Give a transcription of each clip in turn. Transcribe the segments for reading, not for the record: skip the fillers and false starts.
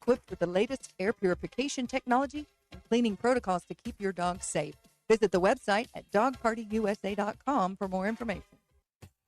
equipped with the latest air purification technology and cleaning protocols to keep your dog safe. Visit the website at dogpartyusa.com for more information.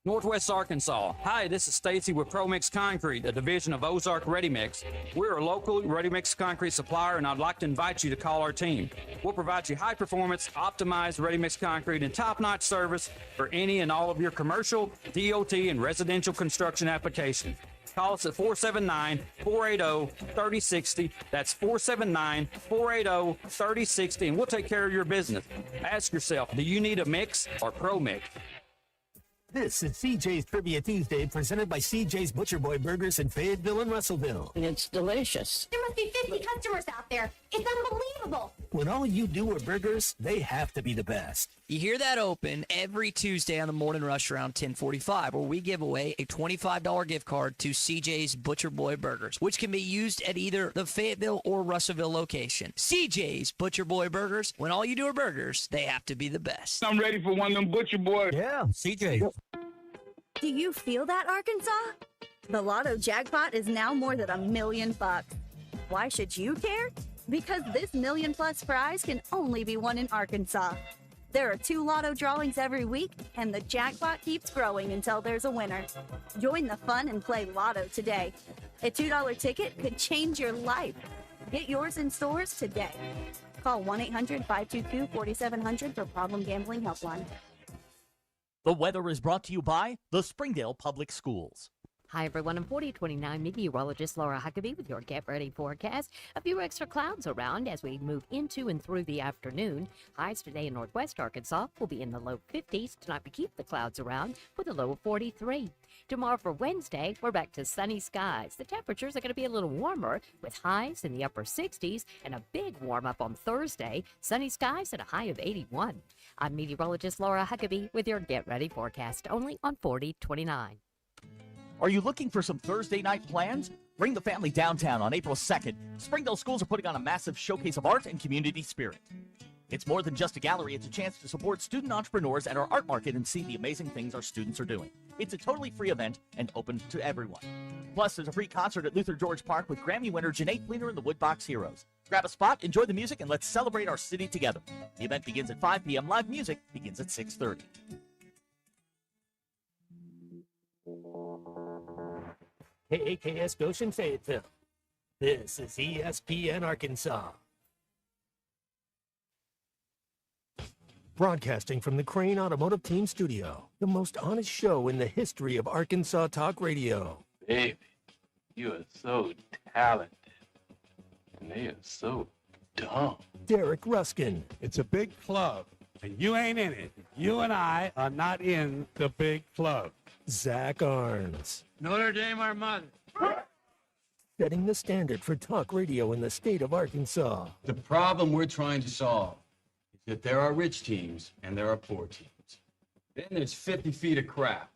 Northwest Arkansas. Hi, this is Stacy with ProMix Concrete, a division of Ozark Ready Mix. We're a local ready mix concrete supplier, and I'd like to invite you to call our team. We'll provide you high performance, optimized ready mix concrete and top-notch service for any and all of your commercial, DOT, and residential construction applications. Call us at 479-480-3060. That's 479-480-3060, and we'll take care of your business. Ask yourself, do you need a mix or ProMix? This is CJ's Trivia Tuesday, presented by CJ's Butcher Boy Burgers in Fayetteville and Russellville. It's delicious. There must be 50 customers out there. It's unbelievable. When all you do are burgers, they have to be the best. You hear that open every Tuesday on the Morning Rush around 10:45, where we give away a $25 gift card to CJ's Butcher Boy Burgers, which can be used at either the Fayetteville or Russellville location. CJ's Butcher Boy Burgers, when all you do are burgers, they have to be the best. I'm ready for one of them Butcher Boys. Yeah, CJ. Do you feel that, Arkansas? The Lotto jackpot is now more than $1 million. Why should you care? Because this $1 million+ prize can only be won in Arkansas. There are 2 Lotto drawings every week, and the jackpot keeps growing until there's a winner. Join the fun and play Lotto today. A $2 ticket could change your life. Get yours in stores today. Call 1-800-522-4700 for Problem Gambling Helpline. The weather is brought to you by the Springdale Public Schools. Hi, everyone. I'm 4029 meteorologist Laura Huckabee with your Get Ready forecast. A few extra clouds around as we move into and through the afternoon. Highs today in northwest Arkansas will be in the low 50s. Tonight we keep the clouds around with a low of 43. Tomorrow for Wednesday, we're back to sunny skies. The temperatures are going to be a little warmer with highs in the upper 60s and a big warm up on Thursday. Sunny skies at a high of 81. I'm meteorologist Laura Huckabee with your Get Ready forecast only on 4029. Are you looking for some Thursday night plans? Bring the family downtown on April 2nd. Springdale schools are putting on a massive showcase of art and community spirit. It's more than just a gallery. It's a chance to support student entrepreneurs at our art market and see the amazing things our students are doing. It's a totally free event and open to everyone. Plus, there's a free concert at Luther George Park with Grammy winner Janae Fleener and the Woodbox Heroes. Grab a spot, enjoy the music, and let's celebrate our city together. The event begins at 5 p.m. Live music begins at 6:30. KAKS Goshen Fayetteville. This is ESPN Arkansas. Broadcasting from the Crane Automotive Team Studio, the most honest show in the history of Arkansas Talk Radio. Baby, you are so talented, and they are so dumb. Derek Ruscin. It's a big club, and you ain't in it. You and I are not in the big club. Zach Arns. Notre Dame Armada. Setting the standard for talk radio in the state of Arkansas. The problem we're trying to solve is that there are rich teams and there are poor teams. Then there's 50 feet of crap.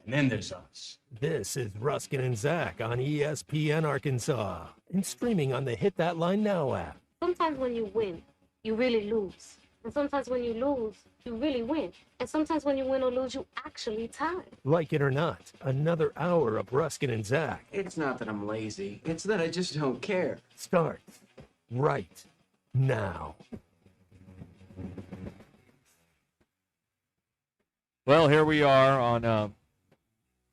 And then there's us. This is Ruskin and Zach on ESPN Arkansas and streaming on the Hit That Line Now app. Sometimes when you win, you really lose. And sometimes when you lose, you really win. And sometimes when you win or lose, you actually tie. Like it or not, another hour of Ruskin and Zach. It's not that I'm lazy. It's that I just don't care. Starts right now. Well, here we are on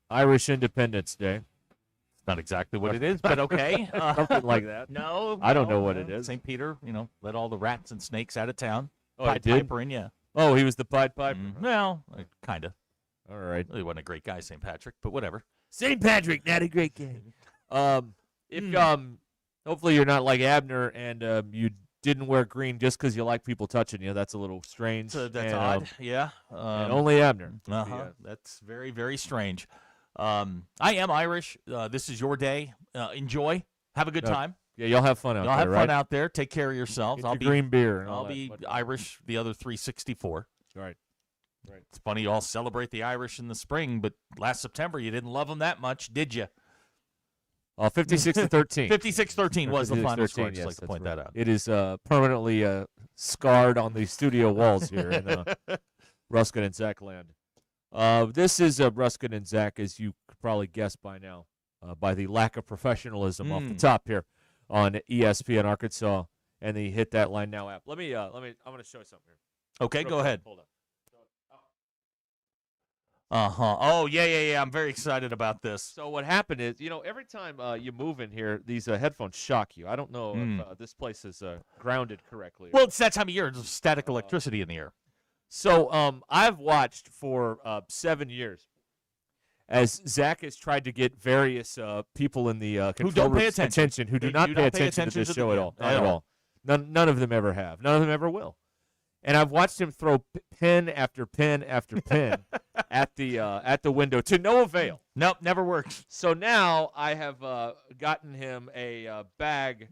Irish Independence Day. It's not exactly what it is, but okay. Something like that. No. I don't know what it is. St. Peter, let all the rats and snakes out of town. Oh, Pied Piper in, yeah. Oh, he was the Pied Piper? Well, kind of. All right. He wasn't a great guy, St. Patrick, but whatever. St. Patrick, not a great guy. Hopefully you're not like Abner and you didn't wear green just because you like people touching you. That's a little strange. That's odd. Yeah. And only Abner. Uh-huh. Yeah. That's very, very strange. I am Irish. This is your day. Enjoy. Have a good time. Yeah, you'll have fun out there. You'll have fun out there. Take care of yourselves. I'll be green beer. And I'll be Irish the other 364. Right. It's funny you all celebrate the Irish in the spring, but last September you didn't love them that much, did you? 56-13. 56-13 was the final score. I'd Yes, like to point that out. It is permanently scarred on the studio walls here in Ruskin and Zach land. This is Ruskin and Zach, as you could probably guess by now, by the lack of professionalism off the top here. on ESPN Arkansas, and the Hit That Line Now app. I'm going to show you something here. Okay, Real go quick. ahead. Hold on. Oh, yeah. I'm very excited about this. So what happened is, every time you move in here, these headphones shock you. I don't know if this place is grounded correctly. Well, it's that time of year. There's static electricity in the air. So I've watched for 7 years as Zach has tried to get various people in the control Who don't pay room attention. who They do not pay attention to this show at all. Not at all. None of them ever have. None of them ever will. And I've watched him throw pin after pin after pin at the window to no avail. Nope, never worked. So now I have gotten him a bag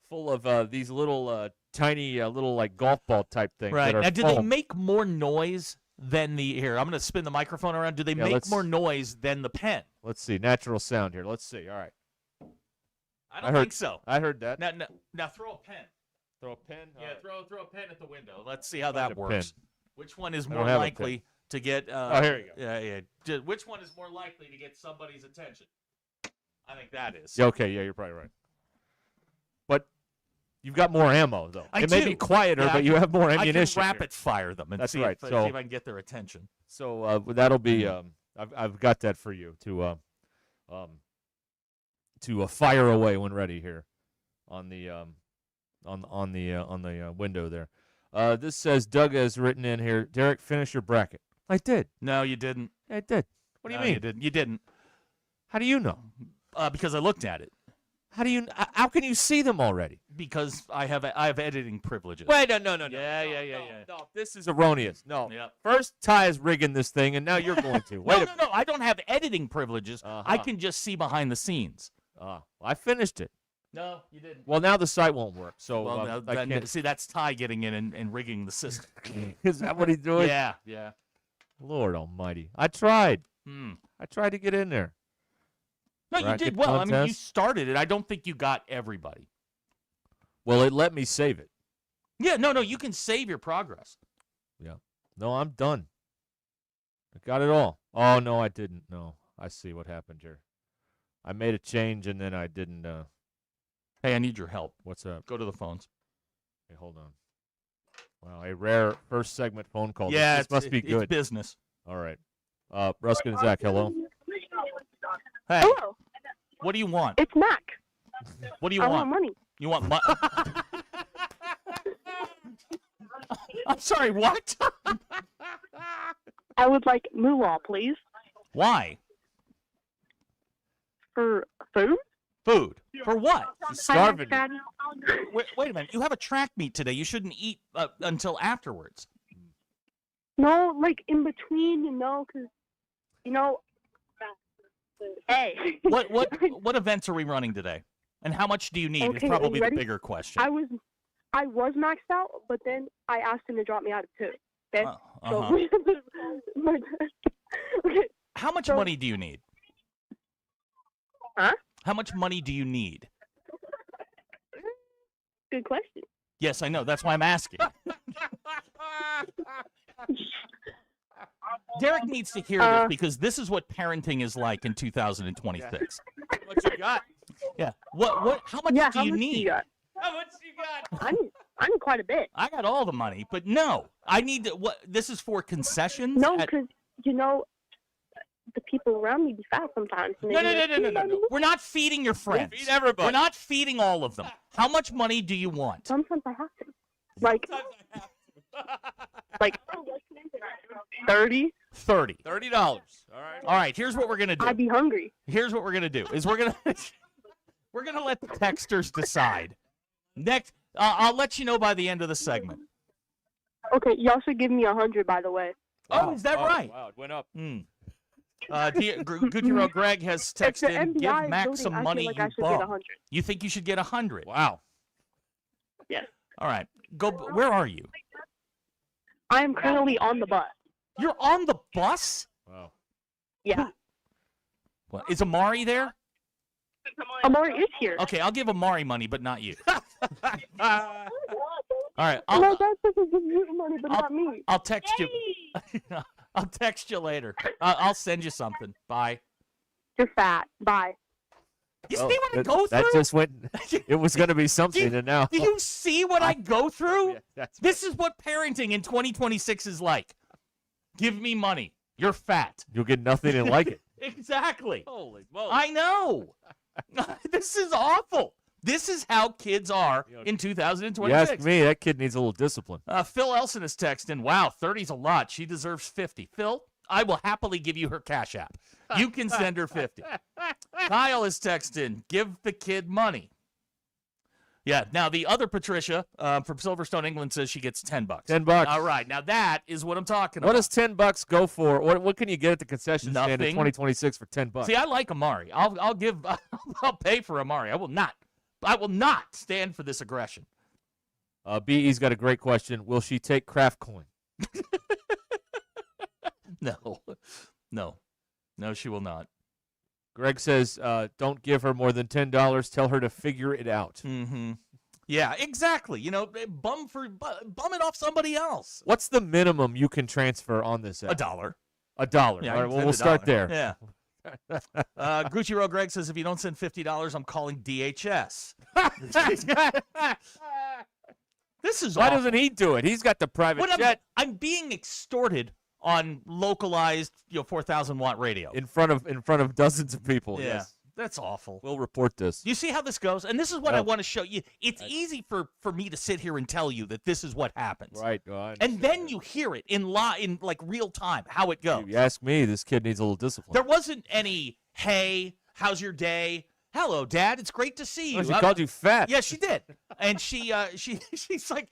full of these little tiny little like golf ball type things. Right. That are Now, do they foam. make more noise than the here? I'm going to spin the microphone around. Do they make more noise than the pen? Let's see. Natural sound here. Let's see. All right. I don't think so. I heard that. Now throw a pen. Throw a pen? Yeah, throw a pen at the window. Let's see how that works. Pen. Which one is I don't more have a likely to get? Oh, here you go. Yeah. Which one is more likely to get somebody's attention? I think that is. Yeah, okay, yeah, you're probably right. But you've got more ammo, though. It may be quieter, but you have more ammunition. I can rapid fire them and That's see, right. see So if I can get their attention. So that'll be. I've got that for you to fire away when ready here on the on the window there. This says Doug has written in here. Derek, finish your bracket. I did. No, you didn't. I did. What do you mean? You didn't. How do you know? Because I looked at it. How do you? How can you see them already? Because I have editing privileges. Wait, no. Yeah. No, this is erroneous. No. Yep. First, Ty is rigging this thing, and now you're going to. Wait. No. I don't have editing privileges. I can just see behind the scenes. I finished it. No, you didn't. Well, now the site won't work. So I can't. See, that's Ty getting in and rigging the system. Is that what he's doing? Yeah. Lord Almighty! I tried. I tried to get in there. No, you Bracket did well. I mean, you contest? started it. I don't think you got everybody. Well, it let me save it. Yeah, no, you can save your progress. Yeah. No, I'm done. I got it all. Oh no, I didn't. No, I see what happened here. I made a change and then I didn't. Hey, I need your help. What's up? Go to the phones. Hey, hold on. Wow, a rare first segment phone call. Yeah, this must be good. It's business. All right. Ruscin and Zach, hello. Hey. Hello. What do you want? It's Mac. What do you I want? want money. You want money? I'm sorry, what? I would like moolah, please. Why? For food? Food. For what? Starving. Wait a minute. You have a track meet today. You shouldn't eat until afterwards. No, like in between, because, hey. What events are we running today? And how much do you need? Okay, is probably are the you bigger question. I was maxed out, but then I asked him to drop me out of 2. Okay? Okay. How much money do you need? Huh? How much money do you need? Good question. Yes, I know. That's why I'm asking. Derek needs to hear this because this is what parenting is like in 2026. What you got? Yeah. What? How much do you need? How much you got? I'm quite a bit. I got all the money, but no, I need to. What? This is for concessions? No, because the people around me be fat sometimes. No. We're not feeding your friends. Feed everybody. We're not feeding all of them. How much money do you want? Sometimes I have to. Like 30. $30. All right. Here's what we're gonna do. I'd be hungry. Here's what we're gonna do. Is we're gonna let the texters decide. Next, I'll let you know by the end of the segment. Okay, y'all should give me 100, by the way. Oh, is that right? Wow, it went up. Good hero Greg has texted, MBI give is Max voting, some I feel money, like you I should get bum. 100. You think you should get 100? Wow. Yes. All right. Go. Where are you? I am currently on the bus. You're on the bus? Wow. Yeah. What, is Amari there? Amari is here. Okay, I'll give Amari money, but not you. All right. No, that's because give you money, but not me. I'll text you. I'll text you later. I'll send you something. Bye. You're fat. Bye. You see what I go through? That just went. It was going to be something, and now. Do you see what I go through? Yeah, this is what parenting in 2026 is like. Give me money. You're fat. You'll get nothing and like it. Exactly. Holy moly. I know. This is awful. This is how kids are in 2026. You ask me, that kid needs a little discipline. Phil Elson is texting, wow, 30's a lot. She deserves 50. Phil, I will happily give you her Cash App. You can send her 50. Kyle is texting, give the kid money. Yeah, now the other Patricia from Silverstone, England says she gets $10. $10. All right, now that is what I'm talking about. What does $10 go for? What can you get at the concession stand in Nothing. 2026 for $10? See, I like Amari. I'll pay for Amari. I will not stand for this aggression. BE's got a great question. Will she take craft coin? No, she will not. Greg says, don't give her more than $10. Tell her to figure it out. Mm-hmm. Yeah, exactly. Bum it off somebody else. What's the minimum you can transfer on this app? $1. $1. Yeah, All right, well, we'll start there. Yeah. Gucci Row Greg says, if you don't send $50, I'm calling DHS. This is Why awful. doesn't he do it? He's got the private jet. I'm being extorted on localized, 4,000-watt radio. In front of dozens of people. Yeah, Yes. that's awful. We'll report this. You see how this goes? And this is what I want to show you. It's easy for me to sit here and tell you that this is what happens. Right. Well, and then you hear it in like real time, how it goes. If you ask me, this kid needs a little discipline. There wasn't any, hey, how's your day? Hello, Dad. It's great to see you. Oh, she called you fat. Yeah, she did. And she's like,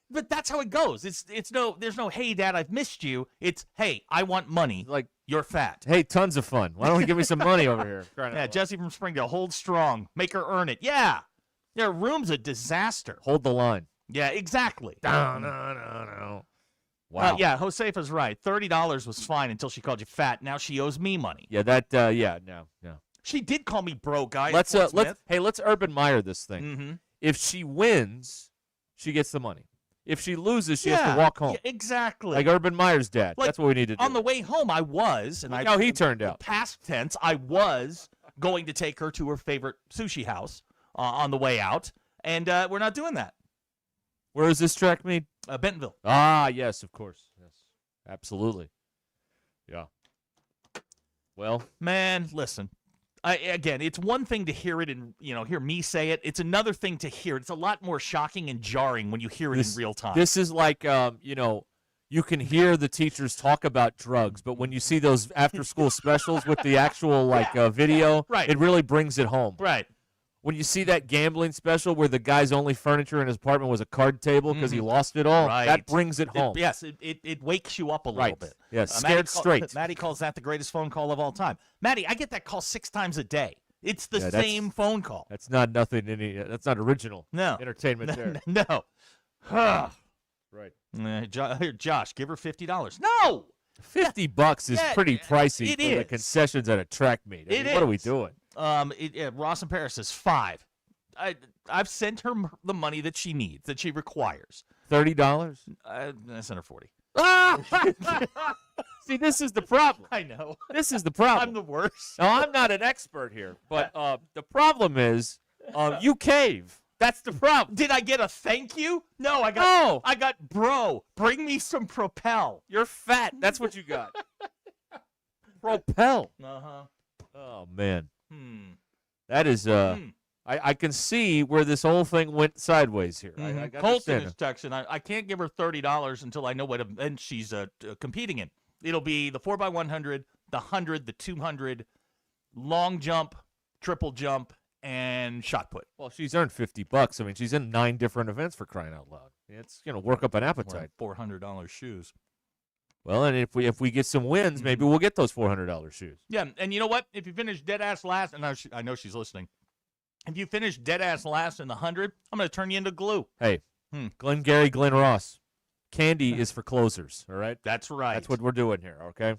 but that's how it goes. There's no, hey, Dad, I've missed you. It's, hey, I want money. Like, you're fat. Hey, tons of fun. Why don't you give me some money over here? Yeah, Jesse from Springdale, hold strong. Make her earn it. Yeah. Their room's a disaster. Hold the line. Yeah, exactly. No. Wow. Yeah, Josefa's right. $30 was fine until she called you fat. Now she owes me money. Yeah, no. She did call me bro, guy. Let's Urban Meyer this thing. Mm-hmm. If she wins, she gets the money. If she loses, she has to walk home. Yeah, exactly. Like Urban Meyer's dad. That's what we need to do. On the way home, I was, and how he turned out. Past tense, I was going to take her to her favorite sushi house on the way out, and we're not doing that. Where is this track meet? Bentonville. Ah, yes, of course. Yes, absolutely. Yeah. Well, man, listen. Again, it's one thing to hear it and hear me say it. It's another thing to hear it. It's a lot more shocking and jarring when you hear it in real time. This is like you can hear the teachers talk about drugs, but when you see those after-school specials with the actual video, right. It really brings it home. Right. When you see that gambling special where the guy's only furniture in his apartment was a card table because he lost it all, that brings it home. Yes, it wakes you up a little bit. Yes, scared straight. Maddie calls that the greatest phone call of all time. Maddie, I get that call 6 times a day. It's the same phone call. That's not nothing. That's not original. No entertainment there. No. Right. Josh, give her $50. No. $50 is pretty pricey for the concessions at a track meet. What are we doing? Ross in Paris says 5. I've sent her the money that she needs, that she requires. $30? I sent her 40. See, this is the problem. I know. This is the problem. I'm the worst. Now, I'm not an expert here, but the problem is you cave. That's the problem. Did I get a thank you? No, I got bro. Bring me some Propel. You're fat. That's what you got. Propel. Uh-huh. Oh, man. That is I can see where this whole thing went sideways here. Mm-hmm. Colton is texting. I can't give her $30 until I know what event she's competing in. It'll be the 4x100, the 100, the 200, long jump, triple jump, and shot put. Well, she's earned $50. I mean, she's in 9 different events for crying out loud. It's work up an appetite. $400 shoes. Well, and if we get some wins, maybe we'll get those $400 shoes. Yeah, and you know what? If you finish dead ass last, and I know she's listening. If you finish dead ass last in the 100, I'm going to turn you into glue. Hey, Glenn Gary, Glenn Ross, candy is for closers. All right, that's right. That's what we're doing here. Okay.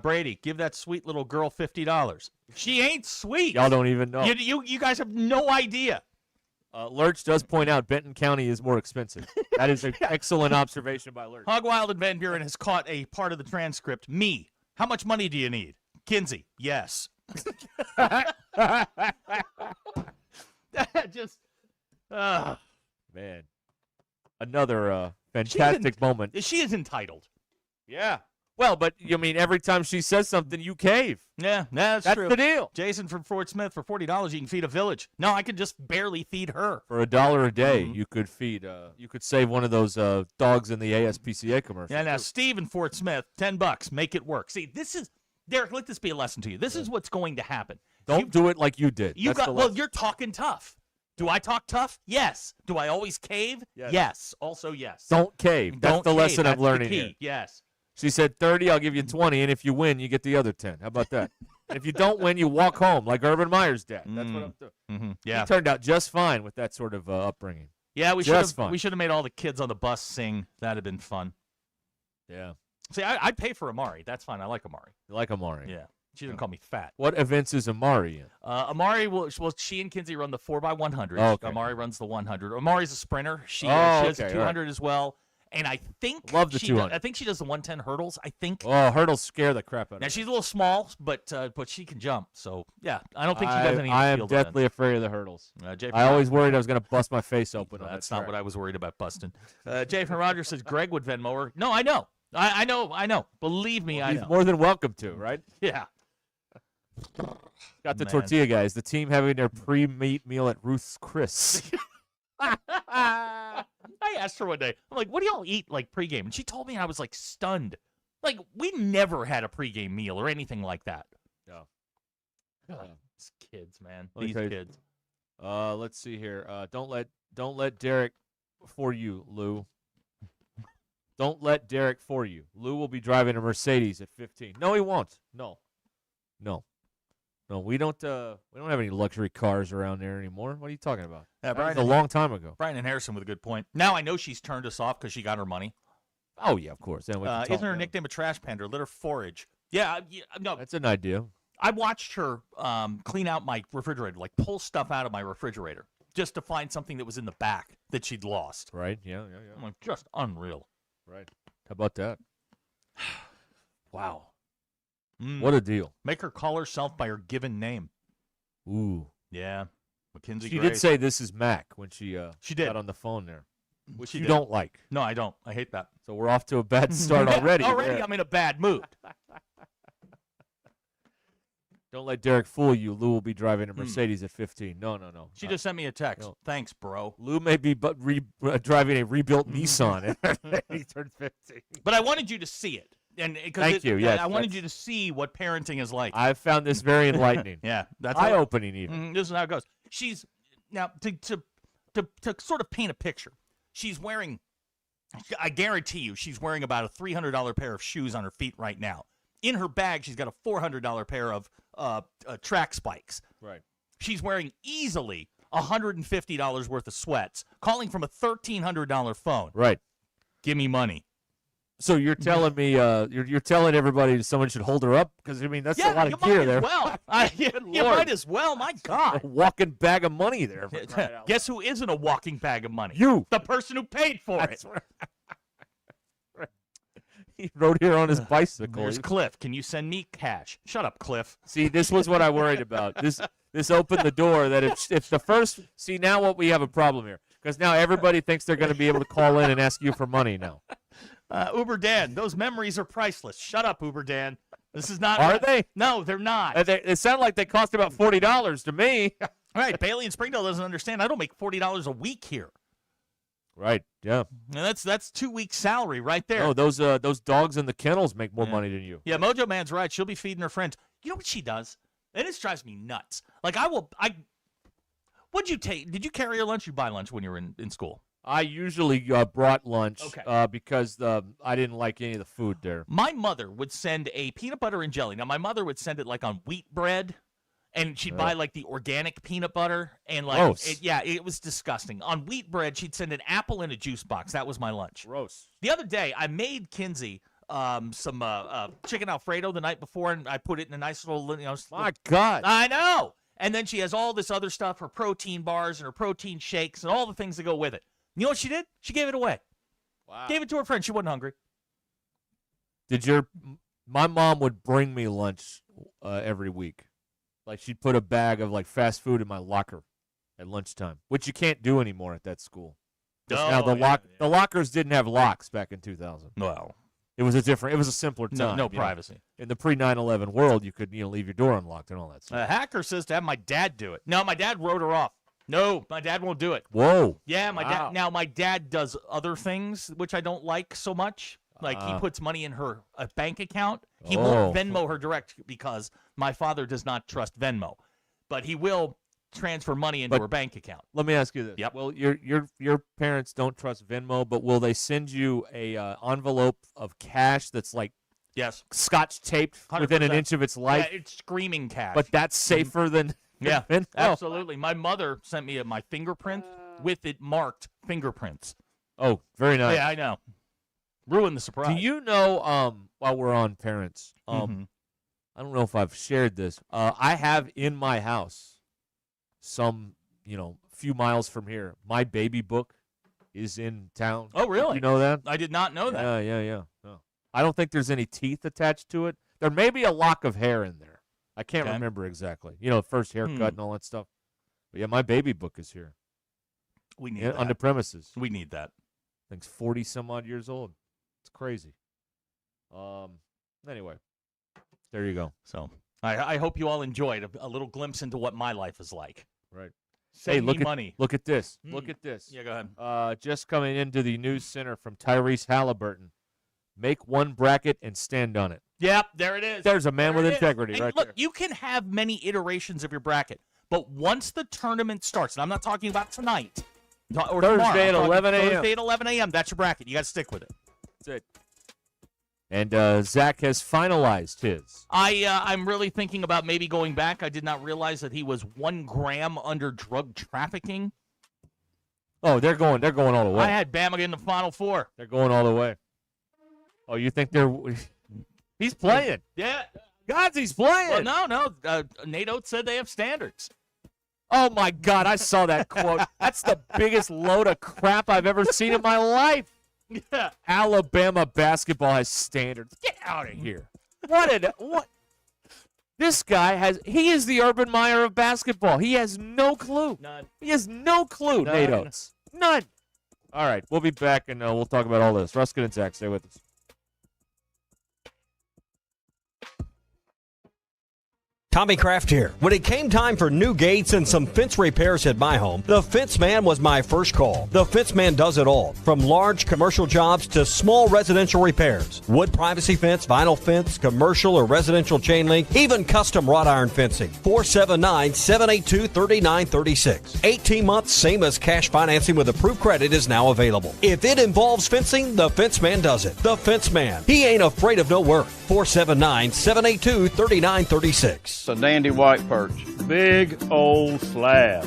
Brady, give that sweet little girl $50. She ain't sweet. Y'all don't even know. You guys have no idea. Lurch does point out Benton County is more expensive. That is an excellent observation by Lurch. Hog Wild and Van Buren has caught a part of the transcript. Me, how much money do you need? Kinsey, yes. Just, man, another fantastic moment. She is entitled. Yeah. Well, but you mean every time she says something, you cave. Yeah, that's true. That's the deal. Jason from Fort Smith, for $40, you can feed a village. No, I could just barely feed her. For $1 a day, you could feed. You could save one of those dogs in the ASPCA commercial. Yeah, now too. Steve in Fort Smith, $10, make it work. See, this is Derek. Let this be a lesson to you. This is what's going to happen. Don't do it like you did. You That's the got well. lesson. You're talking tough. Do I talk tough? Yes. Do I always cave? Yes. Also, yes. Don't cave. That's Don't the cave. lesson That's I'm learning the key. here. Yes. She said 30, I'll give you 20, and if you win, you get the other 10. How about that? And if you don't win, you walk home like Urban Meyer's dad. That's what I'm doing. Mm-hmm. Yeah. He turned out just fine with that sort of upbringing. Yeah, we Just should have made all the kids on the bus sing. That'd have been fun. Yeah. See, I'd pay for Amari. That's fine. I like Amari. You like Amari? Yeah. She doesn't call me fat. What events is Amari in? Amari she and Kinsey run the 4x100. Oh, okay. Amari runs the 100. Amari's a sprinter. She has okay, 200 as well. And I think Love the she 200. I think she does the 110 hurdles. I think. Oh, hurdles scare the crap out of Now me. she's a little small, but she can jump. So yeah, I don't think she does any. I am field deathly events. afraid of the hurdles. Jay I always worried I was going to bust my face open. on That's that not track. what I was worried about busting. Jay from Rogers says Greg would Venmo her. No, I know. I know. Believe me, I He's know. more than welcome to, right? Yeah. Got the Man. tortilla guys. The team having their pre-meat meal at Ruth's Chris. I asked her one day, I'm like, what do y'all eat like pregame? And she told me, and I was like stunned. Like, we never had a pregame meal or anything like that. No. God, these kids, man. Let me These tell you- kids. Let's see here. Don't let Derek for you, Lou. Don't let Derek for you. Lou will be driving a Mercedes at 15. No, he won't. No. We don't have any luxury cars around there anymore. What are you talking about? Yeah, That was Brian a long time ago. Brian and Harrison with a good point. Now I know she's turned us off because she got her money. Oh yeah, of course. Then we can talk Isn't her about it. nickname a trash panda? Let her forage. Yeah, no. That's an idea. I watched her clean out my refrigerator, like pull stuff out of my refrigerator, just to find something that was in the back that she'd lost. Right? Yeah. I'm like, just unreal. Right. How about that? Wow. What a deal. Make her call herself by her given name. Ooh. Yeah. Mackenzie She Grace. did say this is Mac when she did. got on the phone there, which She you did. don't like. No, I don't. I hate that. So we're off to a bad start already. Already, there. I'm in a bad mood. Don't let Derek fool you. Lou will be driving a Mercedes at 15. No. She just sent me a text. Thanks, bro. Lou may be driving a rebuilt Nissan and he turned 15. But I wanted you to see it. And Thank you. Yes, I wanted that's- you to see what parenting is like. I've found this very enlightening. Yeah, that's eye-opening even. This is how it goes. She's now to sort of paint a picture. She's wearing, I guarantee you, she's wearing about a $300 pair of shoes on her feet right now. In her bag, she's got a $400 pair of track spikes. Right. She's wearing easily $150 worth of sweats, calling from a $1,300 phone. Right. Give me money. So you're telling me you're telling everybody someone should hold her up? Because, I mean, that's a lot of gear there. Well, you Lord. might as well. My God. A walking bag of money there. for crying out Guess who isn't a walking bag of money? You. The person who paid for it. loud. He rode here on his bicycle. There's Cliff. Can you send me cash? Shut up, Cliff. See, this was what I worried about. This opened the door that if the first – see, now what we have a problem here. Because now everybody thinks they're going to be able to call in and ask you for money now. Uber Dan, those memories are priceless. Shut up, Uber Dan. This is not. Are they? No, they're not. They sound like they cost about $40 to me. All right, Bailey in Springdale doesn't understand. I don't make $40 a week here. Right. Yeah. And that's 2 weeks' salary right there. No, those dogs in the kennels make more money than you. Yeah, Mojo Man's right. She'll be feeding her friends. You know what she does? And this drives me nuts. Like what'd you take? Did you carry your lunch? You buy lunch when you were in school? I usually brought lunch Okay. because I didn't like any of the food there. My mother would send a peanut butter and jelly. Now, my mother would send it like on wheat bread, and she'd buy like the organic peanut butter. And like, Gross. it was disgusting. On wheat bread, she'd send an apple in a juice box. That was my lunch. Gross. The other day, I made Kinsey some chicken Alfredo the night before, and I put it in a nice little, My God. I know. And then she has all this other stuff, her protein bars and her protein shakes and all the things that go with it. You know what she did? She gave it away. Wow. Gave it to her friend. She wasn't hungry. My mom would bring me lunch every week. Like she'd put a bag of like fast food in my locker at lunchtime, which you can't do anymore at that school. Now the lockers didn't have locks back in 2000. Well, it was a simpler time. No privacy. In the pre-9/11 world, you could leave your door unlocked and all that stuff. A hacker says to have my dad do it. No, my dad wrote her off. No, my dad won't do it. Whoa. Yeah, my dad. Now my dad does other things which I don't like so much. Like he puts money in her bank account. He won't Venmo her direct because my father does not trust Venmo, but he will transfer money into her bank account. Let me ask you this. Yep. Well, your parents don't trust Venmo, but will they send you a envelope of cash that's like Scotch taped 100%. Within an inch of its life? Yeah, it's screaming cash. But that's safer than Venmo? Absolutely. My mother sent me my fingerprint with it marked fingerprints. Oh, very nice. Yeah, I know. Ruin the surprise. Do you know, while we're on parents, I don't know if I've shared this. I have in my house some, few miles from here, my baby book is in town. Oh, really? You know that? I did not know that. Yeah. No. I don't think there's any teeth attached to it. There may be a lock of hair in there. I can't remember exactly. First haircut and all that stuff. But yeah, my baby book is here. We need that. On the premises. We need that. Thing's 40 some odd years old. It's crazy. Anyway, there you go. So I hope you all enjoyed a little glimpse into what my life is like. Right. Save look me money. Look at this. Look at this. Yeah, go ahead. Just coming into the news center from Tyrese Halliburton. Make one bracket and stand on it. Yep, there it is. There's a man with integrity and right look, there. You can have many iterations of your bracket, but once the tournament starts, and I'm not talking about tonight or Thursday tomorrow, at 11 a.m. Thursday at 11 a.m., that's your bracket. You got to stick with it. That's it. And Zach has finalized his. I'm really thinking about maybe going back. I did not realize that he was 1 gram under drug trafficking. Oh, they're going all the way. I had Bama in the Final Four. They're going all the way. Oh, you think he's playing? Yeah. God, he's playing. Well, no. Nate Oates said they have standards. Oh, my God, I saw that quote. That's the biggest load of crap I've ever seen in my life. Yeah. Alabama basketball has standards. Get out of here. What? This guy he is the Urban Meyer of basketball. He has no clue. None. He has no clue, None. Nate Oates. None. All right, we'll be back, and we'll talk about all this. Ruscin and Zach, stay with us. Tommy Kraft here. When it came time for new gates and some fence repairs at my home, the Fence Man was my first call. The Fence Man does it all, from large commercial jobs to small residential repairs. Wood privacy fence, vinyl fence, commercial or residential chain link, even custom wrought iron fencing. 479-782-3936. 18 months, same as cash financing with approved credit is now available. If it involves fencing, the Fence Man does it. The Fence Man. He ain't afraid of no work. 479-782-3936. A dandy white perch. Big old slab.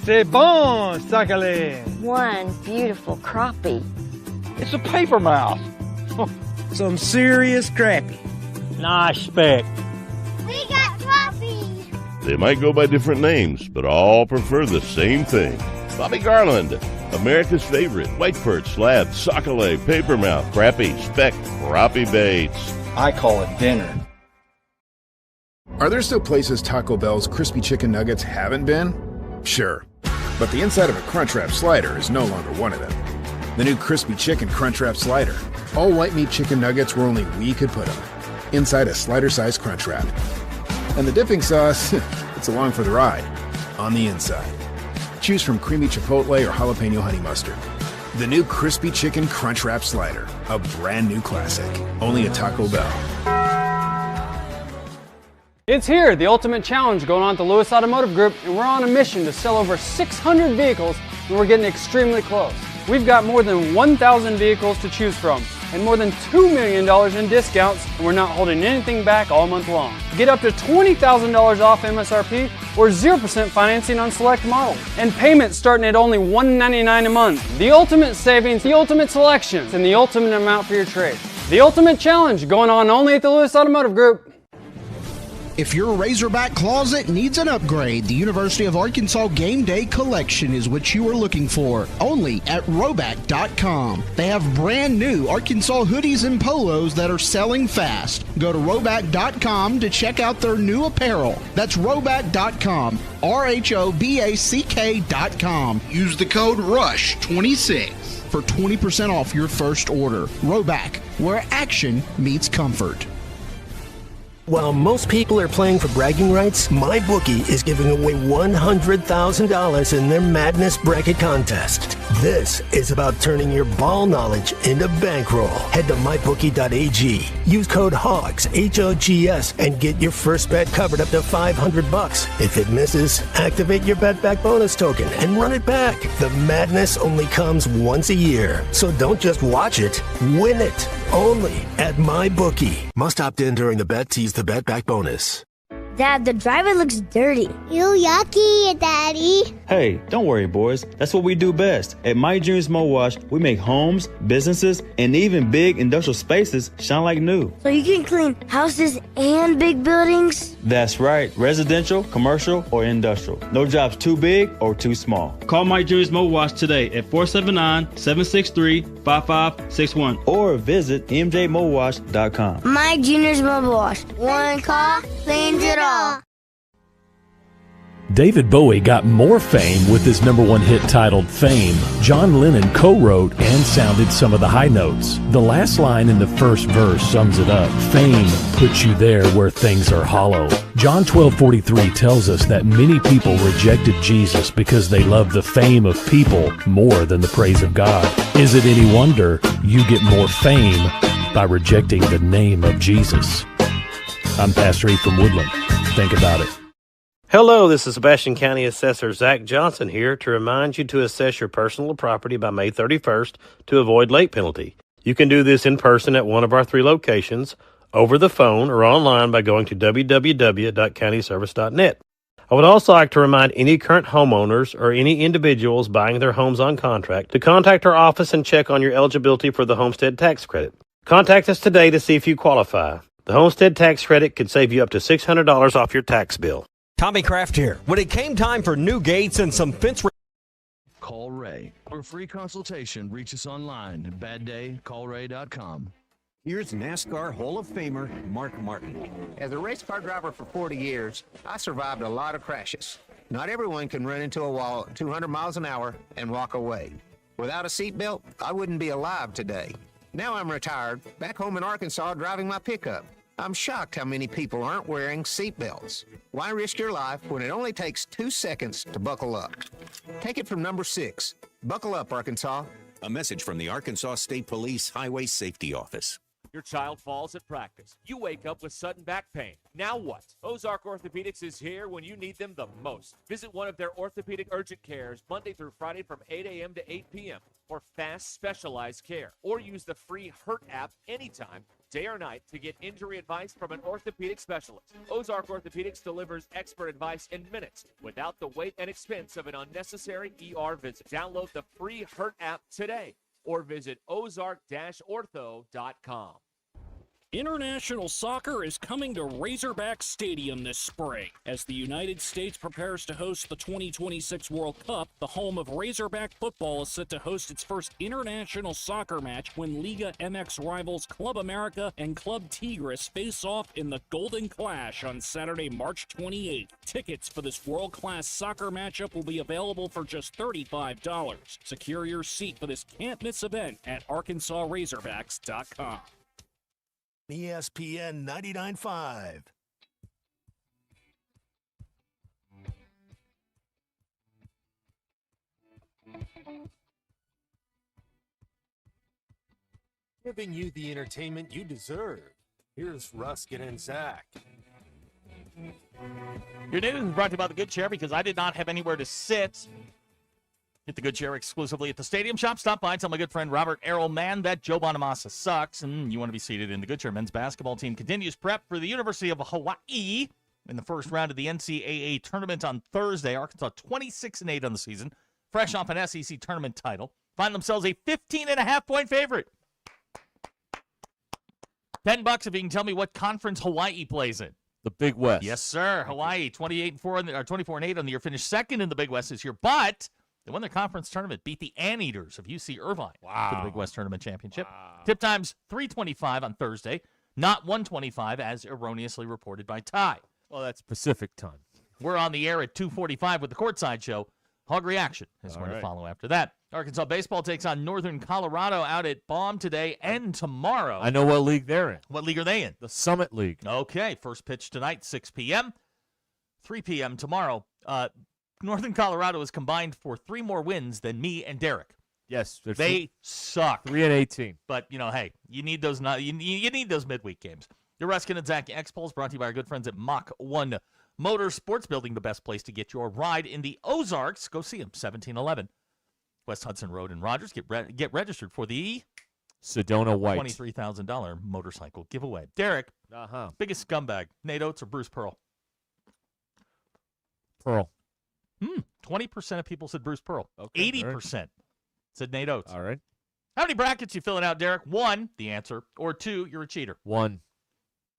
C'est bon, sacalé. One beautiful crappie. It's a paper mouth. Some serious crappie. Nice speck. We got crappie. They might go by different names, but all prefer the same thing. Bobby Garland, America's favorite white perch, slab, sockeye, papermouth, crappie, speck, crappie baits. I call it dinner. Are there still places Taco Bell's crispy chicken nuggets haven't been? Sure. But the inside of a Crunchwrap slider is no longer one of them. The new crispy chicken Crunchwrap slider. All white meat chicken nuggets where only we could put them. Inside a slider-sized Crunchwrap. And the dipping sauce, it's along for the ride. On the inside. Choose from creamy chipotle or jalapeno honey mustard. The new crispy chicken Crunchwrap slider. A brand new classic. Only at Taco Bell. It's here, the ultimate challenge going on at the Lewis Automotive Group, and we're on a mission to sell over 600 vehicles, and we're getting extremely close. We've got more than 1,000 vehicles to choose from, and more than $2 million in discounts, and we're not holding anything back all month long. Get up to $20,000 off MSRP or 0% financing on select models, and payments starting at only $199 a month. The ultimate savings, the ultimate selection, and the ultimate amount for your trade. The ultimate challenge going on only at the Lewis Automotive Group. If your Razorback closet needs an upgrade, the University of Arkansas Game Day Collection is what you are looking for. Only at Roback.com. They have brand new Arkansas hoodies and polos that are selling fast. Go to Roback.com to check out their new apparel. That's Roback.com. RHOBACK.com. Use the code RUSH26 for 20% off your first order. Roback, where action meets comfort. While most people are playing for bragging rights, MyBookie is giving away $100,000 in their Madness Bracket Contest. This is about turning your ball knowledge into bankroll. Head to MyBookie.ag. Use code HOGS, H-O-G-S, and get your first bet covered up to $500. If it misses, activate your Bet Back bonus token and run it back. The madness only comes once a year, so don't just watch it, win it. Only at MyBookie. Must opt in during the bet. Tease the Bet Back bonus. Dad, the driver looks dirty. You yucky, Daddy. Hey, don't worry, boys. That's what we do best. At My Dreams Mo Wash, we make homes, businesses, and even big industrial spaces shine like new. So you can clean houses and big buildings? That's right. Residential, commercial, or industrial. No job's too big or too small. Call My Dreams Mo Wash today at 479-763-5561 or visit mjmowash.com. My Junior's Mobile Wash. One call cleans it all. David Bowie got more fame with his #1 hit titled Fame. John Lennon co-wrote and sounded some of the high notes. The last line in the first verse sums it up. Fame puts you there where things are hollow. John 12:43 tells us that many people rejected Jesus because they love the fame of people more than the praise of God. Is it any wonder you get more fame by rejecting the name of Jesus? I'm Pastor E from Woodland. Think about it. Hello, this is Sebastian County Assessor Zach Johnson here to remind you to assess your personal property by May 31st to avoid late penalty. You can do this in person at one of our 3 locations, over the phone, or online by going to www.countyservice.net. I would also like to remind any current homeowners or any individuals buying their homes on contract to contact our office and check on your eligibility for the homestead tax credit. Contact us today to see if you qualify. The homestead tax credit could save you up to $600 off your tax bill. Tommy Kraft here. When it came time for new gates and some fence... Call Ray. For a free consultation, reach us online at baddaycallray.com. Here's NASCAR Hall of Famer Mark Martin. As a race car driver for 40 years, I survived a lot of crashes. Not everyone can run into a wall at 200 miles an hour and walk away. Without a seatbelt, I wouldn't be alive today. Now I'm retired, back home in Arkansas driving my pickup. I'm shocked how many people aren't wearing seatbelts. Why risk your life when it only takes 2 seconds to buckle up? Take it from number 6. Buckle up, Arkansas. A message from the Arkansas State Police Highway Safety Office. Your child falls at practice. You wake up with sudden back pain. Now what? Ozark Orthopedics is here when you need them the most. Visit one of their orthopedic urgent cares Monday through Friday from 8 a.m. to 8 p.m. for fast, specialized care. Or use the free Hurt app anytime, day or night, to get injury advice from an orthopedic specialist. Ozark Orthopedics delivers expert advice in minutes without the wait and expense of an unnecessary ER visit. Download the free Hurt app today or visit ozark-ortho.com. International soccer is coming to Razorback Stadium this spring. As the United States prepares to host the 2026 World Cup, the home of Razorback football is set to host its first international soccer match when Liga MX rivals Club America and Club Tigres face off in the Golden Clash on Saturday, March 28th. Tickets for this world-class soccer matchup will be available for just $35. Secure your seat for this can't-miss event at ArkansasRazorbacks.com. ESPN 99.5. Giving you the entertainment you deserve. Here's Ruscin and Zach. Your news is brought to you by the Good Chair because I did not have anywhere to sit. Get the Good Chair exclusively at the Stadium Shop. Stop by and tell my good friend Robert Errol-Mann that Joe Bonamassa sucks, and you want to be seated in the Good Chair. Men's basketball team continues prep for the University of Hawaii in the first round of the NCAA tournament on Thursday. Arkansas 26-8 on the season, fresh off an SEC tournament title. Find themselves a 15.5-point favorite. $10 if you can tell me what conference Hawaii plays in. The Big West. Yes, sir. Hawaii, 28-4 or 24-8 on the year, finished second in the Big West this year, but they won their conference tournament, beat the Anteaters of UC Irvine for the Big West Tournament Championship. Tip time's 3:25 on Thursday, not 1:25 as erroneously reported by Ty. Well, that's Pacific time. We're on the air at 2:45 with the Courtside Show. Hog Reaction is going to follow after that. Arkansas baseball takes on Northern Colorado out at Baum today and tomorrow. I know what league they're in. What league are they in? The Summit League. Okay, first pitch tonight, 6 p.m., 3 p.m. tomorrow. Northern Colorado is combined for 3 more wins than me and Derek. Yes. They suck. 3-18. But, hey, you need those you need those midweek games. The Ruscin and Zach X-Pulse brought to you by our good friends at Mach 1 Motorsports, building the best place to get your ride in the Ozarks. Go see them, 1711 West Hudson Road in Rogers. Get registered for the Sedona White $23,000 motorcycle giveaway. Derek, biggest scumbag, Nate Oates or Bruce Pearl? Pearl. 20% of people said Bruce Pearl. Okay, 80% said Nate Oates. All right. How many brackets you filling out, Derek? 1, the answer, or 2, you're a cheater. 1.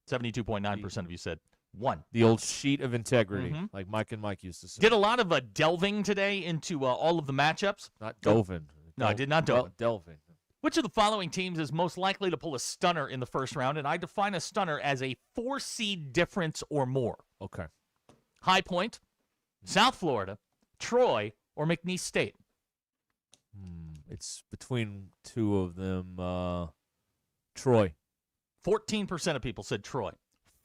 72.9% of you said 1. The old sheet of integrity, like Mike and Mike used to say. Did a lot of delving today into all of the matchups. Not doving. No, I did not delve. Delving. Which of the following teams is most likely to pull a stunner in the first round? And I define a stunner as a 4-seed difference or more. Okay. High Point, South Florida, Troy, or McNeese State? It's between 2 of them. Troy. 14% of people said Troy.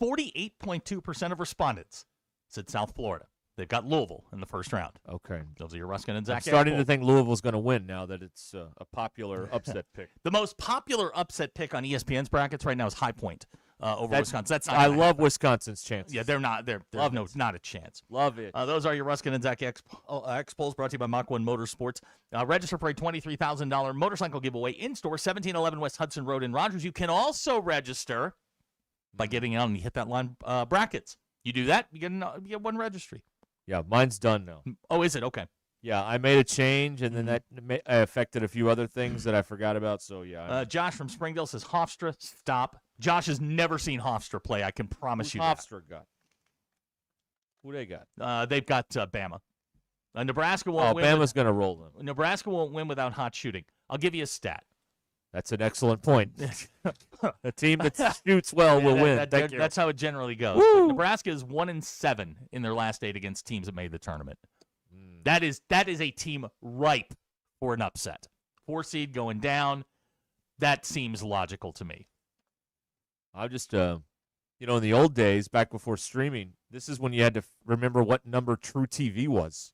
48.2% of respondents said South Florida. They've got Louisville in the first round. Okay. Those are your Ruskin and Zach. I'm starting to think Louisville's going to win now that it's a popular upset pick. The most popular upset pick on ESPN's brackets right now is High Point over Wisconsin. I love Wisconsin's chances. Yeah, they're not. They're not a chance. Love it. Those are your Ruskin and Zach X-Polls brought to you by Mach 1 Motorsports. Register for a $23,000 motorcycle giveaway in-store, 1711 West Hudson Road in Rogers. You can also register by getting on and you hit that line brackets. You do that, you get one registry. Yeah, mine's done now. Oh, is it? Okay. Yeah, I made a change, and then that affected a few other things that I forgot about, so yeah. Josh from Springdale says Hofstra, stop. Josh has never seen Hofstra play, I can promise you that. Hofstra got? Who they got? They've got Bama. Nebraska won't win. Bama's going to roll them. Nebraska won't win without hot shooting. I'll give you a stat. That's an excellent point. A team that shoots well will win. That's how it generally goes. Nebraska is 1-7 in their last 8 against teams that made the tournament. That is a team ripe for an upset. 4 seed going down. That seems logical to me. I'll just, in the old days, back before streaming, this is when you had to remember what number True TV was.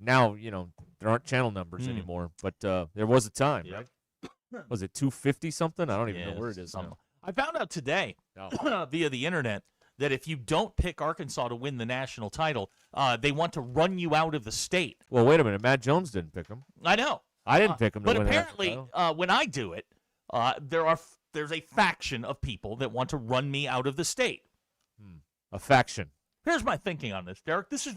Now, there aren't channel numbers anymore, but there was a time, right? Was it 250 something? I don't even know where it is now. I found out today via the internet that if you don't pick Arkansas to win the national title, they want to run you out of the state. Well, wait a minute. Matt Jones didn't pick him. I know. I didn't pick him to but win the apparently, national title. when I do it, there's a faction of people that want to run me out of the state. A faction. Here's my thinking on this, Derek. This is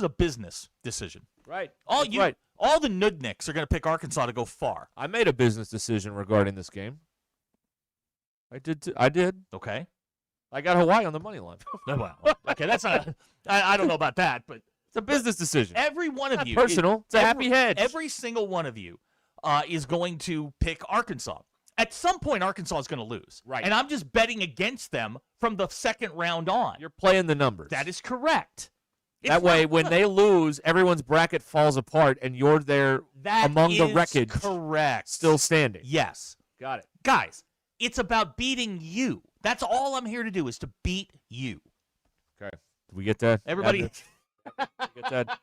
a business decision. Right. All the nudniks are going to pick Arkansas to go far. I made a business decision regarding this game. I did. Okay. I got Hawaii on the money line. Well, okay, that's not. I don't know about that, but it's a business decision. Every one of Not you, personal. It's a happy hedge. Every single one of you is going to pick Arkansas. At some point, Arkansas is going to lose. Right. And I'm just betting against them from the second round on. You're playing the numbers. That is correct. That way, when they lose, everyone's bracket falls apart, and you're there among the wreckage. Correct. Still standing. Yes. Got it. Guys, it's about beating you. That's all I'm here to do is to beat you. Okay. Did we get that? Everybody. Get that?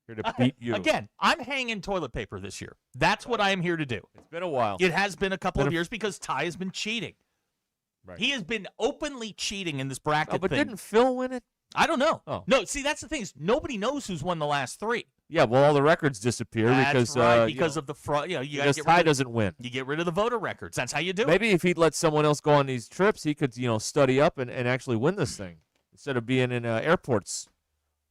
Here to beat you. Again, I'm hanging toilet paper this year. That's what I am here to do. It's been a while. It has been a couple of years because Ty has been cheating. Right. He has been openly cheating in this bracket but thing. didn't Phil win it? I don't know. Oh. No, see, that's the thing is nobody knows who's won the last 3. Yeah, well, all the records disappear That's because right, because of the fraud. You got to get Ty doesn't win. You get rid of the voter records. That's how you do it. Maybe if he'd let someone else go on these trips, he could, study up and actually win this thing instead of being in airports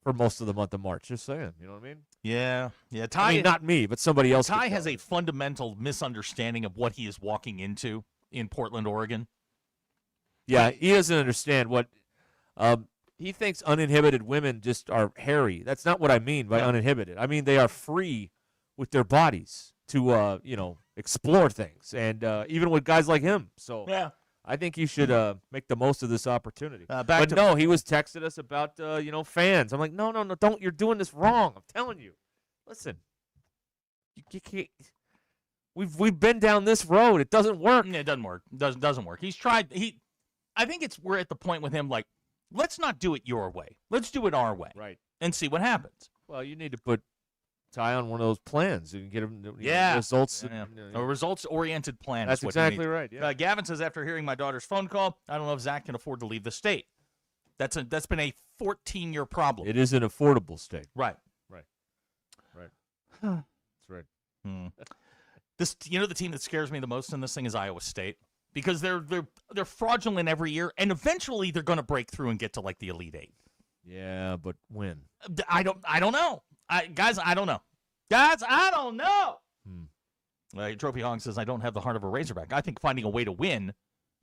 for most of the month of March. Just saying, you know what I mean? Yeah. Ty. I mean, not me, but somebody else. Ty has a fundamental misunderstanding of what he is walking into in Portland, Oregon. Yeah, he doesn't understand what He thinks uninhibited women just are hairy. That's not what I mean by uninhibited. I mean they are free with their bodies to, explore things, and even with guys like him. So I think you should make the most of this opportunity. No, he was texting us about, fans. I'm like, no, don't. You're doing this wrong. I'm telling you. Listen, you can't. We've been down this road. It doesn't work. It doesn't work. Doesn't work. He's tried. I think we're at the point with him, like, let's not do it your way. Let's do it our way. Right. And see what happens. Well, you need to put Ty on one of those plans and get him results. A results-oriented plan. That's is what exactly you need. right. Yeah. Gavin says, after hearing my daughter's phone call, I don't know if Zach can afford to leave the state. That's been a 14-year problem. It is an affordable state. Right. That's right. The team that scares me the most in this thing is Iowa State, because they're fraudulent every year, and eventually they're going to break through and get to like the Elite Eight. Yeah, but when? I don't know. Guys, I don't know. Trophy Hog says, I don't have the heart of a Razorback. I think finding a way to win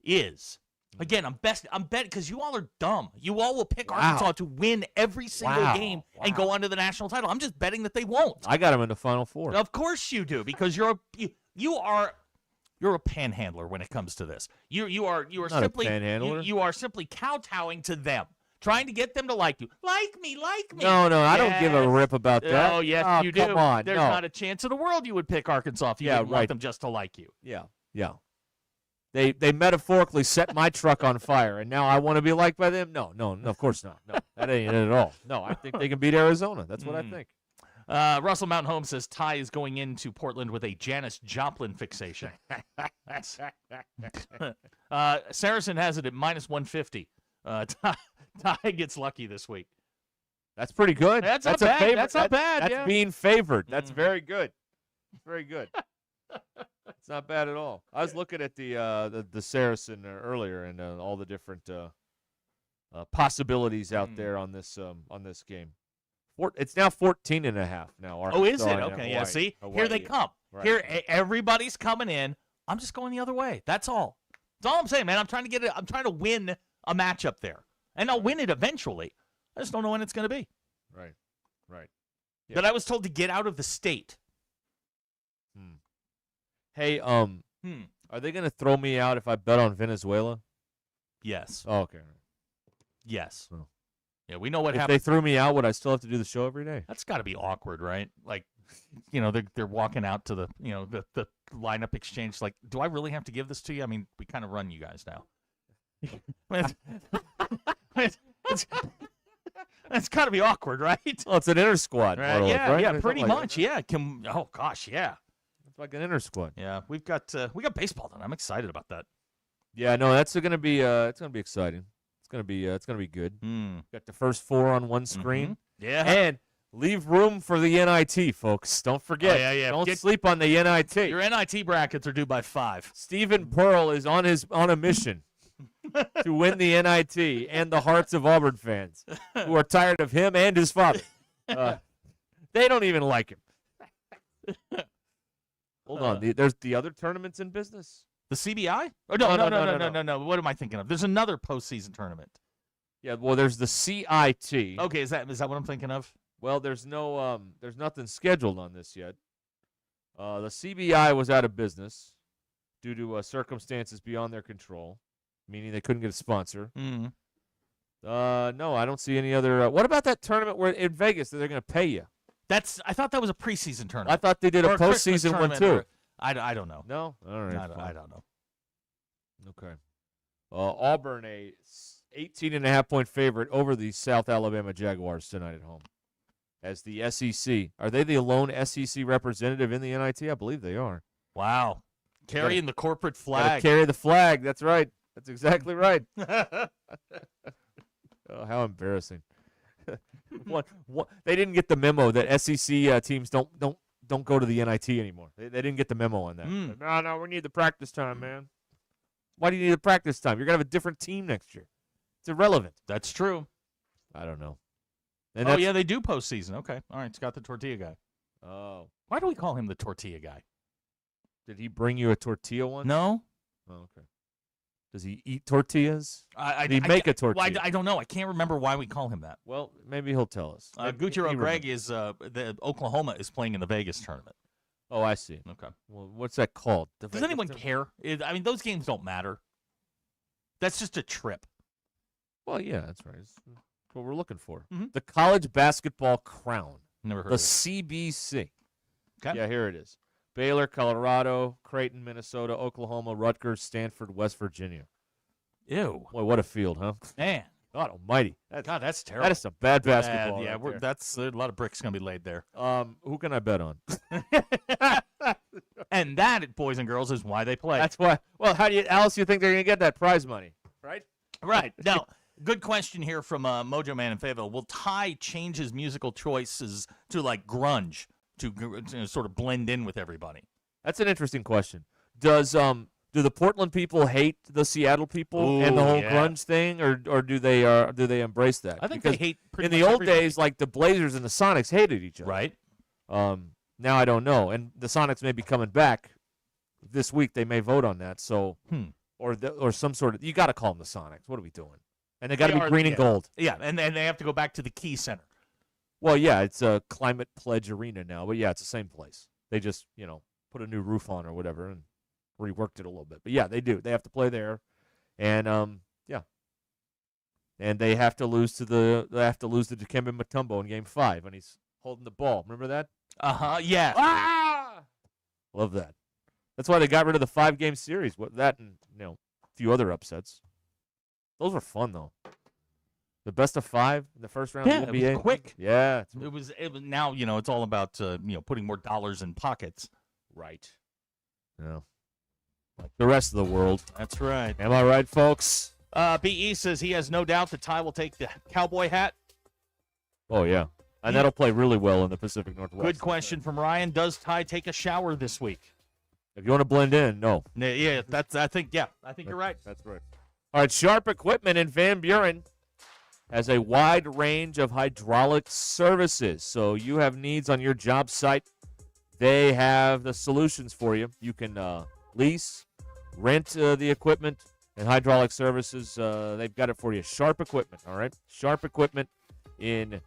is. Again, I'm betting because you all are dumb. You all will pick Arkansas to win every single game and go on to the national title. I'm just betting that they won't. I got them in the Final Four. Of course you do, because you're a panhandler when it comes to this. You are Not simply a panhandler. You are simply kowtowing to them, trying to get them to like you. Like me. No, I don't give a rip about that. Oh, yes, you do. Come on. There's not a chance in the world you would pick Arkansas if you didn't want them just to like you. Yeah. They metaphorically set my truck on fire, and now I want to be liked by them? No, of course not. No, that ain't it at all. No, I think they can beat Arizona. That's what I think. Russell Mountain Home says Ty is going into Portland with a Janis Joplin fixation. Saracen has it at minus 150. Ty gets lucky this week. That's pretty good. That's not bad. Favorite. That's not bad. That's being favored. That's very good. Very good. It's not bad at all. I was looking at the Saracen earlier and all the different possibilities out there on this game. It's now 14.5 now. Oh, is it? Arkansas and Okay, Hawaii. see? Hawaii, Here they come. Right. Here, everybody's coming in. I'm just going the other way. That's all. That's all I'm saying, man. I'm trying to win a matchup there. And I'll win it eventually. I just don't know when it's going to be. Right. Yeah. But I was told to get out of the state. Hey, are they going to throw me out if I bet on Venezuela? Yes. Oh, okay. Yes. Well, yeah, we know what if happened. they threw me out, would I still have to do the show every day? That's got to be awkward, right? Like, they're walking out to the lineup exchange. Like, do I really have to give this to you? I mean, we kind of run you guys now. It's got to be awkward, right? Well, it's an inter squad. Right? Right? Yeah, pretty much. Yeah. Oh gosh, yeah. It's like an inter squad. Yeah, we got baseball done. I'm excited about that. Yeah, no, that's gonna be exciting. It's gonna be good. Got the first 4 on one screen. Yeah, and leave room for the NIT, folks. Don't forget. Oh, yeah. Don't sleep on the NIT. Your NIT brackets are due by 5. Stephen Pearl is on a mission to win the NIT and the hearts of Auburn fans who are tired of him and his father. They don't even like him. Hold on. There's the other tournaments in business. The CBI? Oh, no. What am I thinking of? There's another postseason tournament. Yeah, well, there's the CIT. Okay, is that what I'm thinking of? Well, there's nothing scheduled on this yet. The CBI was out of business due to circumstances beyond their control, meaning they couldn't get a sponsor. Mm-hmm. No, I don't see any other. What about that tournament where in Vegas that they're going to pay you? I thought that was a preseason tournament. I thought they did a postseason one too. I don't know. No, all right. I don't know. Okay. Auburn, a 18.5-point favorite over the South Alabama Jaguars tonight at home. As the SEC, are they the lone SEC representative in the NIT? I believe they are. Wow, carrying the corporate flag. Carry the flag. That's right. That's exactly right. Oh, how embarrassing. They didn't get the memo that SEC teams don't go to the NIT anymore. They didn't get the memo on that. No, we need the practice time, man. Why do you need the practice time? You're going to have a different team next year. It's irrelevant. That's true. I don't know. And yeah, they do postseason. Okay. All right, Scott the Tortilla Guy. Oh. Why do we call him the Tortilla Guy? Did he bring you a tortilla once? No. Oh, okay. Does he eat tortillas? Did he make a tortilla? Well, I don't know. I can't remember why we call him that. Well, maybe he'll tell us. Gucci Greg is the Oklahoma is playing in the Vegas tournament. Oh, I see. Okay. Well, what's that called? Does anyone care? I mean, those games don't matter. That's just a trip. Well, yeah, that's right. That's what we're looking for. Mm-hmm. The College Basketball Crown. Never heard the of it. CBC. Okay. Yeah, here it is. Baylor, Colorado, Creighton, Minnesota, Oklahoma, Rutgers, Stanford, West Virginia. Ew. Boy, what a field, huh? Man. God almighty. God, that's terrible. That is some bad basketball. Yeah, right there. that's a lot of bricks going to be laid there. Who can I bet on? And that, boys and girls, is why they play. That's why. Well, how do you, Alice? You think they're going to get that prize money, right? Right. Now, good question here from Mojo Man in Fayetteville. Will Ty change his musical choices to like grunge to sort of blend in with everybody? That's an interesting question. Do the Portland people hate the Seattle people and the whole grunge thing, or do they embrace that? I think because they hate pretty in the much old everybody. days, like the Blazers and the Sonics hated each other. Right. Now I don't know, and the Sonics may be coming back this week. They may vote on that. So, or some sort of, you got to call them the Sonics. What are we doing? And they got to be green and gold. Yeah, and they have to go back to the Key Center. Well, yeah, it's a Climate Pledge Arena now, but yeah, it's the same place. They just put a new roof on or whatever and reworked it a little bit. But yeah, they do. They have to play there, and and they have to lose to Dikembe Mutombo in Game 5 when he's holding the ball. Remember that? Yeah. Ah! Love that. That's why they got rid of the 5-game series. That and a few other upsets. Those were fun though. The best of 5 in the first round. Yeah, of the it NBA. was quick. Yeah, It was now it's all about putting more dollars in pockets. Right. Yeah. Like the rest of the world. That's right. Am I right, folks? BE says he has no doubt that Ty will take the cowboy hat. Oh yeah, and that'll play really well in the Pacific Northwest. Good question from Ryan. Does Ty take a shower this week? If you want to blend in, no. Yeah, I think you're right. That's right. All right, Sharp Equipment in Van Buren has a wide range of hydraulic services. So you have needs on your job site, they have the solutions for you. You can lease, rent the equipment, and hydraulic services. They've got it for you. Sharp Equipment, all right? Sharp Equipment in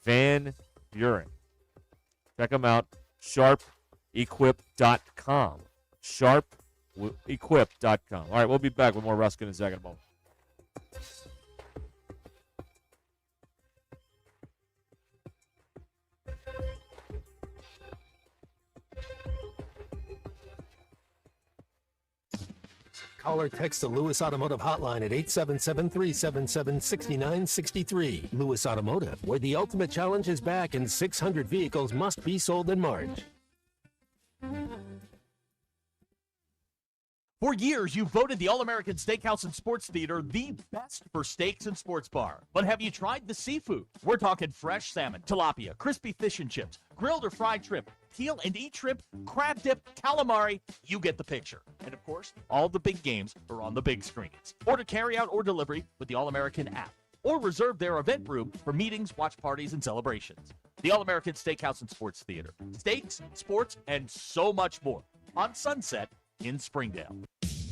Van Buren. Check them out, sharpequip.com. Sharpequip.com. All right, we'll be back with more Ruscin and Zach in a moment. Call or text the Lewis Automotive Hotline at 877-377-6963. Lewis Automotive, where the ultimate challenge is back and 600 vehicles must be sold in March. For years, you've voted the All-American Steakhouse and Sports Theater the best for steaks and sports bar. But have you tried the seafood? We're talking fresh salmon, tilapia, crispy fish and chips, grilled or fried shrimp, teal and eat shrimp, crab dip, calamari. You get the picture. And of course, all the big games are on the big screens. Order carryout or delivery with the All-American app, or reserve their event room for meetings, watch parties, and celebrations. The All-American Steakhouse and Sports Theater. Steaks, sports, and so much more. On Sunset in Springdale.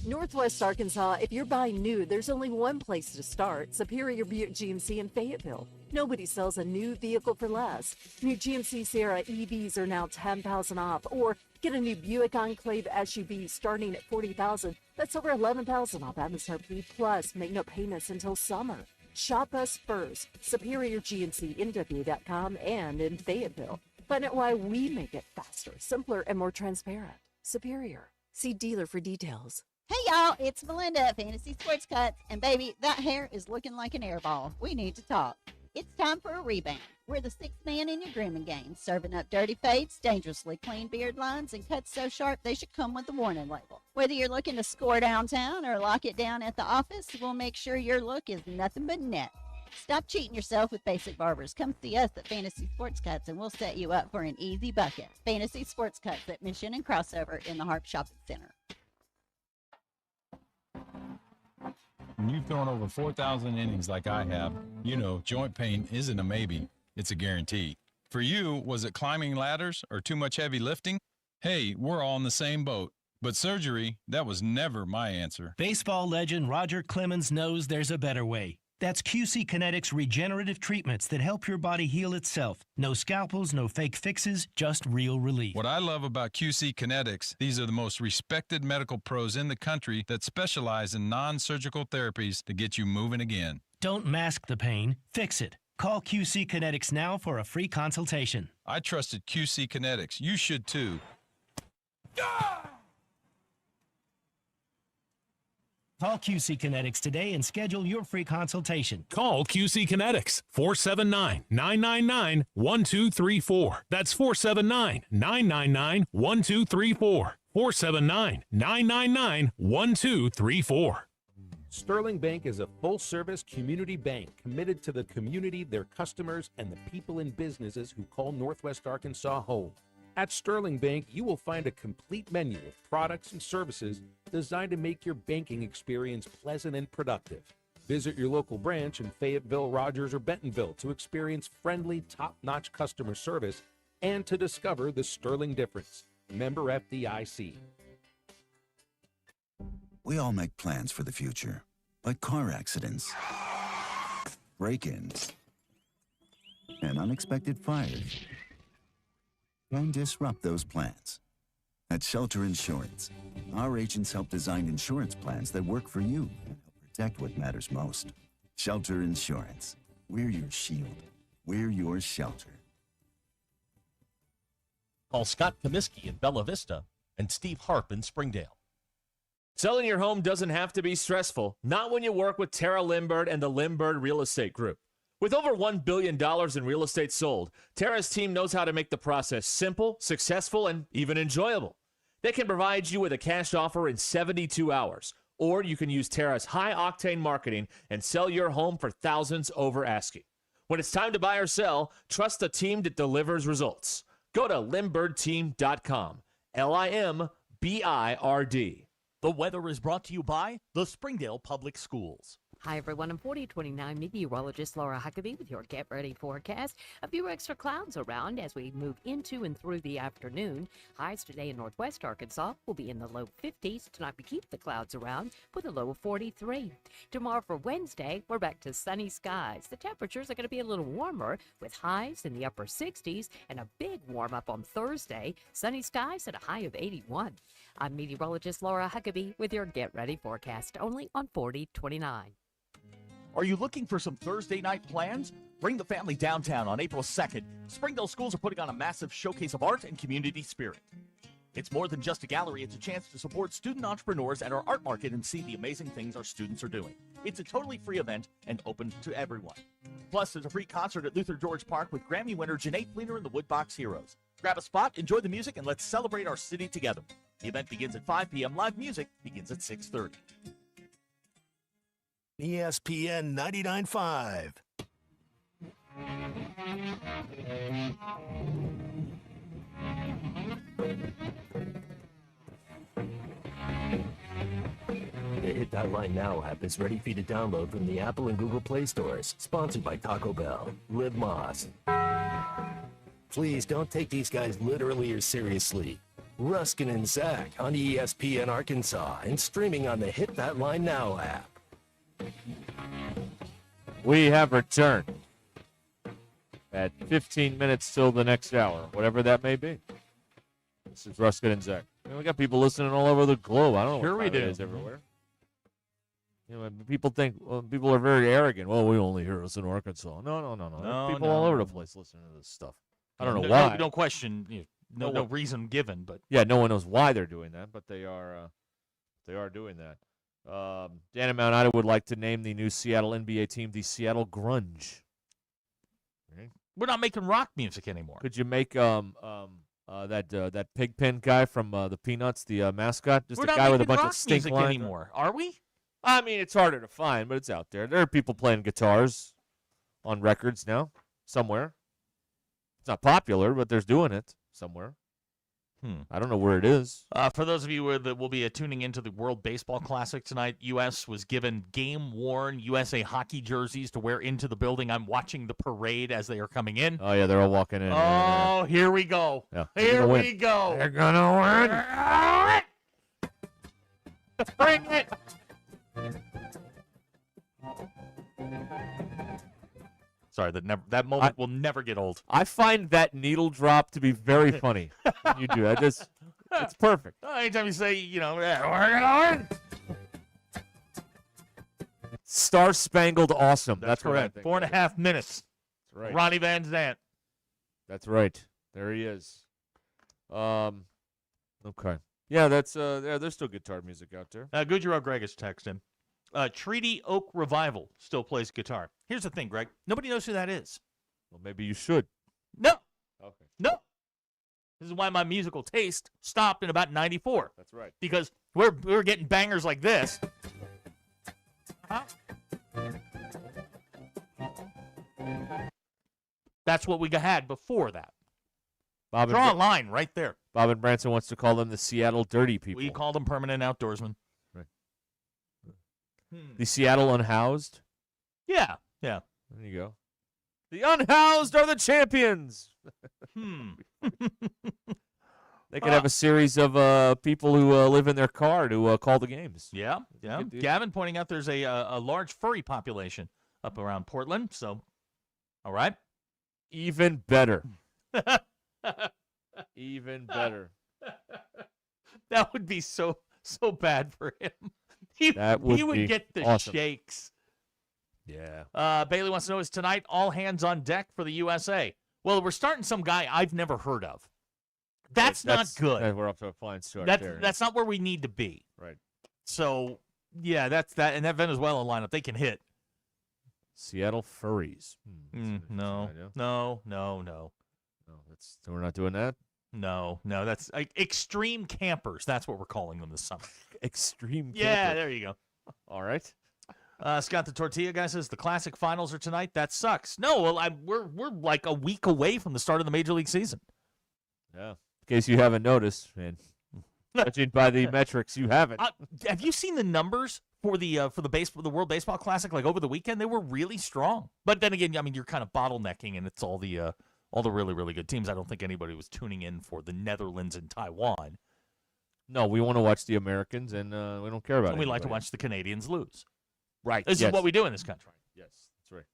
Northwest Arkansas, if you're buying new, there's only one place to start. Superior Buick GMC in Fayetteville. Nobody sells a new vehicle for less. New GMC Sierra EVs are now $10,000 off, or get a new Buick Enclave SUV starting at $40,000. That's over $11,000 off MSRP. Plus, make no payments until summer. Shop us first. Superior GMC, NW.com, and in Fayetteville. Find out why we make it faster, simpler, and more transparent. Superior. See dealer for details. Hey y'all, it's Melinda at Fantasy Sports Cuts, and baby, that hair is looking like an airball. We need to talk. It's time for a rebound. We're the sixth man in your grooming game, serving up dirty fades, dangerously clean beard lines, and cuts so sharp they should come with a warning label. Whether you're looking to score downtown or lock it down at the office, we'll make sure your look is nothing but net. Stop cheating yourself with basic barbers. Come see us at Fantasy Sports Cuts, and we'll set you up for an easy bucket. Fantasy Sports Cuts at Mission and Crossover in the Harp Shopping Center. When you've thrown over 4,000 innings like I have, you know joint pain isn't a maybe, it's a guarantee. For you, was it climbing ladders or too much heavy lifting? Hey, we're all in the same boat. But surgery, that was never my answer. Baseball legend Roger Clemens knows there's a better way. That's QC Kinetics regenerative treatments that help your body heal itself. No scalpels, no fake fixes, just real relief. What I love about QC Kinetics, these are the most respected medical pros in the country that specialize in non-surgical therapies to get you moving again. Don't mask the pain, fix it. Call QC Kinetics now for a free consultation. I trusted QC Kinetics. You should too. Call QC Kinetics today and schedule your free consultation. Call QC Kinetics, 479-999-1234. That's 479-999-1234. 479-999-1234. Sterling Bank is a full-service community bank committed to the community, their customers, and the people and businesses who call Northwest Arkansas home. At Sterling Bank, you will find a complete menu of products and services designed to make your banking experience pleasant and productive. Visit your local branch in Fayetteville, Rogers, or Bentonville to experience friendly, top-notch customer service and to discover the Sterling difference. Member FDIC. We all make plans for the future, but car accidents, break-ins, and unexpected fires can disrupt those plans. At Shelter Insurance, our agents help design insurance plans that work for you and help protect what matters most. Shelter Insurance. We're your shield. We're your shelter. Call Scott Comiskey in Bella Vista and Steve Harp in Springdale. Selling your home doesn't have to be stressful, not when you work with Tara Limbird and the Limbird Real Estate Group. With over $1 billion in real estate sold, Tara's team knows how to make the process simple, successful, and even enjoyable. They can provide you with a cash offer in 72 hours, or you can use Tara's high-octane marketing and sell your home for thousands over asking. When it's time to buy or sell, trust a team that delivers results. Go to LimbirdTeam.com, LIMBIRD. The weather is brought to you by the Springdale Public Schools. Hi, everyone. I'm 4029 meteorologist Laura Huckabee with your Get Ready forecast. A few extra clouds around as we move into and through the afternoon. Highs today in northwest Arkansas will be in the low 50s. Tonight we keep the clouds around with a low of 43. Tomorrow for Wednesday, we're back to sunny skies. The temperatures are going to be a little warmer with highs in the upper 60s and a big warm up on Thursday. Sunny skies at a high of 81. I'm meteorologist Laura Huckabee with your Get Ready forecast only on 4029. Are you looking for some Thursday night plans? Bring the family downtown on April 2nd. Springdale schools are putting on a massive showcase of art and community spirit. It's more than just a gallery. It's a chance to support student entrepreneurs at our art market and see the amazing things our students are doing. It's a totally free event and open to everyone. Plus, there's a free concert at Luther George Park with Grammy winner Janae Fleener and the Woodbox Heroes. Grab a spot, enjoy the music, and let's celebrate our city together. The event begins at 5 p.m. Live music begins at 6:30. ESPN 99.5. The Hit That Line Now app is ready for you to download from the Apple and Google Play stores. Sponsored by Taco Bell. Live Moss. Please don't take these guys literally or seriously. Ruscin and Zach on ESPN Arkansas and streaming on the Hit That Line Now app. We have returned at 15 minutes till the next hour, whatever that may be. This is Ruscin and Zach. We got people listening all over the globe. I don't know what it is everywhere. You know, people think people are very arrogant. Well, we only hear us in Arkansas. No. There's people all over the place listening to this stuff. I don't know why. No question. No reason given, but yeah, no one knows why they're doing that, but they are doing that. Dan and Mount Ida would like to name the new Seattle NBA team the Seattle Grunge. Okay. We're not making rock music anymore. Could you make that Pigpen guy from the Peanuts, the mascot, just We're a not guy with a making bunch rock of stink music lines anymore? Are we? I mean, it's harder to find, but it's out there. There are people playing guitars on records now, somewhere. It's not popular, but there's doing it somewhere. I don't know where it is. For those of you that will be tuning into the World Baseball Classic tonight, U.S. was given game-worn USA hockey jerseys to wear into the building. I'm watching the parade as they are coming in. Oh, yeah, they're all walking in. Oh, here we go. Yeah. Here we go. They're going to win. Bring it. Sorry, that moment will never get old. I find that needle drop to be very funny. When you do that. It's perfect. Anytime you say, we're going. Star Spangled Awesome. That's correct. What 4.5 minutes. That's right. Ronnie Van Zant. That's right. There he is. Okay. Yeah, there's still guitar music out there. Gujiro Greg is texting. Treaty Oak Revival still plays guitar. Here's the thing, Greg. Nobody knows who that is. Well, maybe you should. No. Okay. No. This is why my musical taste stopped in about 94. That's right. Because we're getting bangers like this. That's what we had before that. Draw a line right there. Bob and Branson wants to call them the Seattle Dirty People. We call them permanent outdoorsmen. Right. The Seattle Unhoused? Yeah. There you go. The Unhoused are the champions. They could have a series of people who live in their car to call the games. Yeah. Gavin pointing out there's a large furry population up around Portland. So, all right. Even better. Even better. That would be so bad for him. He would get the awesome. shakes. Yeah. Bailey wants to know, is tonight all hands on deck for the USA? Well, we're starting some guy I've never heard of. That's not good. We're up to a flying start there. That's not where we need to be. Right. So, yeah, that's that. And that Venezuela lineup, they can hit. Seattle Furries. No. So we're not doing that? No, that's extreme campers. That's what we're calling them this summer. Extreme campers. Yeah, there you go. All right. Scott the Tortilla guy says the Classic Finals are tonight. That sucks. No, well, we're like a week away from the start of the Major League season. Yeah. In case you haven't noticed, man. Judging by the metrics, you haven't. Have you seen the numbers for the World Baseball Classic? Like over the weekend, they were really strong. But then again, I mean, you're kind of bottlenecking, and it's all the really, really good teams. I don't think anybody was tuning in for the Netherlands and Taiwan. No, we want to watch the Americans, and we don't care about it. And we like to watch the Canadians lose. Right. This is what we do in this country. Yes, that's right.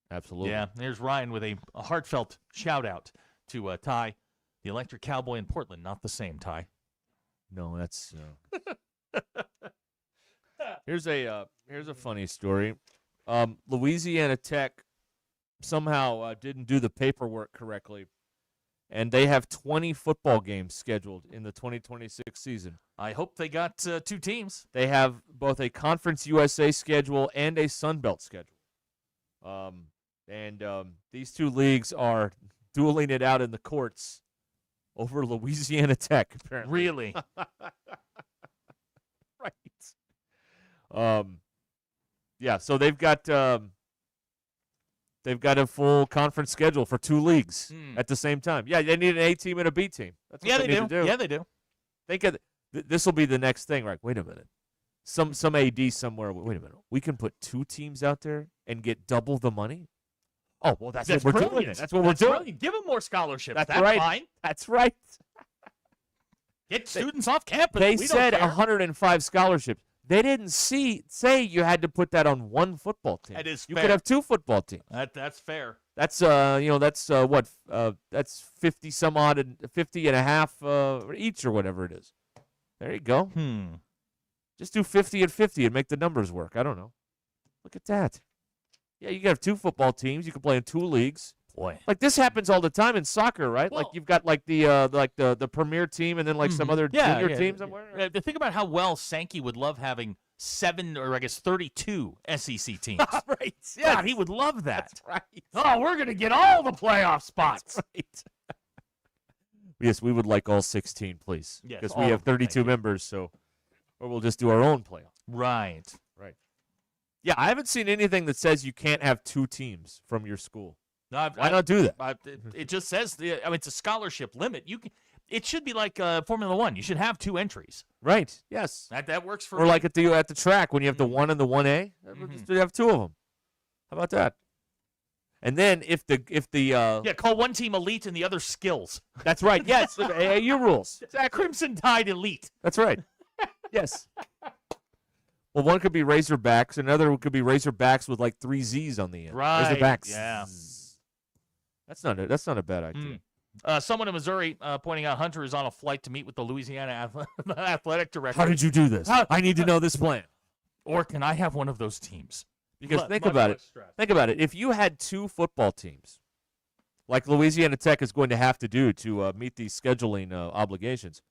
Absolutely. Yeah, there's Ryan with a heartfelt shout-out to Ty, the Electric Cowboy in Portland. Not the same, Ty. No, that's... Here's a funny story. Louisiana Tech somehow didn't do the paperwork correctly, and they have 20 football games scheduled in the 2026 season. I hope they got 2 teams. They have both a Conference USA schedule and a Sun Belt schedule. These two leagues are dueling it out in the courts over Louisiana Tech, apparently. Really? Right. Yeah, so they've got a full conference schedule for 2 leagues at the same time. Yeah, they need an A team and a B team. That's what they need to do. Yeah, they do. Think of this will be the next thing, right? Wait a minute. Some AD somewhere. Wait a minute. We can put 2 teams out there and get double the money. Oh, well, that's what we're doing. That's what we're doing. Brilliant. Give them more scholarships. That's right. Fine. That's right. Get students off campus. They We said don't care. 105 scholarships. They didn't say you had to put that on 1 football team. That is you fair. could have 2 football teams. That's fair. That's what that's 50 some odd and 50 and a half each or whatever it is. There you go. Just do 50 and 50 and make the numbers work. I don't know. Look at that. Yeah, you can have 2 football teams. You can play in 2 leagues. Boy, like this happens all the time in soccer, right? Well, like you've got like the premier team and then like some other junior teams somewhere. Think about how well Sankey would love having 7 or I guess 32 SEC teams. Right. Yeah, he would love that. That's right. Oh, we're gonna get all the playoff spots. That's right. Yes, we would like all 16, please. Yes, because all we of have them. 32 members, or we'll just do our own playoff. Right. Right. Yeah, I haven't seen anything that says you can't have 2 teams from your school. No, Why not do that? It just says it's a scholarship limit. It should be like Formula 1. You should have 2 entries. Right. Yes. That works for Or me. like at the track when you have the 1 and the 1A, just have 2 of them. How about that? And then if the call one team elite and the other skills. That's right. Yes, AAU rules. Crimson Tide elite. That's right. Yes. Well, one could be Razorbacks. Another could be Razorbacks with like 3 Z's on the end. Right. Razorbacks. Yeah. That's not a bad idea. Someone in Missouri pointing out Hunter is on a flight to meet with the Louisiana athletic director. How did you do this? I need to know this plan. Or can I have one of those teams? Because think about it. Think about it. If you had 2 football teams, like Louisiana Tech is going to have to do to meet these scheduling obligations,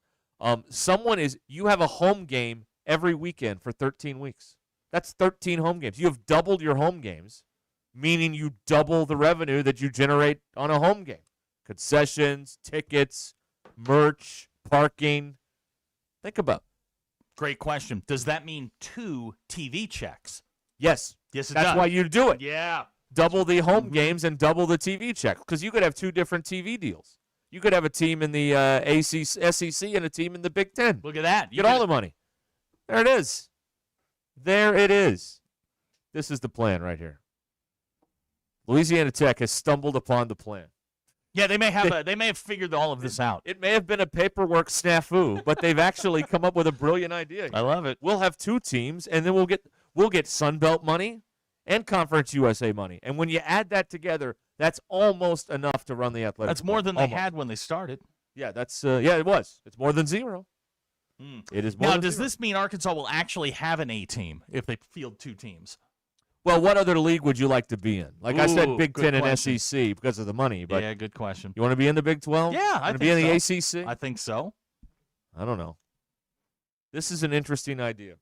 you have a home game every weekend for 13 weeks. That's 13 home games. You have doubled your home games, meaning you double the revenue that you generate on a home game. Concessions, tickets, merch, parking. Think about it. Great question. Does that mean 2 TV checks? Yes. Yes, it That's does. why you do it. Yeah. Double the home games and double the TV checks, because you could have 2 different TV deals. You could have a team in the SEC and a team in the Big Ten. Look at that. Get all the money. There it is. There it is. This is the plan right here. Louisiana Tech has stumbled upon the plan. Yeah, they may have figured all of this out. It may have been a paperwork snafu, but they've actually come up with a brilliant idea. I love it. We'll have 2 teams, and then we'll get Sun Belt money and Conference USA money. And when you add that together, that's almost enough to run the athletic. That's more than they had when they started. Yeah, it was. It's more than 0. It is more now, than does 0. this mean Arkansas will actually have an A team if they field 2 teams? Well, what other league would you like to be in? Like I said, Big good Ten and question. SEC because of the money. But Yeah, good question. you want to be in the Big 12? Yeah, I want to think be in so. the ACC? I think so. I don't know. This is an interesting idea.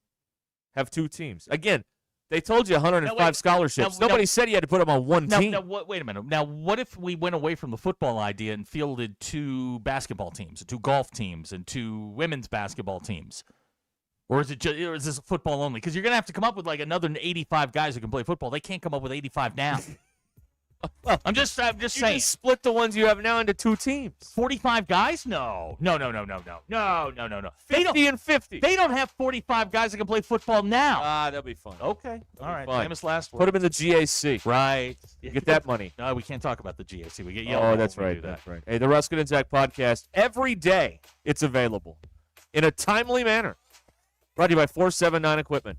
Have 2 teams. Again, they told you 105 scholarships. Nobody said you had to put them on one team. Now, wait a minute. Now, what if we went away from the football idea and fielded 2 basketball teams, 2 golf teams, and 2 women's basketball teams? Or is this football only? Because you're going to have to come up with like another 85 guys who can play football. They can't come up with 85 now. I'm just saying. Just split the ones you have now into 2 teams. 45 guys? No. 50 and 50. They don't have 45 guys that can play football now. That'll be fun. Okay. All right. Fine. Famous last word. Put them in the GAC. Right. You get that money. No, we can't talk about the GAC. We get yelled at. Oh, that's when we right. do that. That's right. Hey, the Ruscin and Zach podcast, every day it's available in a timely manner. Brought to you by 479 Equipment.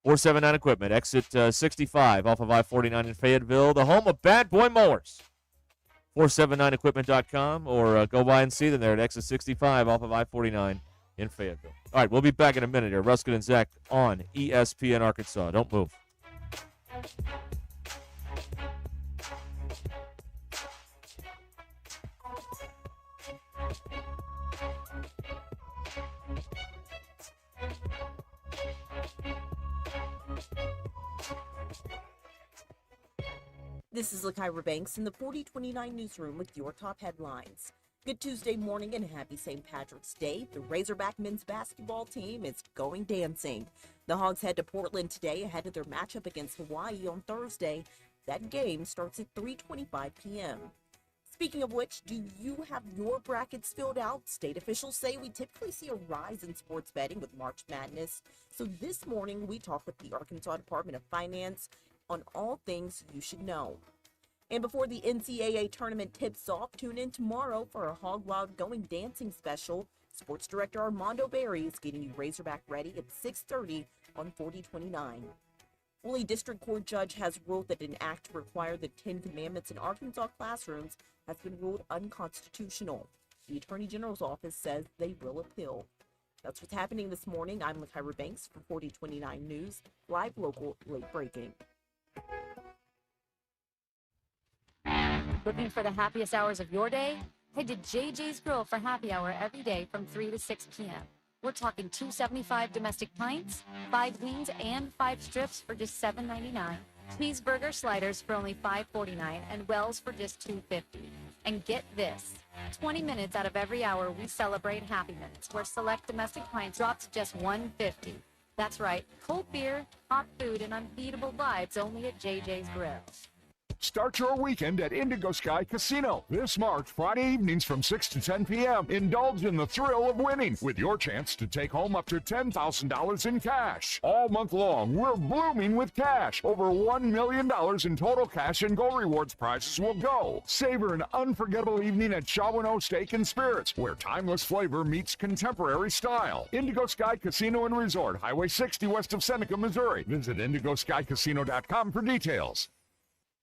479 Equipment, exit 65 off of I-49 in Fayetteville, the home of Bad Boy Mowers. 479equipment.com or go by and see them there at exit 65 off of I-49 in Fayetteville. All right, we'll be back in a minute here. Ruscin and Zach on ESPN Arkansas. Don't move. This is Lakyra Banks in the 4029 newsroom with your top headlines. Good Tuesday morning and happy St. Patrick's Day. The Razorback men's basketball team is going dancing. The Hogs head to Portland today ahead of their matchup against Hawaii on Thursday. That game starts at 3:25 p.m. Speaking of which, do you have your brackets filled out? State officials say we typically see a rise in sports betting with March Madness. So this morning we talk with the Arkansas Department of Finance on all things you should know. And before the NCAA tournament tips off, tune in tomorrow for a Hog Wild Going Dancing special. Sports Director Armando Berry is getting you Razorback ready at 6:30 on 4029. Well, a district court judge has ruled that an act to require the 10 Commandments in Arkansas classrooms has been ruled unconstitutional. The Attorney General's office says they will appeal. That's what's happening this morning. I'm Lakyra Banks for 4029 News, live, local, late breaking. Looking for the happiest hours of your day? Head to JJ's Grill for happy hour every day from 3 to 6 p.m. We're talking $2.75 domestic pints, 5 wings, and 5 strips for just $7.99. Cheeseburger sliders for only $5.49 and Wells for just $2.50. And get this, 20 minutes out of every hour we celebrate Happy Minutes, where select domestic pints drop to just $1.50. That's right, cold beer, hot food, and unbeatable vibes only at JJ's Grill. Start your weekend at Indigo Sky Casino. This March, Friday evenings from 6 to 10 p.m. Indulge in the thrill of winning with your chance to take home up to $10,000 in cash. All month long, we're blooming with cash. Over $1 million in total cash and gold rewards prizes will go. Savor an unforgettable evening at Shawano Steak and Spirits, where timeless flavor meets contemporary style. Indigo Sky Casino and Resort, Highway 60 west of Seneca, Missouri. Visit IndigoSkyCasino.com for details.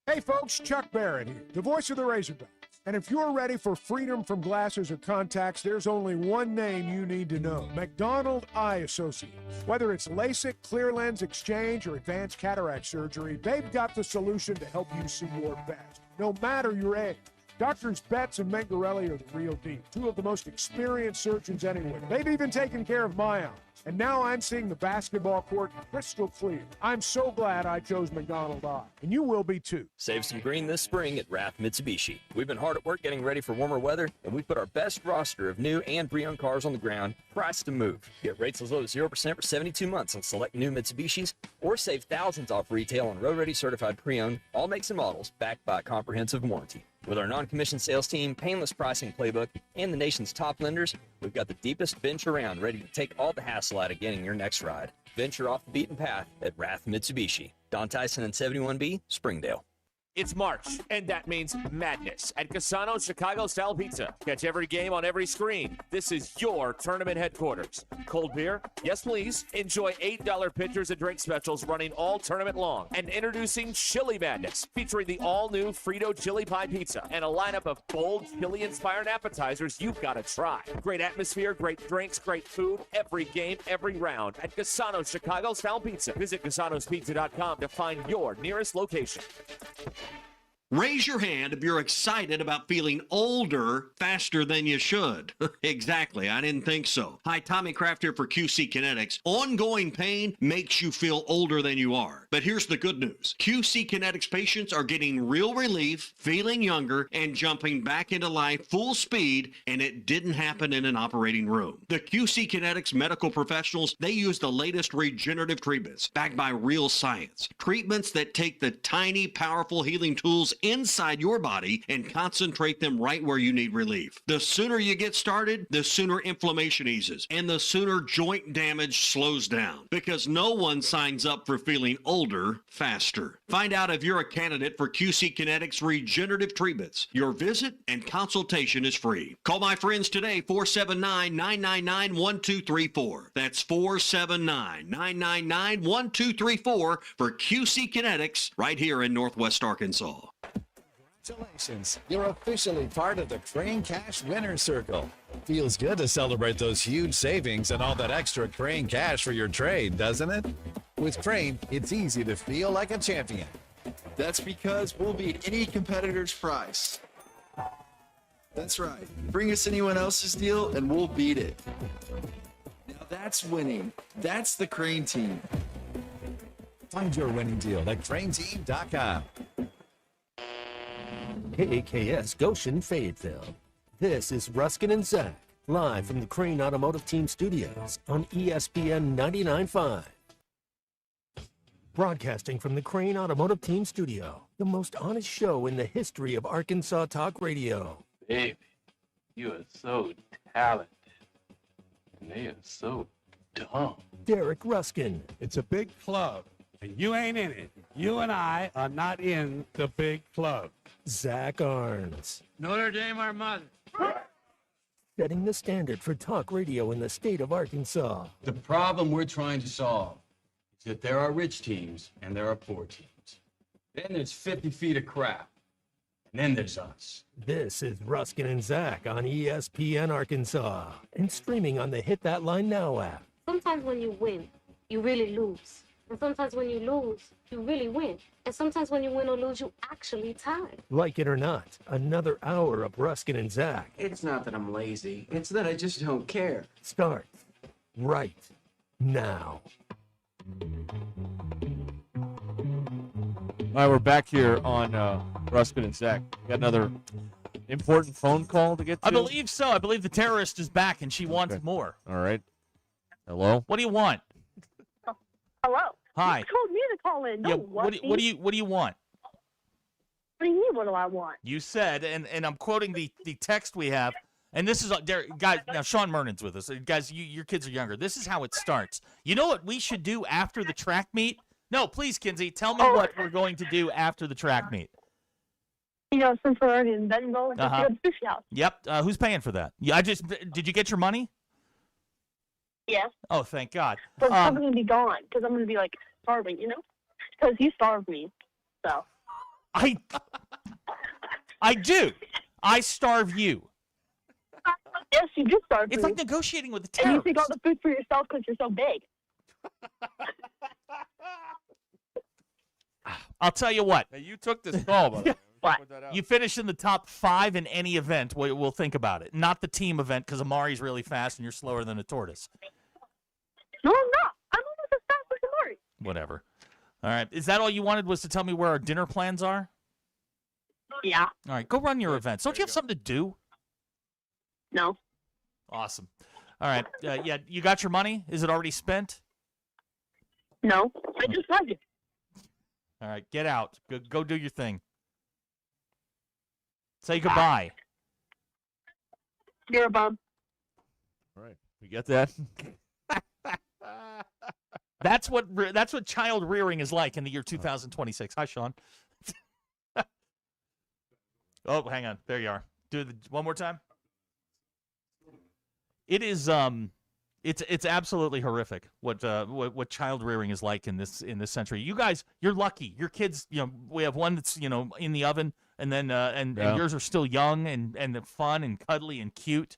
Hey folks, Chuck Barrett here, the voice of the Razorbacks. And if you're ready for freedom from glasses or contacts, there's only one name you need to know: McDonald Eye Associates. Whether it's LASIK, clear lens exchange, or advanced cataract surgery, they've got the solution to help you see your best, no matter your age. Doctors Betts and Mengarelli are the real deal, two of the most experienced surgeons anywhere. They've even taken care of my eyes. And now I'm seeing the basketball court crystal clear. I'm so glad I chose McDonald Eye, and you will be too. Save some green this spring at Rath Mitsubishi. We've been hard at work getting ready for warmer weather, and we put our best roster of new and pre-owned cars on the ground, priced to move. Get rates as low as 0% for 72 months on select new Mitsubishis, or save thousands off retail on road-ready certified pre-owned, all makes and models, backed by a comprehensive warranty. With our non-commissioned sales team, painless pricing playbook, and the nation's top lenders, we've got the deepest bench around, ready to take all the hassle out of getting your next ride. Venture off the beaten path at Rath Mitsubishi. Don Tyson and 71B, Springdale. It's March, and that means madness at Casano's Chicago-style pizza. Catch every game on every screen. This is your tournament headquarters. Cold beer? Yes, please. Enjoy $8 pitchers and drink specials running all tournament long. And introducing Chili Madness, featuring the all-new Frito Chili Pie Pizza and a lineup of bold, chili-inspired appetizers you've got to try. Great atmosphere, great drinks, great food, every game, every round at Casano's Chicago-style pizza. Visit Casano'sPizza.com to find your nearest location. Raise your hand if you're excited about feeling older faster than you should. Exactly, I didn't think so. Hi, Tommy Kraft here for QC Kinetics. Ongoing pain makes you feel older than you are. But here's the good news. QC Kinetics patients are getting real relief, feeling younger, and jumping back into life full speed, and it didn't happen in an operating room. The QC Kinetics medical professionals, they use the latest regenerative treatments backed by real science. Treatments that take the tiny, powerful healing tools inside your body and concentrate them right where you need relief. The sooner you get started, the sooner inflammation eases, and the sooner joint damage slows down, because no one signs up for feeling older faster. Find out if you're a candidate for QC Kinetics regenerative treatments. Your visit and consultation is free. Call my friends today, 479-999-1234. That's 479-999-1234 for QC Kinetics right here in Northwest Arkansas. Congratulations, you're officially part of the Crane Cash Winner's Circle. Feels good to celebrate those huge savings and all that extra Crane cash for your trade, doesn't it? With Crane, it's easy to feel like a champion. That's because we'll beat any competitor's price. That's right. Bring us anyone else's deal and we'll beat it. Now that's winning. That's the Crane team. Find your winning deal at craneteam.com. KAKS Goshen, Fayetteville. This is Ruskin and Zach, live from the Crane Automotive Team Studios on ESPN 99.5. Broadcasting from the Crane Automotive Team Studio, the most honest show in the history of Arkansas Talk Radio. Baby, you are so talented, and they are so dumb. Derek Ruskin. It's a big club, and you ain't in it. You and I are not in the big club. Zach Arns. Notre Dame, our mother. Setting the standard for talk radio in the state of Arkansas. The problem we're trying to solve is that there are rich teams and there are poor teams. Then there's 50 feet of crap. And then there's us. This is Ruskin and Zach on ESPN Arkansas and streaming on the Hit That Line Now app. Sometimes when you win, you really lose. And sometimes when you lose, you really win. And sometimes when you win or lose, you actually tie. Like it or not, another hour of Ruskin and Zach. It's not that I'm lazy. It's that I just don't care. Starts right now. All right, we're back here on Ruskin and Zach. Got another important phone call to get to? I believe so. I believe the terrorist is back and she wants more. All right. Hello? What do you want? Hello. Hi. You told me to call in. Yeah, what do you want? What do you mean, what do I want? You said, and I'm quoting the text we have, and this is, guys, now Sean Mernon's with us. Guys, your kids are younger. This is how it starts. You know what we should do after the track meet? No, please, Kinsey, tell me what we're going to do after the track meet. You know, since we're already in Bentonville, just go to the sushi house. Yep. Who's paying for that? Yeah, did you get your money? Yes. Oh, thank God. But I'm going to be gone because I'm going to be, like, starving, you know? Because you starved me, so. I do. I starve you. Yes, you do starve me. It's like negotiating with the And you terrorists. take all the food for yourself because you're so big. I'll tell you what. Hey, you took this call, by the way. What? You finish in the top 5 in any event, we'll think about it. Not the team event because Amari's really fast and you're slower than a tortoise. No, I'm not. I'm almost as fast as Amari. Whatever. All right. Is that all you wanted was to tell me where our dinner plans are? Yeah. All right. Go run your events. Don't you have something to do? No. Awesome. All right. Yeah. You got your money? Is it already spent? No. I just love you. All right. Get out. Go do your thing. Say goodbye. You're a bum. All right. You get that? That's what child rearing is like in the year 2026. Hi, Sean. Oh, hang on. There you are. Do it one more time. It is it's absolutely horrific what child rearing is like in this century. You guys, you're lucky. Your kids, we have one that's in the oven, and then and yours are still young and fun and cuddly and cute.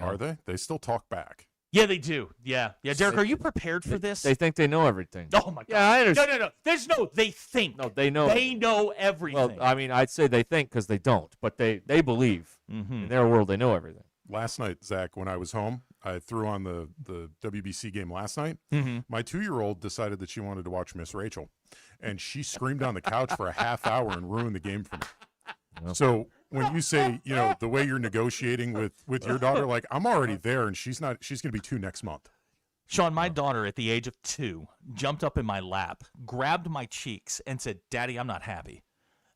Are they? They still talk back. Yeah, they do. Yeah. Derek, are you prepared for this? They think they know everything. Oh my God. Yeah, I understand. No. There's no. They think. No, they know. They know everything. Well, I mean, I'd say they think because they don't, but they believe in their world. They know everything. Last night, Zach, when I was home, I threw on the WBC game last night. Mhm. My 2-year-old decided that she wanted to watch Miss Rachel, and she screamed on the couch for a half hour and ruined the game for me. So when you say, the way you're negotiating with your daughter, like, I'm already there, and she's going to be 2 next month. Sean, my daughter at the age of 2 jumped up in my lap, grabbed my cheeks, and said, "Daddy, I'm not happy."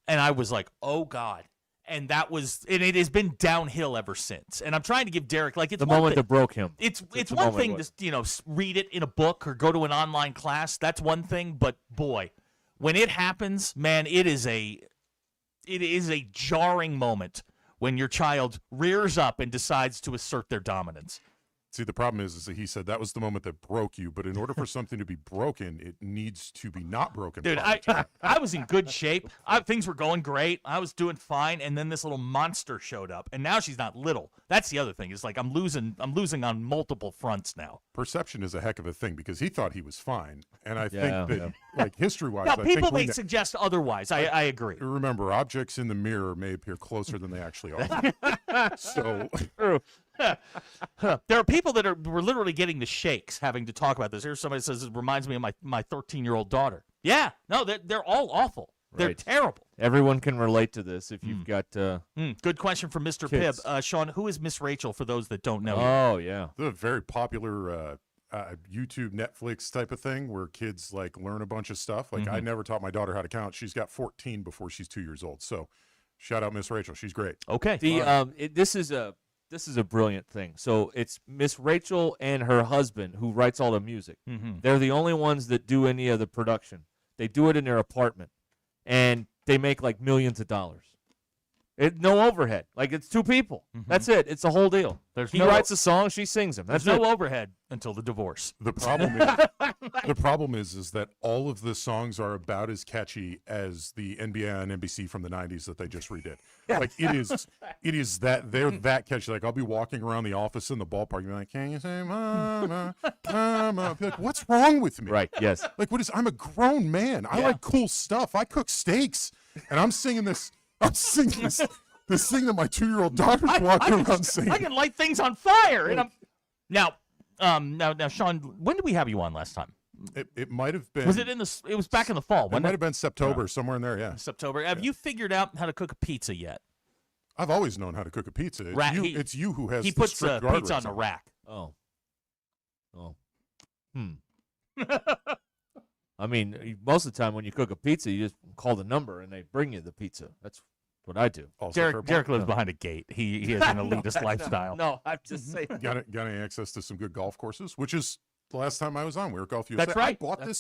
And I was like, "Oh God." And it has been downhill ever since. And I'm trying to give Derek, like, it's The one moment thing, that broke him. It's the one moment thing to read it in a book or go to an online class. That's one thing. But boy, when it happens, man, it is a jarring moment when your child rears up and decides to assert their dominance. See, the problem is that he said that was the moment that broke you, but in order for something to be broken, it needs to be not broken. Dude, I was in good shape. Things were going great. I was doing fine, and then this little monster showed up, and now she's not little. That's the other thing. It's like I'm losing on multiple fronts now. Perception is a heck of a thing because he thought he was fine, and I Yeah, think that, like, history-wise, Now, I people think may suggest otherwise. I agree. Remember, objects in the mirror may appear closer than they actually are. So True. There are people that were literally getting the shakes having to talk about this. Here's somebody says it reminds me of my 13-year-old daughter. Yeah, no, they're all awful. They're Right. terrible. Everyone can relate to this if you've got. Good question from Mr. Kids. Pibb. Sean, who is Miss Rachel for those that don't know? Oh, yeah. the very popular YouTube, Netflix type of thing where kids like learn a bunch of stuff. Like I never taught my daughter how to count. She's got 14 before she's 2 years old. So shout out Miss Rachel. She's great. Okay. This is a brilliant thing. So it's Miss Rachel and her husband who writes all the music. They're the only ones that do any of the production. They do it in their apartment, and they make like millions of dollars. No overhead. Like, it's 2 people. That's it. It's the whole deal. He writes a song, she sings them. That's There's no it. overhead until the divorce. The problem is that all of the songs are about as catchy as the NBA on NBC from the 90s that they just redid. Like, it is that they're that catchy. Like, I'll be walking around the office in the ballpark and be like, "Can you say mama, mama?" I'll be like, what's wrong with me? Right, yes. Like, I'm a grown man. I like cool stuff. I cook steaks. And I'm singing this this thing that my 2-year-old daughter's walking around singing. I can light things on fire. And now, Sean, when did we have you on last time? It might have been. Was it It was back in the fall. It might have been September, somewhere in there. Yeah, September. Have you figured out how to cook a pizza yet? I've always known how to cook a pizza. It's you who has. He the puts strict pizza on guardrails the rack. Oh. I mean, most of the time when you cook a pizza, you just call the number and they bring you the pizza. That's what I do. Derek lives behind a gate. He has an elitist lifestyle. No, I'm just saying. Got any access to some good golf courses, which is the last time I was on. We were at Golf USA. That's right.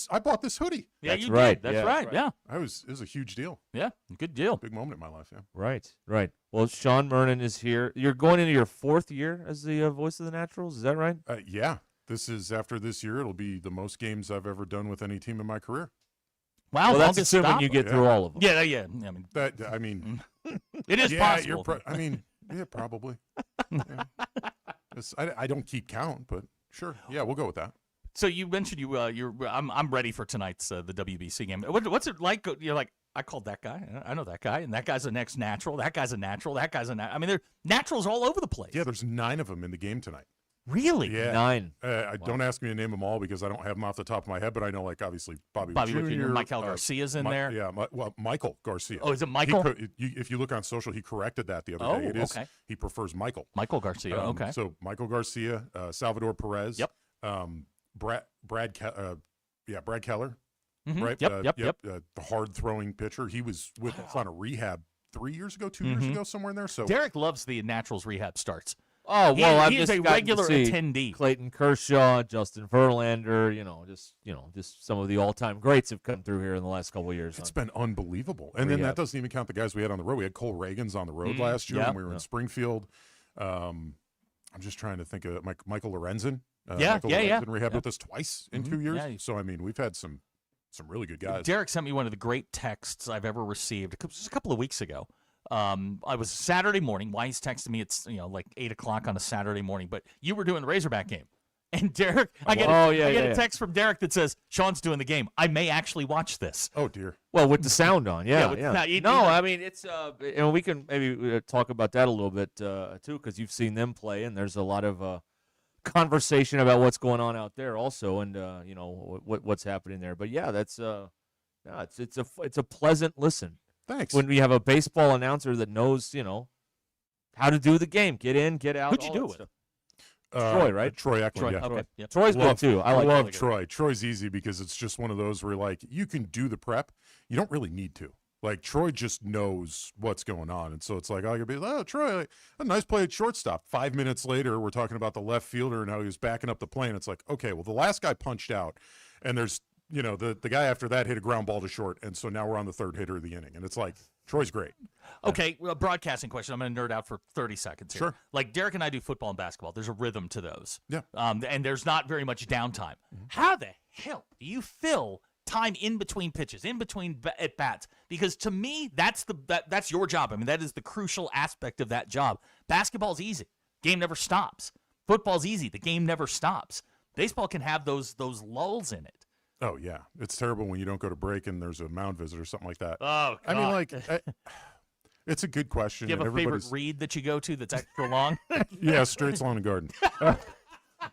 I bought this hoodie. Yeah, That's you right. did. That's right. Yeah. It was a huge deal. Yeah, good deal. Big moment in my life. Yeah. Right. Well, Sean Mernon is here. You're going into your 4th year as the voice of the Naturals. Is that right? Yeah. This is after this year. It'll be the most games I've ever done with any team in my career. Wow, well, that's assuming you get through all of them. Yeah. I mean, it is possible. Yeah, probably. Yeah. I don't keep count, but sure. Yeah, we'll go with that. So you mentioned I'm ready for tonight's the WBC game. What's it like? You're like, I called that guy. I know that guy, and that guy's the next natural. That guy's a natural. That guy's a natural. I mean, they're naturals all over the place. Yeah, there's 9 of them in the game tonight. Really? Yeah. 9. Don't ask me to name them all because I don't have them off the top of my head, but I know, like, obviously Bobby Wood Jr., Michael Garcia's in there. Yeah, Michael Garcia. Oh, is it Michael? If you look on social, he corrected that the other day. It is. Okay. He prefers Michael. Michael Garcia. Okay. So Michael Garcia, Salvador Perez. Yep. Brad Keller. Mhm. Right. Yep. The hard throwing pitcher. He was with us on a rehab 3 years ago, 2 years ago, somewhere in there. So Derek loves the naturals rehab starts. Oh, well, I've he is just a gotten regular to see attendee. Clayton Kershaw, Justin Verlander, just some of the all-time greats have come through here in the last couple of years. It's been unbelievable. And then that doesn't even count the guys we had on the road. We had Cole Reagans on the road last year when we were in Springfield. I'm just trying to think of Michael Lorenzen. Michael Lorenzen rehabbed with us twice in 2 years. Yeah. So, I mean, we've had some really good guys. Derek sent me one of the great texts I've ever received just a couple of weeks ago. I was Saturday morning. Wise texted me. It's like 8 o'clock on a Saturday morning. But you were doing the Razorback game, and Derek, I get a text from Derek that says Sean's doing the game. I may actually watch this. Oh dear. Well, with the sound on, yeah. No, I mean it's and we can maybe talk about that a little bit too, because you've seen them play, and there's a lot of conversation about what's going on out there also, and what's happening there. But yeah, that's it's a pleasant listen. Thanks. When we have a baseball announcer that knows, how to do the game, get in, get out. Who'd you do it with? Troy, right? Troy Eklund, yeah. Okay. Yep. Troy's good too. I love Troy. Troy's easy because it's just one of those where, like, you can do the prep. You don't really need to. Like, Troy just knows what's going on. And so it's like, I could be like, oh, Troy, a nice play at shortstop. 5 minutes later, we're talking about the left fielder and how he was backing up the plane. It's like, okay, well, the last guy punched out, and there's, the guy after that hit a ground ball to short. And so now we're on the third hitter of the inning. And it's like, Troy's great. Okay, well, broadcasting question. I'm going to nerd out for 30 seconds here. Sure. Like, Derek and I do football and basketball. There's a rhythm to those. Yeah. And there's not very much downtime. How the hell do you fill time in between pitches, in between at bats? Because to me, that's your job. I mean, that is the crucial aspect of that job. Basketball's easy. Game never stops. Football's easy. The game never stops. Baseball can have those lulls in it. Oh, yeah. It's terrible when you don't go to break and there's a mound visit or something like that. Oh, God. I mean, like, it's a good question. Do you have a favorite read that you go to that's extra long? Yeah, Straits Lawn and Garden.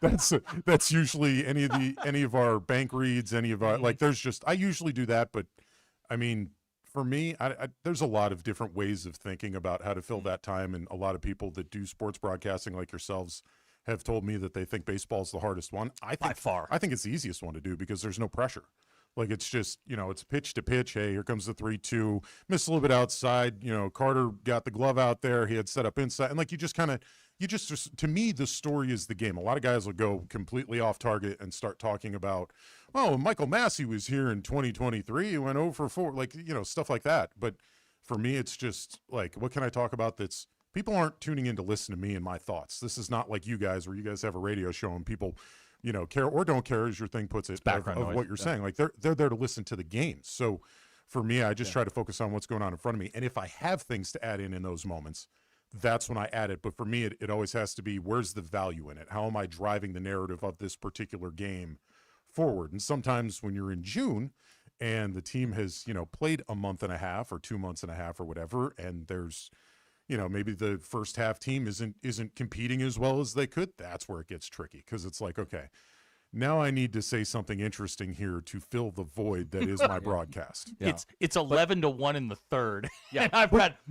That's usually any of our bank reads, any of our, like, I usually do that, but I mean, for me, there's a lot of different ways of thinking about how to fill that time, and a lot of people that do sports broadcasting like yourselves have told me that they think baseball is the hardest one. By far. I think it's the easiest one to do because there's no pressure. Like, it's just, it's pitch to pitch. Hey, here comes the 3-2. Missed a little bit outside. Carter got the glove out there. He had set up inside. And, like, to me, the story is the game. A lot of guys will go completely off target and start talking about, oh, Michael Massey was here in 2023. He went 0 for 4. Like, stuff like that. But for me, it's just, like, what can I talk about that's, people aren't tuning in to listen to me and my thoughts. This is not like you guys where you guys have a radio show and people, care or don't care, as your thing puts it, of what you're saying. Like, they're there to listen to the games. So for me, I just try to focus on what's going on in front of me. And if I have things to add in those moments, that's when I add it. But for me, it always has to be, where's the value in it? How am I driving the narrative of this particular game forward? And sometimes when you're in June and the team has, played a month and a half or 2 months and a half or whatever, and there's, maybe the first half team isn't competing as well as they could, that's where it gets tricky, because it's like, okay, now I need to say something interesting here to fill the void that is my broadcast. Yeah. It's 11-1 in the third. Yeah.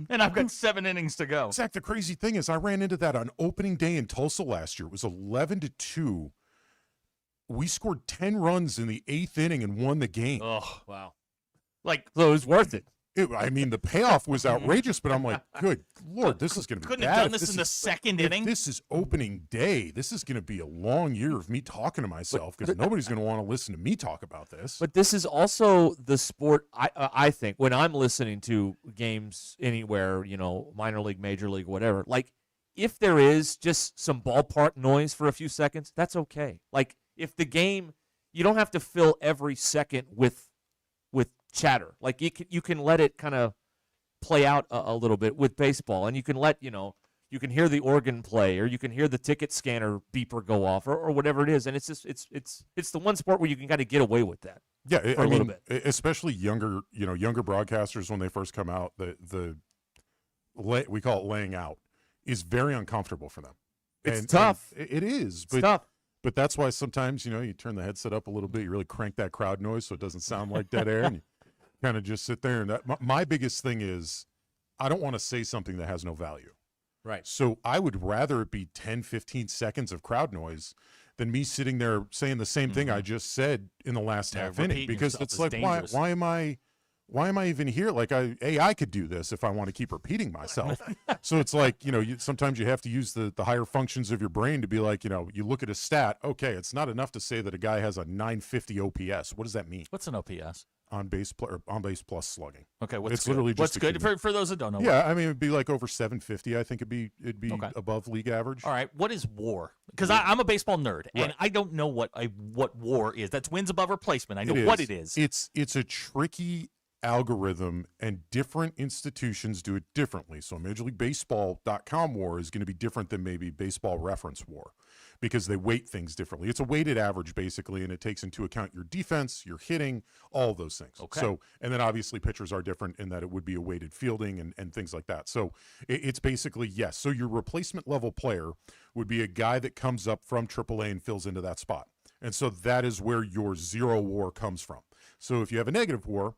and I've got 7 innings to go. Zach, the crazy thing is I ran into that on opening day in Tulsa last year. It was 11-2 we scored 10 runs in the 8th inning and won the game. Oh, wow. Like, so it was worth it. I mean, the payoff was outrageous, but I'm like, good Lord, this is going to be couldn't bad. have done If this in the second if inning. This is opening day. This is going to be a long year of me talking to myself because nobody's going to want to listen to me talk about this. But this is also the sport, I think, when I'm listening to games anywhere, minor league, major league, whatever, like, if there is just some ballpark noise for a few seconds, that's okay. Like, if the game, you don't have to fill every second with chatter. Like, you can let it kind of play out a little bit with baseball, and you can let, you can hear the organ play, or you can hear the ticket scanner beeper go off, or whatever it is. And it's just it's the one sport where you can kind of get away with that. Yeah, for a little bit. Especially younger broadcasters when they first come out, we call it laying out, is very uncomfortable for them. It's tough. It is. It's tough. But that's why sometimes, you turn the headset up a little bit, you really crank that crowd noise so it doesn't sound like dead air, and you kind of just sit there. And my biggest thing is I don't want to say something that has no value. Right. So I would rather it be 10, 15 seconds of crowd noise than me sitting there saying the same thing I just said in the last half inning. Because it's like, why am I even here? Like, I could do this if I want to keep repeating myself. So it's like, sometimes you have to use the higher functions of your brain to be like, you look at a stat. Okay, it's not enough to say that a guy has a 950 OPS. What does that mean? What's an OPS? On base plus slugging. Okay, it's good? Literally just what's good for those that don't know? Yeah, I mean, it'd be like over 750. I think it'd be okay. above league average. All right, what is WAR? Because I'm a baseball nerd, and I don't know what WAR is. That's wins above replacement. I know what it is. It's a tricky algorithm, and different institutions do it differently. So Major League Baseball.com WAR is going to be different than maybe Baseball Reference WAR, because they weight things differently. It's a weighted average, basically, and it takes into account your defense, your hitting, all of those things. Okay. So, and then obviously pitchers are different in that it would be a weighted fielding and things like that. So it's basically, yes. So your replacement level player would be a guy that comes up from AAA and fills into that spot. And so that is where your zero WAR comes from. So if you have a negative WAR,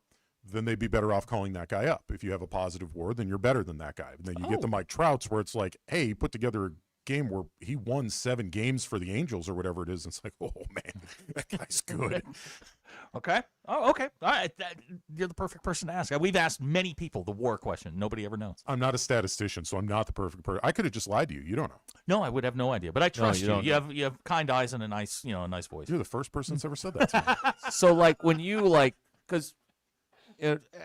then they'd be better off calling that guy up. If you have a positive WAR, then you're better than that guy. And then you get the Mike Trouts where it's like, hey, he put together a game where he won 7 games for the Angels or whatever it is. And it's like, oh, man, that guy's good. Okay. Oh, okay. All right. You're the perfect person to ask. We've asked many people the WAR question. Nobody ever knows. I'm not a statistician, so I'm not the perfect person. I could have just lied to you. You don't know. No, I would have no idea. But I trust you. You have kind eyes and a nice voice. You're the first person that's ever said that to me. So, like, when you, because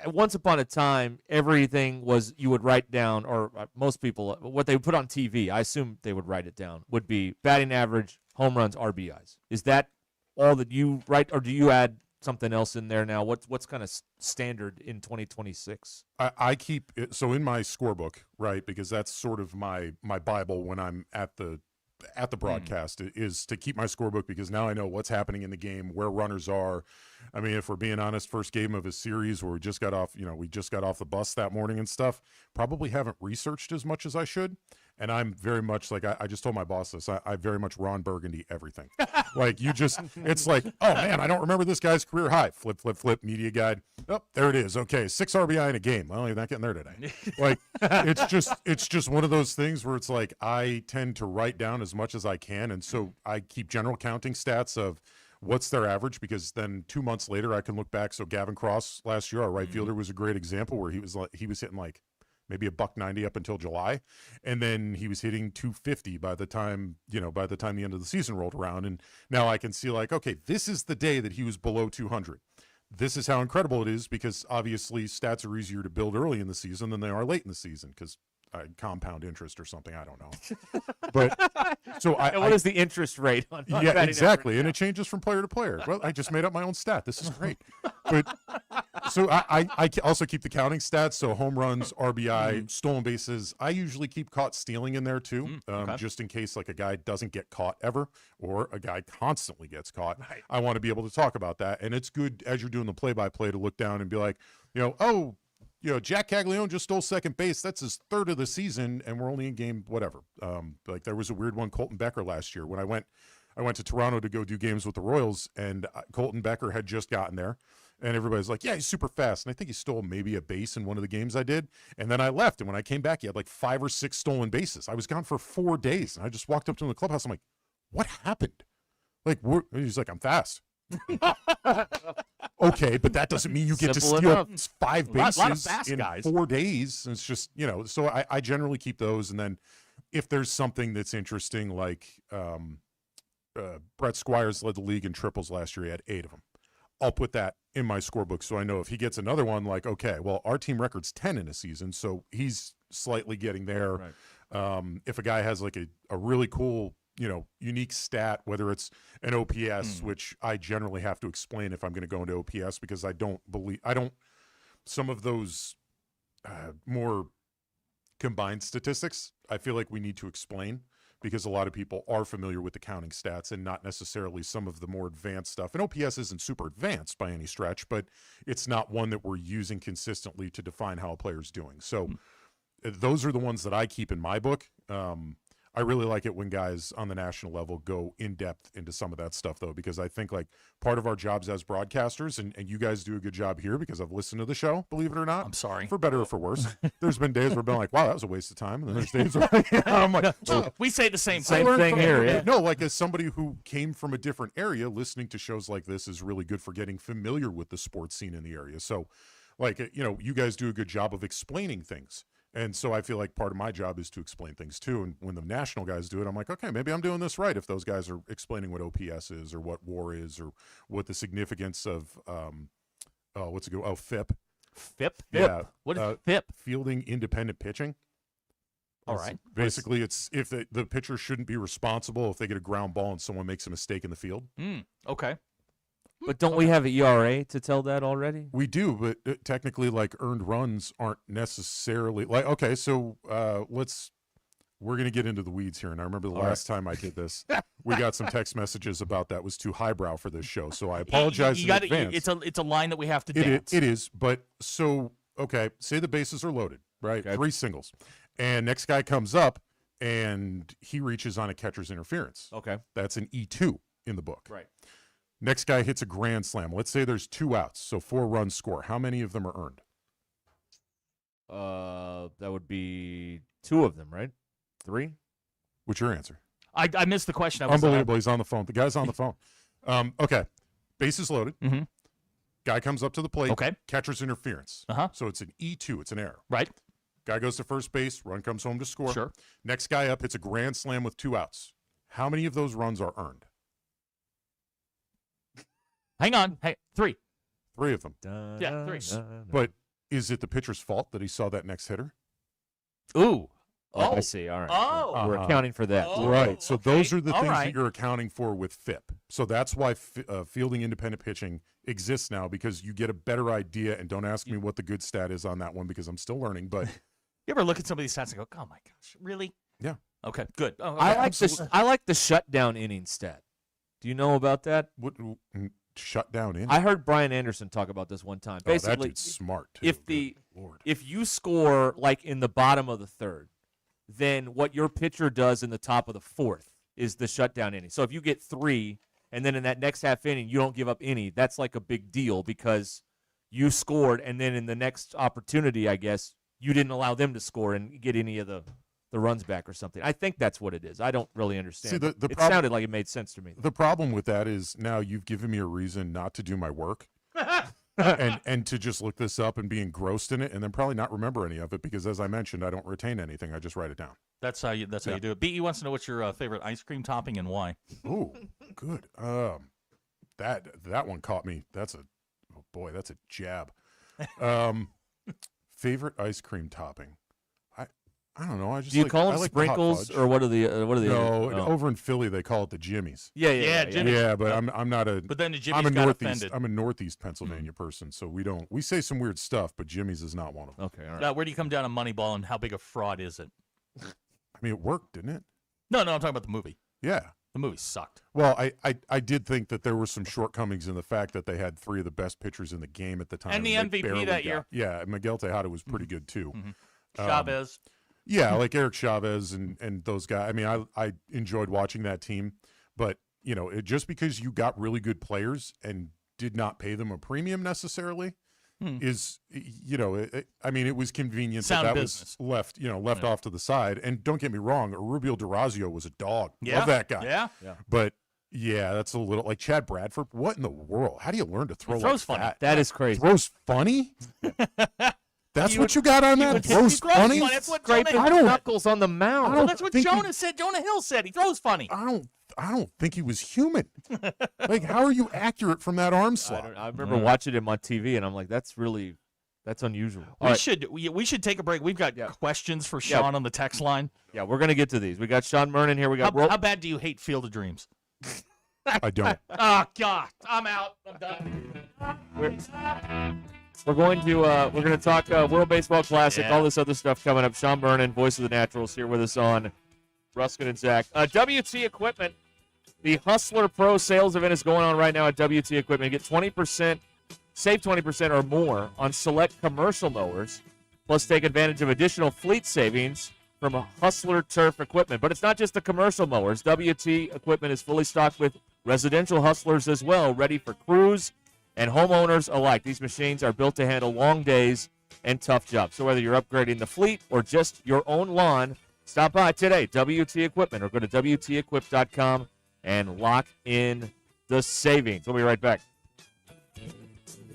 once upon a time, everything was you would write down, or most people, what they would put on TV, I assume they would write it down, would be batting average, home runs, RBIs. Is that all that you write, or do you add something else in there now? What's kind of standard in 2026? I keep it, so in my scorebook, right, because that's sort of my Bible when I'm at the broadcast, is to keep my scorebook, because now I know what's happening in the game, where runners are. I mean, if we're being honest, first game of a series where we just got off the bus that morning and stuff, probably haven't researched as much as I should. And I'm very much like, I just told my boss this, I very much Ron Burgundy everything. Like, it's like, oh man, I don't remember this guy's career high. Flip, media guide. Oh, there it is. Okay, 6 RBI in a game. Well, you're not getting there today. Like, it's just one of those things where it's like, I tend to write down as much as I can. And so I keep general counting stats of what's their average, because then 2 months later I can look back. So Gavin Cross last year, our right fielder, was a great example where he was hitting like maybe $190 up until July, and then he was hitting 250 by the time the end of the season rolled around. And now I can see, like, okay, this is the day that he was below 200. This is how incredible it is, because obviously stats are easier to build early in the season than they are late in the season, because compound interest or something, I don't know. But so what is the interest rate on yeah, exactly, and it changes from player to player. Well, I just made up my own stat. This is great. But so I also keep the counting stats. So home runs, RBI, stolen bases. I usually keep caught stealing in there too, just in case like a guy doesn't get caught ever, or a guy constantly gets caught. Right. I want to be able to talk about that, and it's good as you're doing the play-by-play to look down and be like, Jack Caglione just stole second base. That's his 3rd of the season, and we're only in game whatever. Like there was a weird one, Colton Becker last year, when I went to Toronto to go do games with the Royals, and Colton Becker had just gotten there, and everybody's like, yeah, he's super fast. And I think he stole maybe a base in one of the games I did. And then I left, and when I came back, he had like 5 or 6 stolen bases. I was gone for 4 days, and I just walked up to him in the clubhouse. I'm like, what happened? Like, he's like, I'm fast. Okay, but that doesn't mean you get Simple to enough. steal 5 A lot of bases fast in guys. 4 days. It's just, so I generally keep those. And then if there's something that's interesting, like Brett Squires led the league in triples last year. He had 8 of them. I'll put that in my scorebook so I know if he gets another one, like, okay, well, our team record's 10 in a season, so he's slightly getting there. Right. If a guy has like a really cool, unique stat, whether it's an OPS, which I generally have to explain if I'm going to go into OPS because some of those more combined statistics, I feel like we need to explain because a lot of people are familiar with the counting stats and not necessarily some of the more advanced stuff. And OPS isn't super advanced by any stretch, but it's not one that we're using consistently to define how a player's doing. So those are the ones that I keep in my book. I really like it when guys on the national level go in depth into some of that stuff, though, because I think like part of our jobs as broadcasters, and you guys do a good job here because I've listened to the show, believe it or not. I'm sorry. For better or for worse. There's been days where I've been like, wow, that was a waste of time. And then there's days where I'm like, oh. We say the same Same thing. thing here. Yeah. No, like as somebody who came from a different area, listening to shows like this is really good for getting familiar with the sports scene in the area. So, like, you guys do a good job of explaining things. And so I feel like part of my job is to explain things too. And when the national guys do it, I'm like, okay, maybe I'm doing this right. If those guys are explaining what OPS is or what WAR is or what the significance of, FIP. FIP? Yeah. What is FIP? Fielding independent pitching. All right. Basically, it's if the pitcher shouldn't be responsible if they get a ground ball and someone makes a mistake in the field. Okay. But don't we have an ERA to tell that already? We do, but technically, like, earned runs aren't necessarily like, okay, so we're going to get into the weeds here. And I remember the last time I did this, we got some text messages about that was too highbrow for this show. So I apologize in advance. It's a line that we have to dance. It is, but so, okay, say the bases are loaded, right? Okay. 3 singles. And next guy comes up and he reaches on a catcher's interference. Okay. That's an E2 in the book. Right. Next guy hits a grand slam. Let's say there's 2 outs, so 4 runs score. How many of them are earned? That would be 2 of them, right? 3? What's your answer? I missed the question. Unbelievable. He's on the phone. The guy's on the phone. Okay. Bases loaded. Mm-hmm. Guy comes up to the plate. Okay. Catcher's interference. Uh-huh. So it's an E2. It's an error. Right. Guy goes to first base. Run comes home to score. Sure. Next guy up hits a grand slam with 2 outs. How many of those runs are earned? Hang on. Hey, 3. 3 of them. Yeah, 3. But is it the pitcher's fault that he saw that next hitter? Ooh. Oh, I see. All right. Oh. We're accounting for that. Oh. Right. So those are the All things right. that you're accounting for with FIP. So that's why fielding independent pitching exists now, because you get a better idea. And don't ask me what the good stat is on that one because I'm still learning. But You ever look at some of these stats and go, oh, my gosh, really? yeah. Okay, good. Oh, I like the shutdown inning stat. Do you know about that? What shut down in? I heard Brian Anderson talk about this one time. Basically, that dude's smart. Too. If you score like in the bottom of the 3rd, then what your pitcher does in the top of the 4th is the shutdown inning. So if you get 3, and then in that next half inning you don't give up any, that's like a big deal because you scored, and then in the next opportunity, I guess, you didn't allow them to score and get any of the runs back or something. I think that's what it is. I don't really understand. See, it sounded like it made sense to me. The problem with that is now you've given me a reason not to do my work and to just look this up and be engrossed in it and then probably not remember any of it because, as I mentioned, I don't retain anything. I just write it down. That's how you do it. BE wants to know what's your favorite ice cream topping and why. Oh, good. That one caught me. That's a jab. Favorite ice cream topping. I don't know. I just do you call them sprinkles or what are the no, other? Over in Philly they call it the Jimmies. Yeah. Jimmies. Yeah, but I'm not a. But then the Jimmies got offended. I'm a Northeast Pennsylvania person, so we say some weird stuff, but Jimmy's is not one of them. Okay, all right. Now, where do you come down on Moneyball and how big a fraud is it? I mean, it worked, didn't it? No, I'm talking about the movie. Yeah. The movie sucked. Well, I did think that there were some shortcomings in the fact that they had 3 of the best pitchers in the game at the time. And the MVP that year. Yeah, Miguel Tejada was pretty good too. Mm-hmm. Chavez. Yeah, like Eric Chavez and those guys. I mean, I enjoyed watching that team, but just because you got really good players and did not pay them a premium necessarily is, I mean, it was convenient that business. was left off to the side. And don't get me wrong, Rubio Durazio was a dog. Yeah. Love that guy. Yeah. But Yeah, that's a little like Chad Bradford. What in the world? How do you learn to throw throws like funny. that? That is crazy. Throws funny? That's what you got on that? He Throws throws funny? That's what Scraping Jonah, knuckles on the mound. well, that's what think Jonah said. Jonah Hill said he throws funny. I don't think he was human. Like, how are you accurate from that arm slot? I remember watching him on TV, and I'm like, that's unusual. We should take a break. We've got questions for Sean on the text line. Yeah, we're gonna get to these. We got Sean Murnan here. We got How bad do you hate Field of Dreams? I don't. Oh God, I'm out. I'm done. We're going to talk World Baseball Classic, all this other stuff coming up. Sean Murnan, voice of the Naturals, here with us on Ruscin and Zach. WT Equipment, the Hustler Pro sales event is going on right now at WT Equipment. Get 20%, save 20% or more on select commercial mowers, plus take advantage of additional fleet savings from Hustler Turf Equipment. But it's not just the commercial mowers. WT Equipment is fully stocked with residential Hustlers as well, ready for crews and homeowners alike. These machines are built to handle long days and tough jobs. So whether you're upgrading the fleet or just your own lawn, stop by today, WT Equipment, or go to WTEquip.com and lock in the savings. We'll be right back.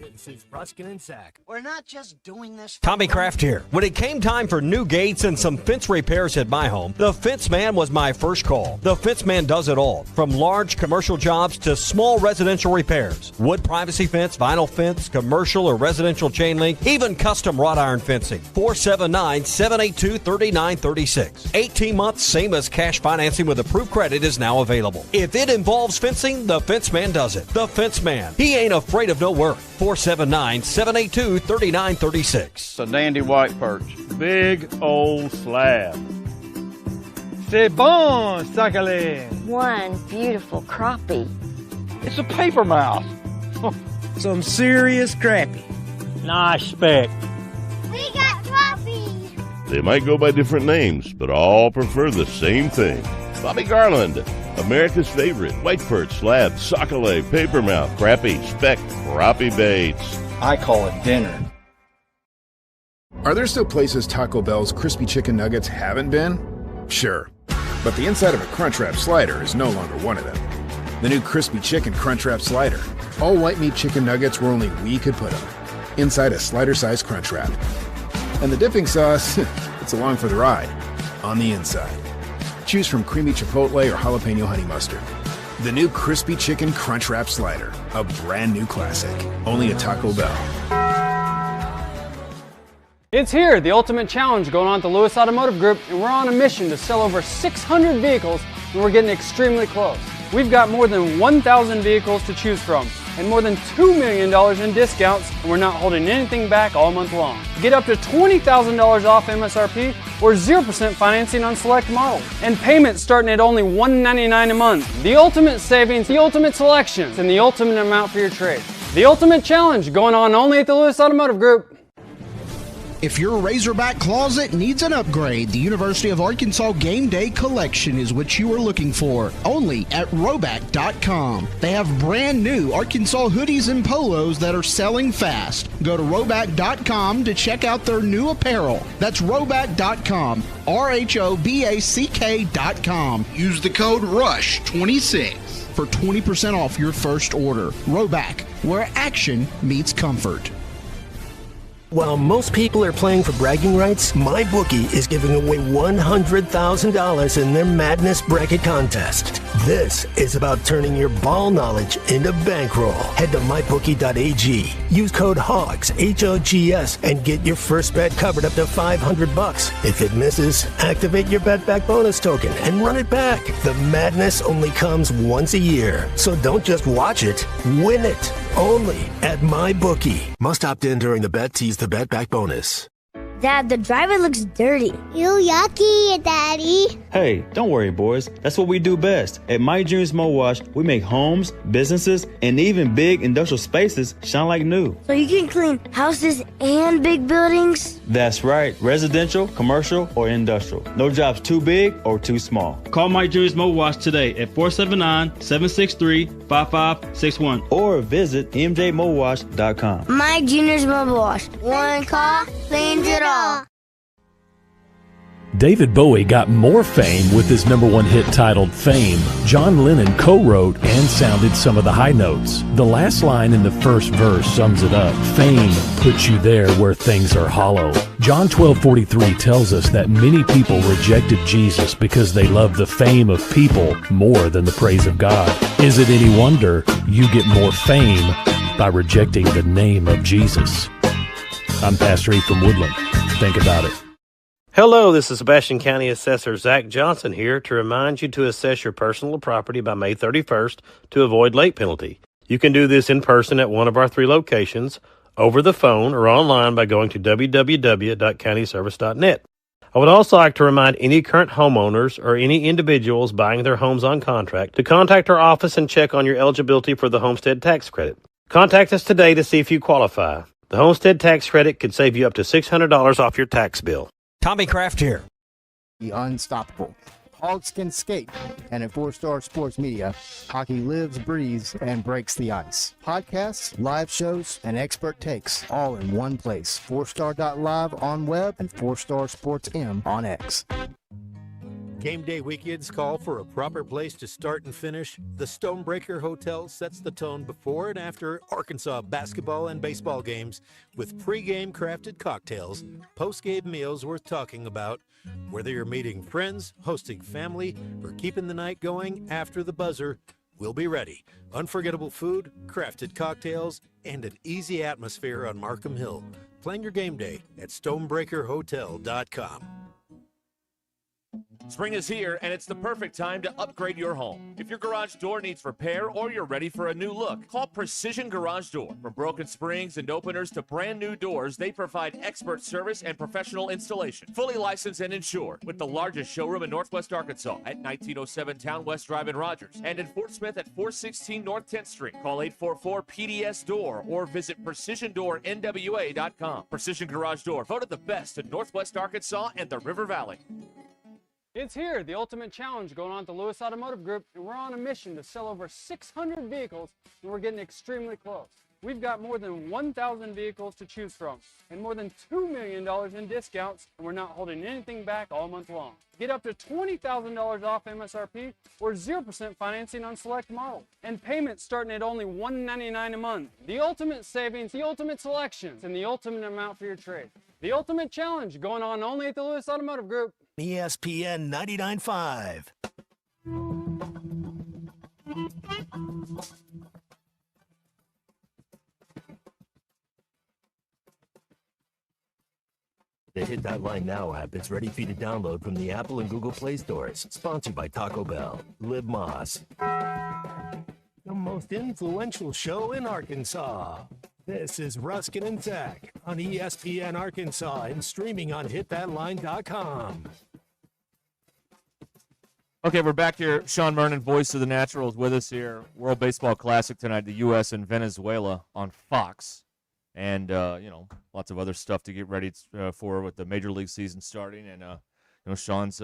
This is Ruscin and Zach. We're not just doing this. Tommy Kraft here. When it came time for new gates and some fence repairs at my home, the Fence Man was my first call. The Fence Man does it all, from large commercial jobs to small residential repairs. Wood privacy fence, vinyl fence, commercial or residential chain link, even custom wrought iron fencing. 479-782-3936. 18 months, same as cash financing with approved credit is now available. If it involves fencing, the Fence Man does it. The Fence Man. He ain't afraid of no work. 479-782-3936. It's a dandy white perch. Big old slab. C'est bon, sacale. One beautiful crappie. It's a paper mouth. Some serious crappie. Nice speck. We got crappies. They might go by different names, but all prefer the same thing. Bobby Garland, America's favorite white perch, slab, sockeye, papermouth, crappie, speck, crappie baits. I call it dinner. Are there still places Taco Bell's crispy chicken nuggets haven't been? Sure. But the inside of a Crunchwrap slider is no longer one of them. The new crispy chicken Crunchwrap slider. All white meat chicken nuggets where only we could put them. Inside a slider-sized Crunchwrap. And the dipping sauce, it's along for the ride. On the inside. Choose from creamy chipotle or jalapeno honey mustard. The new crispy chicken Crunchwrap slider. A brand new classic. Only at Taco Bell. It's here, the ultimate challenge going on at the Lewis Automotive Group, and we're on a mission to sell over 600 vehicles, and we're getting extremely close. We've got more than 1,000 vehicles to choose from, and more than $2 million in discounts, and we're not holding anything back all month long. Get up to $20,000 off MSRP or 0% financing on select models, and payments starting at only $199 a month. The ultimate savings, the ultimate selection, and the ultimate amount for your trade. The ultimate challenge going on only at the Lewis Automotive Group. If your Razorback closet needs an upgrade, the University of Arkansas Game Day Collection is what you are looking for. Only at Roback.com. They have brand new Arkansas hoodies and polos that are selling fast. Go to Roback.com to check out their new apparel. That's Roback.com. RHOBACK.com. Use the code RUSH26 for 20% off your first order. Roback, where action meets comfort. While most people are playing for bragging rights, MyBookie is giving away $100,000 in their Madness Bracket Contest. This is about turning your ball knowledge into bankroll. Head to MyBookie.ag. Use code HOGS, H-O-G-S, and get your first bet covered up to $500. If it misses, activate your Bet Back bonus token and run it back. The madness only comes once a year, so don't just watch it, win it. Only at MyBookie. Must opt in during the bet. Tease the Bet Back bonus. Dad, the driver looks dirty. You yucky, Daddy. Hey, don't worry, boys. That's what we do best. At My Dreams Mo Wash, we make homes, businesses, and even big industrial spaces shine like new. So you can clean houses and big buildings? That's right. Residential, commercial, or industrial. No job's too big or too small. Call My Dreams Mo Wash today at 479-763-5561 or visit mjmowash.com. My Junior's Mobile Wash. One call, cleans it all. David Bowie got more fame with his #1 hit titled Fame. John Lennon co-wrote and sounded some of the high notes. The last line in the first verse sums it up. Fame puts you there where things are hollow. John 12:43 tells us that many people rejected Jesus because they loved the fame of people more than the praise of God. Is it any wonder you get more fame by rejecting the name of Jesus? I'm Pastor E from Woodland. Think about it. Hello, this is Sebastian County Assessor Zach Johnson here to remind you to assess your personal property by May 31st to avoid late penalty. You can do this in person at one of our 3 locations, over the phone, or online by going to www.countyservice.net. I would also like to remind any current homeowners or any individuals buying their homes on contract to contact our office and check on your eligibility for the homestead tax credit. Contact us today to see if you qualify. The homestead tax credit could save you up to $600 off your tax bill. Tommy Kraft here. The unstoppable. Hogskin Skate, and at 4-Star Sports Media, hockey lives, breathes, and breaks the ice. Podcasts, live shows, and expert takes, all in one place. 4star.live on web and 4-Star Sports M on X. Game day weekends call for a proper place to start and finish. The Stonebreaker Hotel sets the tone before and after Arkansas basketball and baseball games with pre-game crafted cocktails, post-game meals worth talking about. Whether you're meeting friends, hosting family, or keeping the night going after the buzzer, we'll be ready. Unforgettable food, crafted cocktails, and an easy atmosphere on Markham Hill. Plan your game day at stonebreakerhotel.com. Spring is here, and it's the perfect time to upgrade your home. If your garage door needs repair or you're ready for a new look, call Precision Garage Door. From broken springs and openers to brand new doors, they provide expert service and professional installation. Fully licensed and insured, with the largest showroom in Northwest Arkansas at 1907 Town West Drive in Rogers, and in Fort Smith at 416 North 10th Street. Call 844-PDS-DOOR or visit PrecisionDoorNWA.com. Precision Garage Door, voted the best in Northwest Arkansas and the River Valley. It's here, the ultimate challenge going on at the Lewis Automotive Group, and we're on a mission to sell over 600 vehicles, and we're getting extremely close. We've got more than 1,000 vehicles to choose from, and more than $2 million in discounts, and we're not holding anything back all month long. Get up to $20,000 off MSRP or 0% financing on select models, and payments starting at only $199 a month. The ultimate savings, the ultimate selections, and the ultimate amount for your trade. The ultimate challenge going on only at the Lewis Automotive Group. ESPN 99.5. The Hit That Line Now app is ready for you to download from the Apple and Google Play stores. Sponsored by Taco Bell. Liv Moss. The most influential show in Arkansas. This is Ruscin and Zach on ESPN Arkansas and streaming on hitthatline.com. Okay, we're back here. Sean Mernon, voice of the Naturals, with us here. World Baseball Classic tonight, the U.S. and Venezuela on Fox. And, lots of other stuff to get ready for with the Major League season starting. And, Sean's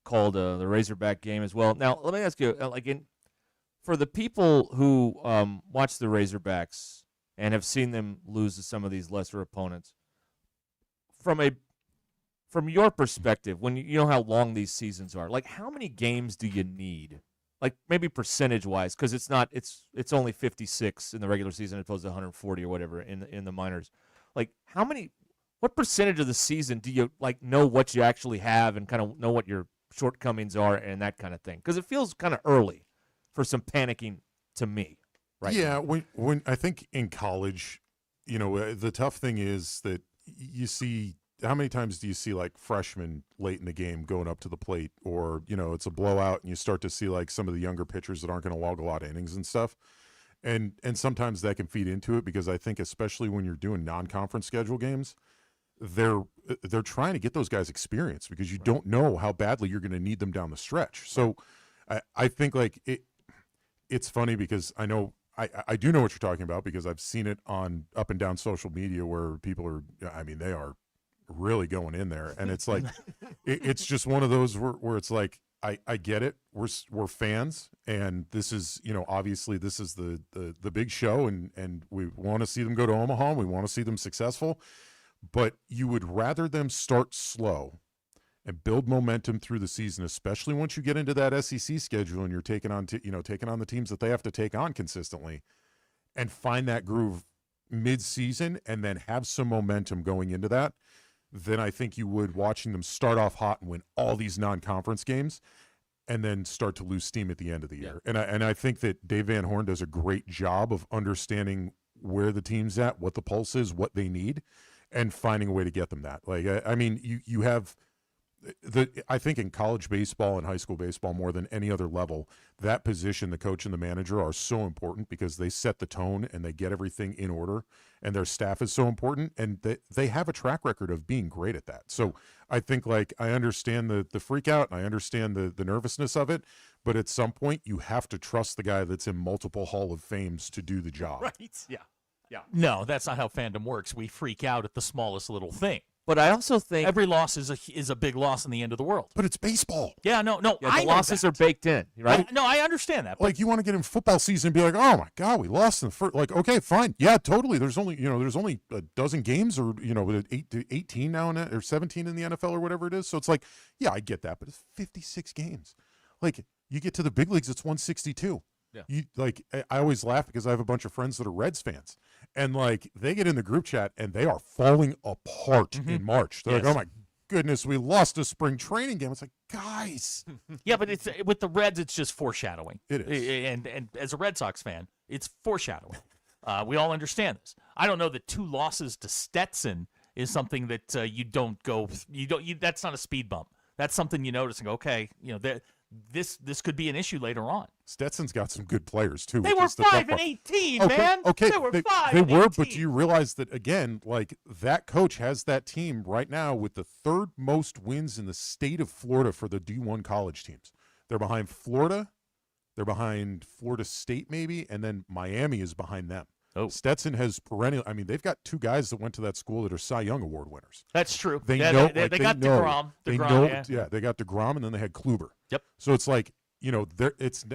called the Razorback game as well. Now, let me ask you, for the people who watch the Razorbacks and have seen them lose to some of these lesser opponents, from your perspective, when you know how long these seasons are, how many games do you need? Maybe percentage-wise, because it's only 56 in the regular season as opposed to 140 or whatever in the minors. What percentage of the season do you know what you actually have and kind of know what your shortcomings are and that kind of thing? Because it feels kind of early for some panicking to me. Right. Yeah, when I think in college, the tough thing is that you see how many times do you see freshmen late in the game going up to the plate, or it's a blowout and you start to see some of the younger pitchers that aren't going to log a lot of innings and stuff, and sometimes that can feed into it because I think especially when you're doing non-conference schedule games, they're trying to get those guys experience because you don't know how badly you're going to need them down the stretch. So I think it's funny because I know. I do know what you're talking about because I've seen it on up and down social media where people are, they are really going in there. And it's it's just one of those where it's I get it. We're fans. And this is, obviously this is the big show and we want to see them go to Omaha. We want to see them successful. But you would rather them start slow and build momentum through the season, especially once you get into that SEC schedule and you're taking on taking on the teams that they have to take on consistently, and find that groove mid-season and then have some momentum going into that, then I think you would watching them start off hot and win all these non-conference games and then start to lose steam at the end of the year. And I think that Dave Van Horn does a great job of understanding where the team's at, what the pulse is, what they need, and finding a way to get them that. Like, I mean, you have I think in college baseball and high school baseball more than any other level, that position, the coach and the manager, are so important because they set the tone and they get everything in order, and their staff is so important, and they have a track record of being great at that. So I think, like, I understand the freak out and I understand the nervousness of it, but at some point you have to trust the guy that's in multiple Hall of Fames to do the job. Right. Yeah. Yeah. No, that's not how fandom works. We freak out at the smallest little thing. But I also think every loss is a big loss in the end of the world. But it's baseball. Yeah, no. The losses are baked in, right? I understand that. Like, you want to get in football season and be like, oh my God, we lost in the first. Like, okay, fine, yeah, totally. There's only a dozen games, or 18 now or 17 in the NFL or whatever it is. So it's like, yeah, I get that, but it's 56 games. Like, you get to the big leagues, it's 162. Yeah. I always laugh because I have a bunch of friends that are Reds fans, and like they get in the group chat and they are falling apart in March. They're like, oh my goodness, we lost a spring training game. It's like, guys. Yeah, but it's with the Reds, it's just foreshadowing. It is. And as a Red Sox fan, it's foreshadowing. We all understand this. I don't know that 2 losses to Stetson is something that that's not a speed bump. That's something you notice and go, okay, this could be an issue later on. Stetson's got some good players too. They were 5-18, man. Okay, they were 5-18. They were, but do you realize that, again, like, that coach has that team right now with the 3rd most wins in the state of Florida for the D1 college teams. They're behind Florida, they're behind Florida State maybe, and then Miami is behind them. Oh. Stetson has perennial. I mean, they've got 2 guys that went to that school that are Cy Young Award winners. That's true. They got DeGrom. They got DeGrom, and then they had Kluber. Yep. So it's like, it's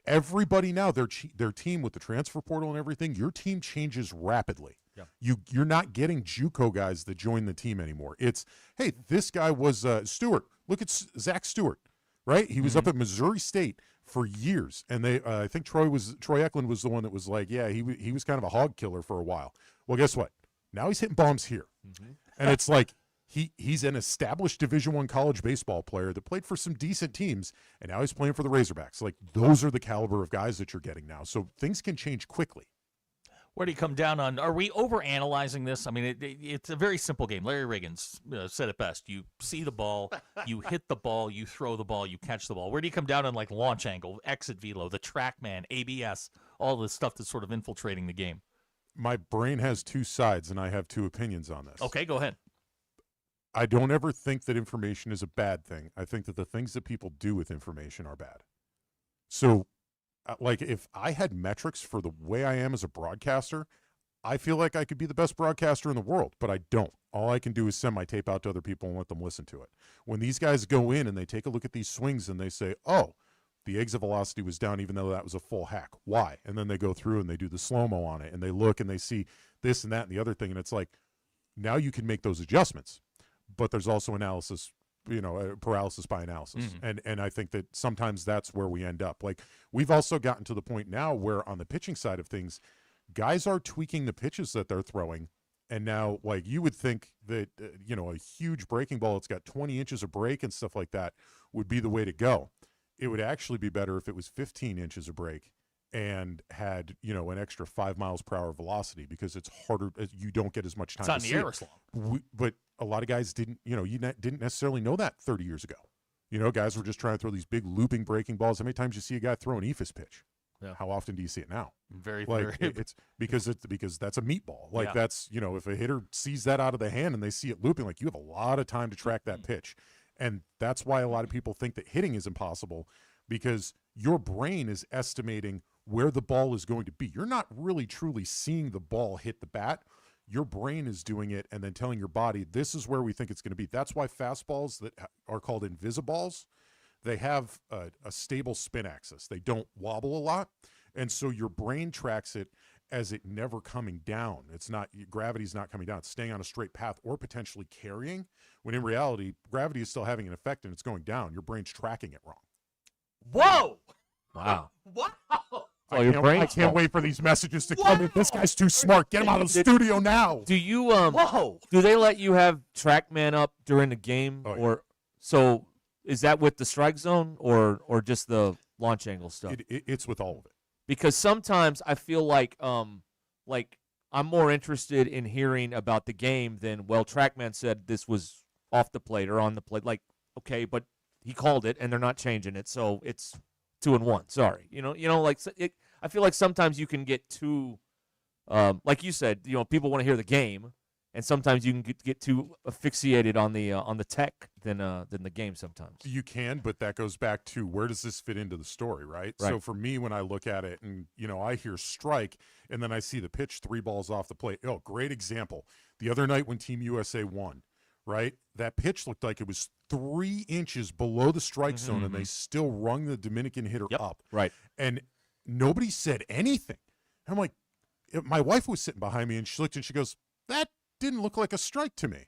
everybody now. Their team with the transfer portal and everything. Your team changes rapidly. Yeah. You're not getting JUCO guys that join the team anymore. It's, hey, this guy was Stewart. Look at Zach Stewart, right? He was up at Missouri State for years, and they I think Troy Eklund was the one that was like, yeah, he was kind of a hog killer for a while. Well, guess what? Now he's hitting bombs here, and it's like he's an established Division I college baseball player that played for some decent teams, and now he's playing for the Razorbacks. Like, those are the caliber of guys that you're getting now. So things can change quickly. Where do you come down on? Are we overanalyzing this? I mean, it's a very simple game. Larry Riggins said it best. You see the ball, you hit the ball, you throw the ball, you catch the ball. Where do you come down on, like, launch angle, exit velo, the TrackMan, ABS, all the stuff that's sort of infiltrating the game? My brain has 2 sides, and I have 2 opinions on this. Okay, go ahead. I don't ever think that information is a bad thing. I think that the things that people do with information are bad. So, like, if I had metrics for the way I am as a broadcaster, I feel like I could be the best broadcaster in the world, but I don't. All I can do is send my tape out to other people and let them listen to it. When these guys go in and they take a look at these swings and they say, oh, the exit velocity was down even though that was a full hack. Why? And then they go through and they do the slow-mo on it, and they look and they see this and that and the other thing, and it's like, now you can make those adjustments. But there's also analysis, paralysis by analysis. And I think that sometimes that's where we end up. Like, we've also gotten to the point now where on the pitching side of things, guys are tweaking the pitches that they're throwing. And now, like, you would think that, a huge breaking ball that's got 20 inches of break and stuff like that would be the way to go. It would actually be better if it was 15 inches of break and had, an extra 5 miles per hour velocity, because it's harder. You don't get as much time. It's not in the air as long. But a lot of guys didn't necessarily know that 30 years ago. Guys were just trying to throw these big looping breaking balls. How many times you see a guy throw an ephus pitch? Yeah. How often do you see it now? Very. It's because that's a meatball. Like, that's, if a hitter sees that out of the hand and they see it looping, like, you have a lot of time to track that pitch. And that's why a lot of people think that hitting is impossible, because your brain is estimating where the ball is going to be. You're not really truly seeing the ball hit the bat. Your brain is doing it and then telling your body, this is where we think it's going to be. That's why fastballs that are called invisiballs, they have a stable spin axis. They don't wobble a lot. And so your brain tracks it, as it never coming down. It's not, gravity's not coming down. It's staying on a straight path or potentially carrying, when in reality, gravity is still having an effect and it's going down. Your brain's tracking it wrong. Whoa! Wow. Wow! I can't wait for these messages to come in. This guy's too smart. Get him out of the studio now. Do you Whoa! do they let you have TrackMan up during the game, or so? Is that with the strike zone or just the launch angle stuff? It's with all of it. Because sometimes I feel like I'm more interested in hearing about the game than, well, TrackMan said this was off the plate or on the plate. Like, okay, but he called it and they're not changing it, so it's 2-1. Sorry, I feel like sometimes you can get too, like you said, people want to hear the game, and sometimes you can get too asphyxiated on the tech than the game. Sometimes you can, but that goes back to where does this fit into the story, right? So for me, when I look at it and I hear strike, and then I see the pitch, 3 balls off the plate. Oh, great example. The other night when Team USA won, right? That pitch looked like it was 3 inches below the strike zone, and they still rung the Dominican hitter up. Right. And nobody said anything. I'm like, my wife was sitting behind me, and she looked and she goes, that didn't look like a strike to me.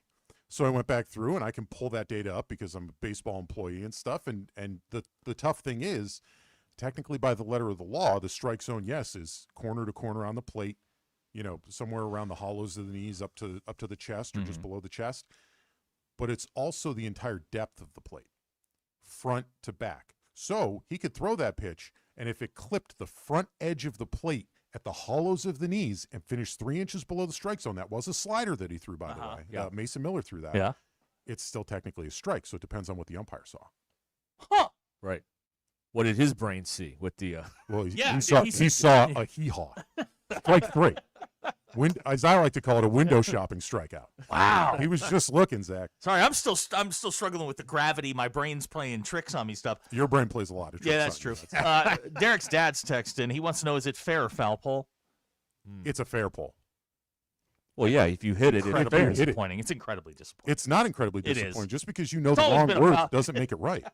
So I went back through, and I can pull that data up because I'm a baseball employee and stuff. And the tough thing is, technically by the letter of the law, the strike zone, yes, is corner to corner on the plate, somewhere around the hollows of the knees up to the chest or just below the chest. But it's also the entire depth of the plate, front to back. So he could throw that pitch, and if it clipped the front edge of the plate at the hollows of the knees and finished 3 inches below the strike zone, that was a slider that he threw, by the way. Yeah. Mason Miller threw that. Yeah. It's still technically a strike, so it depends on what the umpire saw. Huh. Right. What did his brain see with the? Well, he saw a hee-haw. Strike 3. As I like to call it, a window shopping strikeout. Wow. He was just looking, Zach. Sorry, I'm still struggling with the gravity. My brain's playing tricks on me stuff. Your brain plays a lot of tricks. Yeah, that's true. Derek's dad's texting. He wants to know, is it fair or foul pole? It's a fair pull. Well, yeah, if you hit it, incredibly disappointing. It's incredibly disappointing. It's not incredibly disappointing. It is. Just because you know the wrong word doesn't make it right.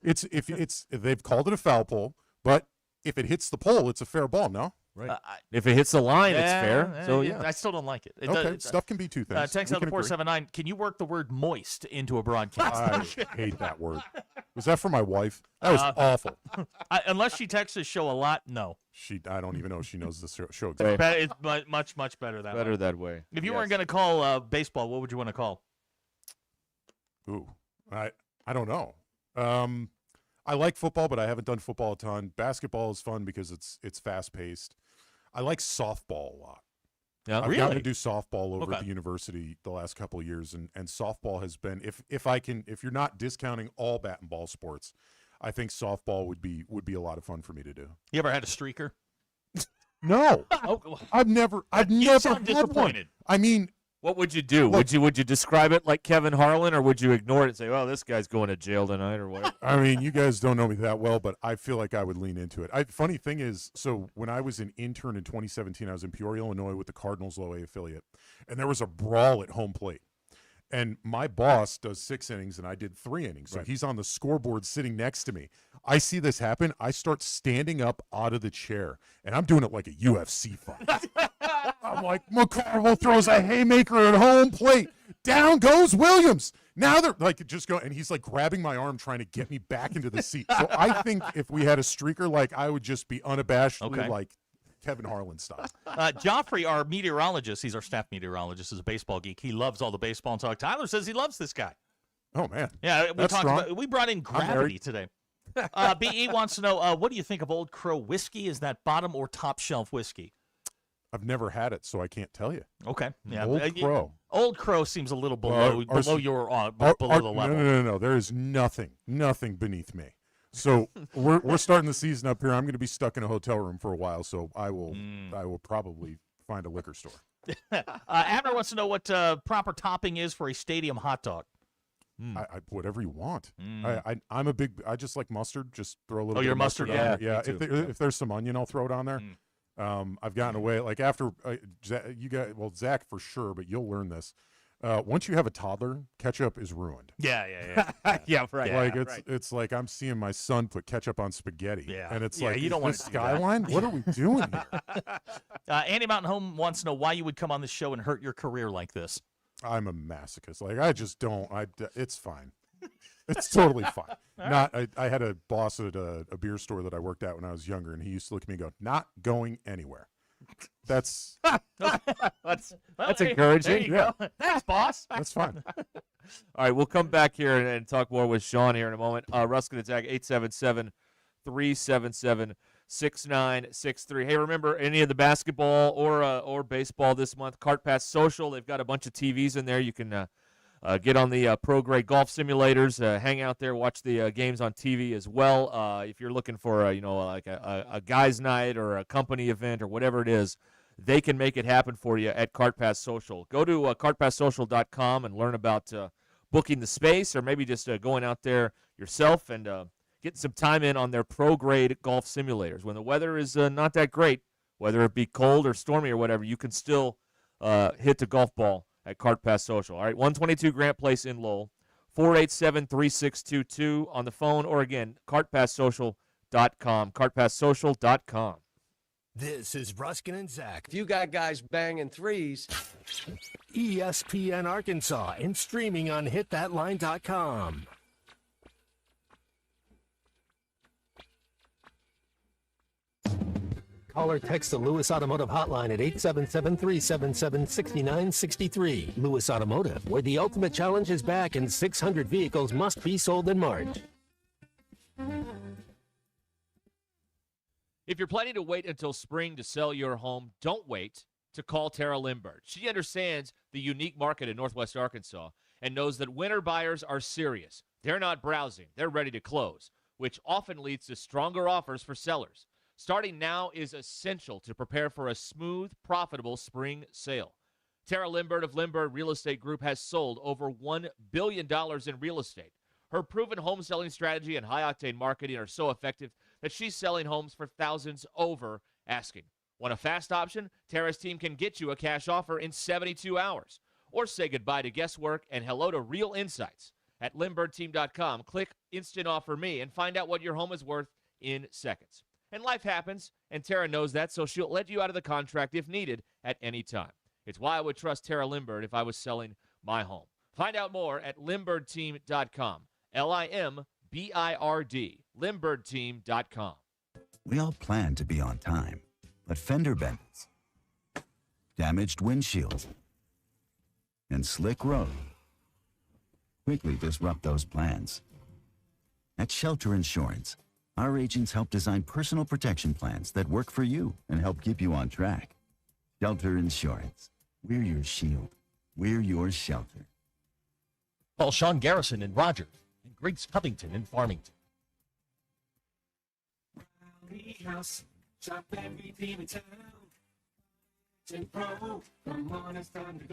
If they've called it a foul pole, but if it hits the pole, it's a fair ball. No. Right. If it hits the line, it's fair. So yeah, I still don't like it. Stuff can be two things. Text out 479. Can you work the word moist into a broadcast? I hate that word. Was that for my wife? That was awful. Unless she texts the show a lot, no. I don't even know if she knows the show. It's much better that way. Better that way. If you weren't going to call baseball, what would you want to call? Ooh, I don't know. I like football, but I haven't done football a ton. Basketball is fun because it's fast paced. I like softball a lot. Yeah, I've gotten to do softball over at the university the last couple of years, and softball has been if you're not discounting all bat and ball sports, I think softball would be a lot of fun for me to do. You ever had a streaker? No, I've never sound disappointed. One. I mean, what would you do? Would you describe it like Kevin Harlan, or would you ignore it and say, "Oh, this guy's going to jail tonight," or what? I mean, you guys don't know me that well, but I feel like I would lean into it. Funny thing is, so when I was an intern in 2017, I was in Peoria, Illinois, with the Cardinals Low A affiliate, and there was a brawl at home plate. And my boss does 6 innings, and I did 3 innings. So he's on the scoreboard sitting next to me. I see this happen. I start standing up out of the chair, and I'm doing it like a UFC fight. I'm like, McCarville throws a haymaker at home plate. Down goes Williams. Now they're like, just go. And he's like grabbing my arm, trying to get me back into the seat. So I think if we had a streaker, like I would just be unabashedly like Kevin Harlan style. Joffrey, our meteorologist, he's our staff meteorologist, is a baseball geek. He loves all the baseball and talk. Tyler says he loves this guy. Oh man, yeah, we brought in gravity today. BE wants to know, what do you think of Old Crow whiskey? Is that bottom or top shelf whiskey? I've never had it, so I can't tell you. Okay, yeah, Old Crow. Old Crow seems a little below the level. No. There is nothing beneath me. So we're starting the season up here. I'm going to be stuck in a hotel room for a while, so I will probably find a liquor store. Abner wants to know what proper topping is for a stadium hot dog. Whatever you want. I just like mustard. Just throw a little. Oh, bit you're of mustard on guy. there. Yeah. If there's some onion, I'll throw it on there. I've gotten away like after you guys. Well, Zach for sure, but you'll learn this. Once you have a toddler, ketchup is ruined. Yeah. Right. Like it's like I'm seeing my son put ketchup on spaghetti. Yeah. And it's Yeah, like, you don't is want this to do that. Skyline? What are we doing here? Andy Mountain Home wants to know why you would come on the show and hurt your career like this. I'm a masochist. Like I just don't. It's fine. It's totally fine. I had a boss at a beer store that I worked at when I was younger, and he used to look at me and go, "Not going anywhere." That's encouraging. There you go. Thanks, boss. That's fine. All right, we'll come back here and talk more with Sean here in a moment. Ruscin and Zach, 877-377-6963. Hey, remember any of the basketball or baseball this month? Cart Pass Social, they've got a bunch of TVs in there. You can get on the pro-grade golf simulators, hang out there, watch the games on TV as well. If you're looking for like a guys' night or a company event or whatever it is, they can make it happen for you at Cart Pass Social. Go to cartpasssocial.com and learn about booking the space, or maybe just going out there yourself and getting some time in on their pro-grade golf simulators. When the weather is not that great, whether it be cold or stormy or whatever, you can still hit the golf ball at Cart Pass Social. All right, 122 Grant Place in Lowell, 487-3622 on the phone, or again, cartpasssocial.com, cartpasssocial.com. This is Ruscin and Zach. If you got guys banging threes, ESPN Arkansas and streaming on hitthatline.com. Call or text the Lewis Automotive Hotline at 877-377-6963. Lewis Automotive, where the ultimate challenge is back and 600 vehicles must be sold in March. If you're planning to wait until spring to sell your home, don't wait to call Tara Lindbergh. She understands the unique market in Northwest Arkansas and knows that winter buyers are serious. They're not browsing. They're ready to close, which often leads to stronger offers for sellers. Starting now is essential to prepare for a smooth, profitable spring sale. Tara Lindbergh of Lindbergh Real Estate Group has sold over $1 billion in real estate. Her proven home selling strategy and high-octane marketing are so effective that she's selling homes for thousands over asking. Want a fast option? Tara's team can get you a cash offer in 72 hours. Or say goodbye to guesswork and hello to real insights. At LindberghTeam.com, click Instant Offer Me and find out what your home is worth in seconds. And life happens, and Tara knows that, so she'll let you out of the contract if needed at any time. It's why I would trust Tara Lindbergh if I was selling my home. Find out more at LindberghTeam.com. LIMBIRD. LindberghTeam.com. We all plan to be on time, but fender benders, damaged windshields, and slick road quickly disrupt those plans. At Shelter Insurance, our agents help design personal protection plans that work for you and help keep you on track. Shelter Insurance. We're your shield. We're your shelter. Call Sean Garrison in Rogers and Griggs Covington in Farmington.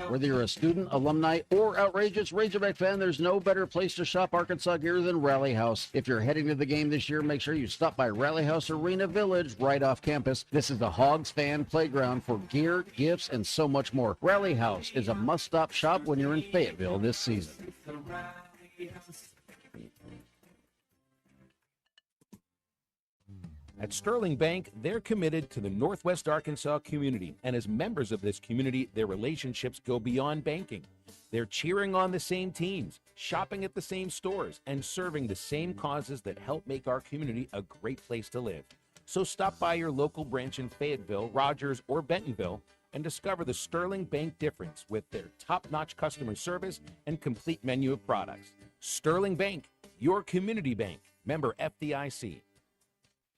Whether you're a student, alumni, or outrageous Razorback fan, there's no better place to shop Arkansas gear than Rally House. If you're heading to the game this year, make sure you stop by Rally House Arena Village right off campus. This is the Hogs fan playground for gear, gifts, and so much more. Rally House is a must-stop shop when you're in Fayetteville this season. At Sterling Bank, they're committed to the Northwest Arkansas community, and as members of this community, their relationships go beyond banking. They're cheering on the same teams, shopping at the same stores, and serving the same causes that help make our community a great place to live. So stop by your local branch in Fayetteville, Rogers, or Bentonville and discover the Sterling Bank difference with their top-notch customer service and complete menu of products. Sterling Bank, your community bank. Member FDIC.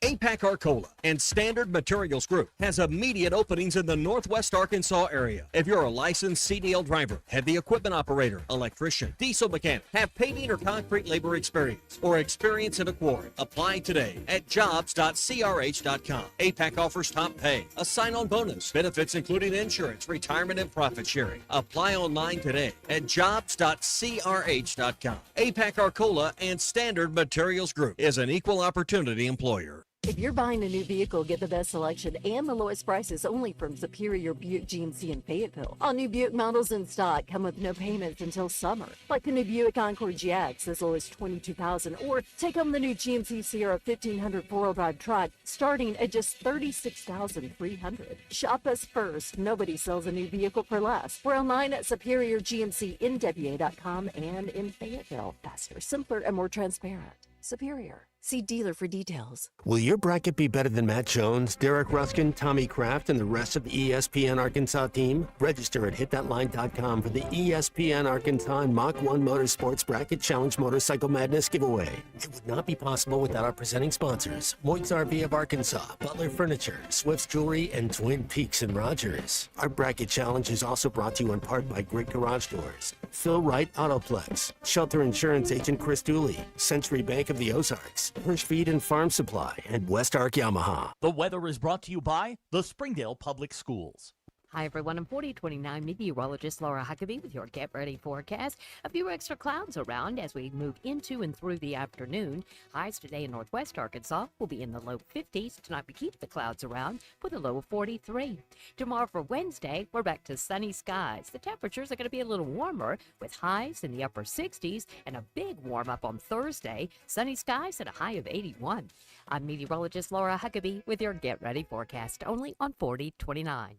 APAC Arcola and Standard Materials Group has immediate openings in the Northwest Arkansas area. If you're a licensed CDL driver, heavy equipment operator, electrician, diesel mechanic, have paving or concrete labor experience, or experience in a quarry, apply today at jobs.crh.com. APAC offers top pay, a sign-on bonus, benefits including insurance, retirement, and profit sharing. Apply online today at jobs.crh.com. APAC Arcola and Standard Materials Group is an equal opportunity employer. If you're buying a new vehicle, get the best selection and the lowest prices only from Superior Buick GMC in Fayetteville. All new Buick models in stock come with no payments until summer, like the new Buick Encore GX as low as $22,000, or take home the new GMC Sierra 1500 four-wheel drive truck starting at just $36,300. Shop us first. Nobody sells a new vehicle for less. We're online at SuperiorGMCNWA.com and in Fayetteville. Faster, simpler, and more transparent. Superior. See dealer for details. Will your bracket be better than Matt Jones, Derek Ruskin, Tommy Kraft, and the rest of the ESPN Arkansas team? Register at hitthatline.com for the ESPN Arkansas and Mach 1 Motorsports Bracket Challenge Motorcycle Madness giveaway. It would not be possible without our presenting sponsors, Moit's RV of Arkansas, Butler Furniture, Swift's Jewelry, and Twin Peaks and Rogers. Our bracket challenge is also brought to you in part by Great Garage Doors, Phil Wright Autoplex, Shelter Insurance Agent Chris Dooley, Century Bank of the Ozarks, Hirsch Feed and Farm Supply, and West Ark Yamaha. The weather is brought to you by the Springdale Public Schools. Hi, everyone. I'm 4029 meteorologist Laura Huckabee with your Get Ready forecast. A few extra clouds around as we move into and through the afternoon. Highs today in northwest Arkansas will be in the low 50s. Tonight we keep the clouds around with a low of 43. Tomorrow for Wednesday, we're back to sunny skies. The temperatures are going to be a little warmer with highs in the upper 60s and a big warm up on Thursday. Sunny skies at a high of 81. I'm meteorologist Laura Huckabee with your Get Ready forecast only on 4029.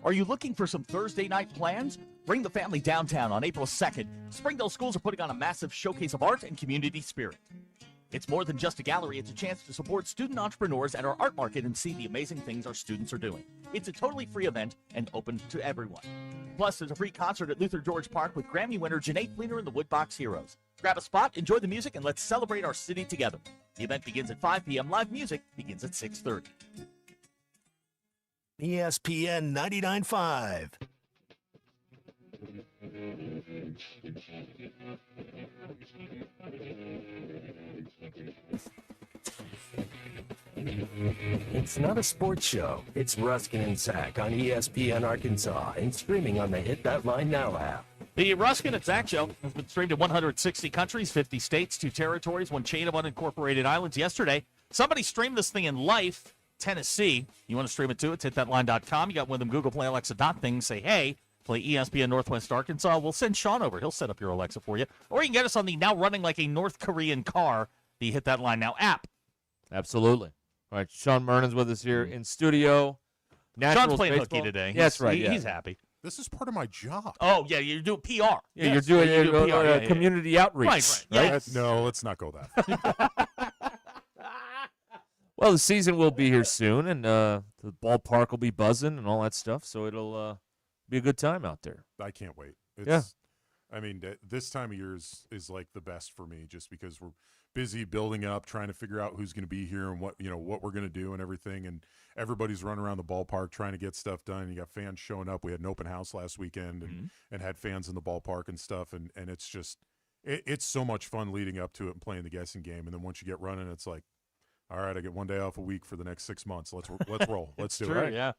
Are you looking for some Thursday night plans? Bring the family downtown on April 2nd. Springdale schools are putting on a massive showcase of art and community spirit. It's more than just a gallery. It's a chance to support student entrepreneurs at our art market and see the amazing things our students are doing. It's a totally free event and open to everyone. Plus, there's a free concert at Luther George Park with Grammy winner Janae Fleener and the Woodbox Heroes. Grab a spot, enjoy the music, and let's celebrate our city together. The event begins at 5 p.m. Live music begins at 6:30. ESPN 99.5. It's not a sports show. It's Ruskin and Zach on ESPN Arkansas and streaming on the Hit That Line Now app. The Ruskin and Zach Show has been streamed in 160 countries, 50 states, 2 territories, 1 chain of unincorporated islands. Yesterday, somebody streamed this thing in Life, Tennessee. You want to stream it too? It's hitthatline.com. You got one of them Google Play Alexa things. Say, hey, play ESPN Northwest Arkansas. We'll send Sean over. He'll set up your Alexa for you. Or you can get us on the now running like a North Korean car, the Hit That Line Now app. Absolutely. All right, Sean Mernon's with us here in studio. Sean's playing baseball. hooky today. Yeah, that's right. He's happy. This is part of my job. Oh, yeah, you're doing PR. Yeah, Yes, you're doing PR, yeah. community outreach. Right. Yes. No, let's not go that. Well, the season will be here soon, and the ballpark will be buzzing and all that stuff, so it'll be a good time out there. I can't wait. Yeah. I mean, this time of year is like the best for me, just because we're busy building up, trying to figure out who's going to be here and what we're going to do and everything. And everybody's running around the ballpark trying to get stuff done. You got fans showing up. We had an open house last weekend and had fans in the ballpark and stuff. And it's just it's so much fun leading up to it and playing the guessing game. And then once you get running, it's like, all right, I get 1 day off a week for the next 6 months. Let's roll. Let's do it. Yeah.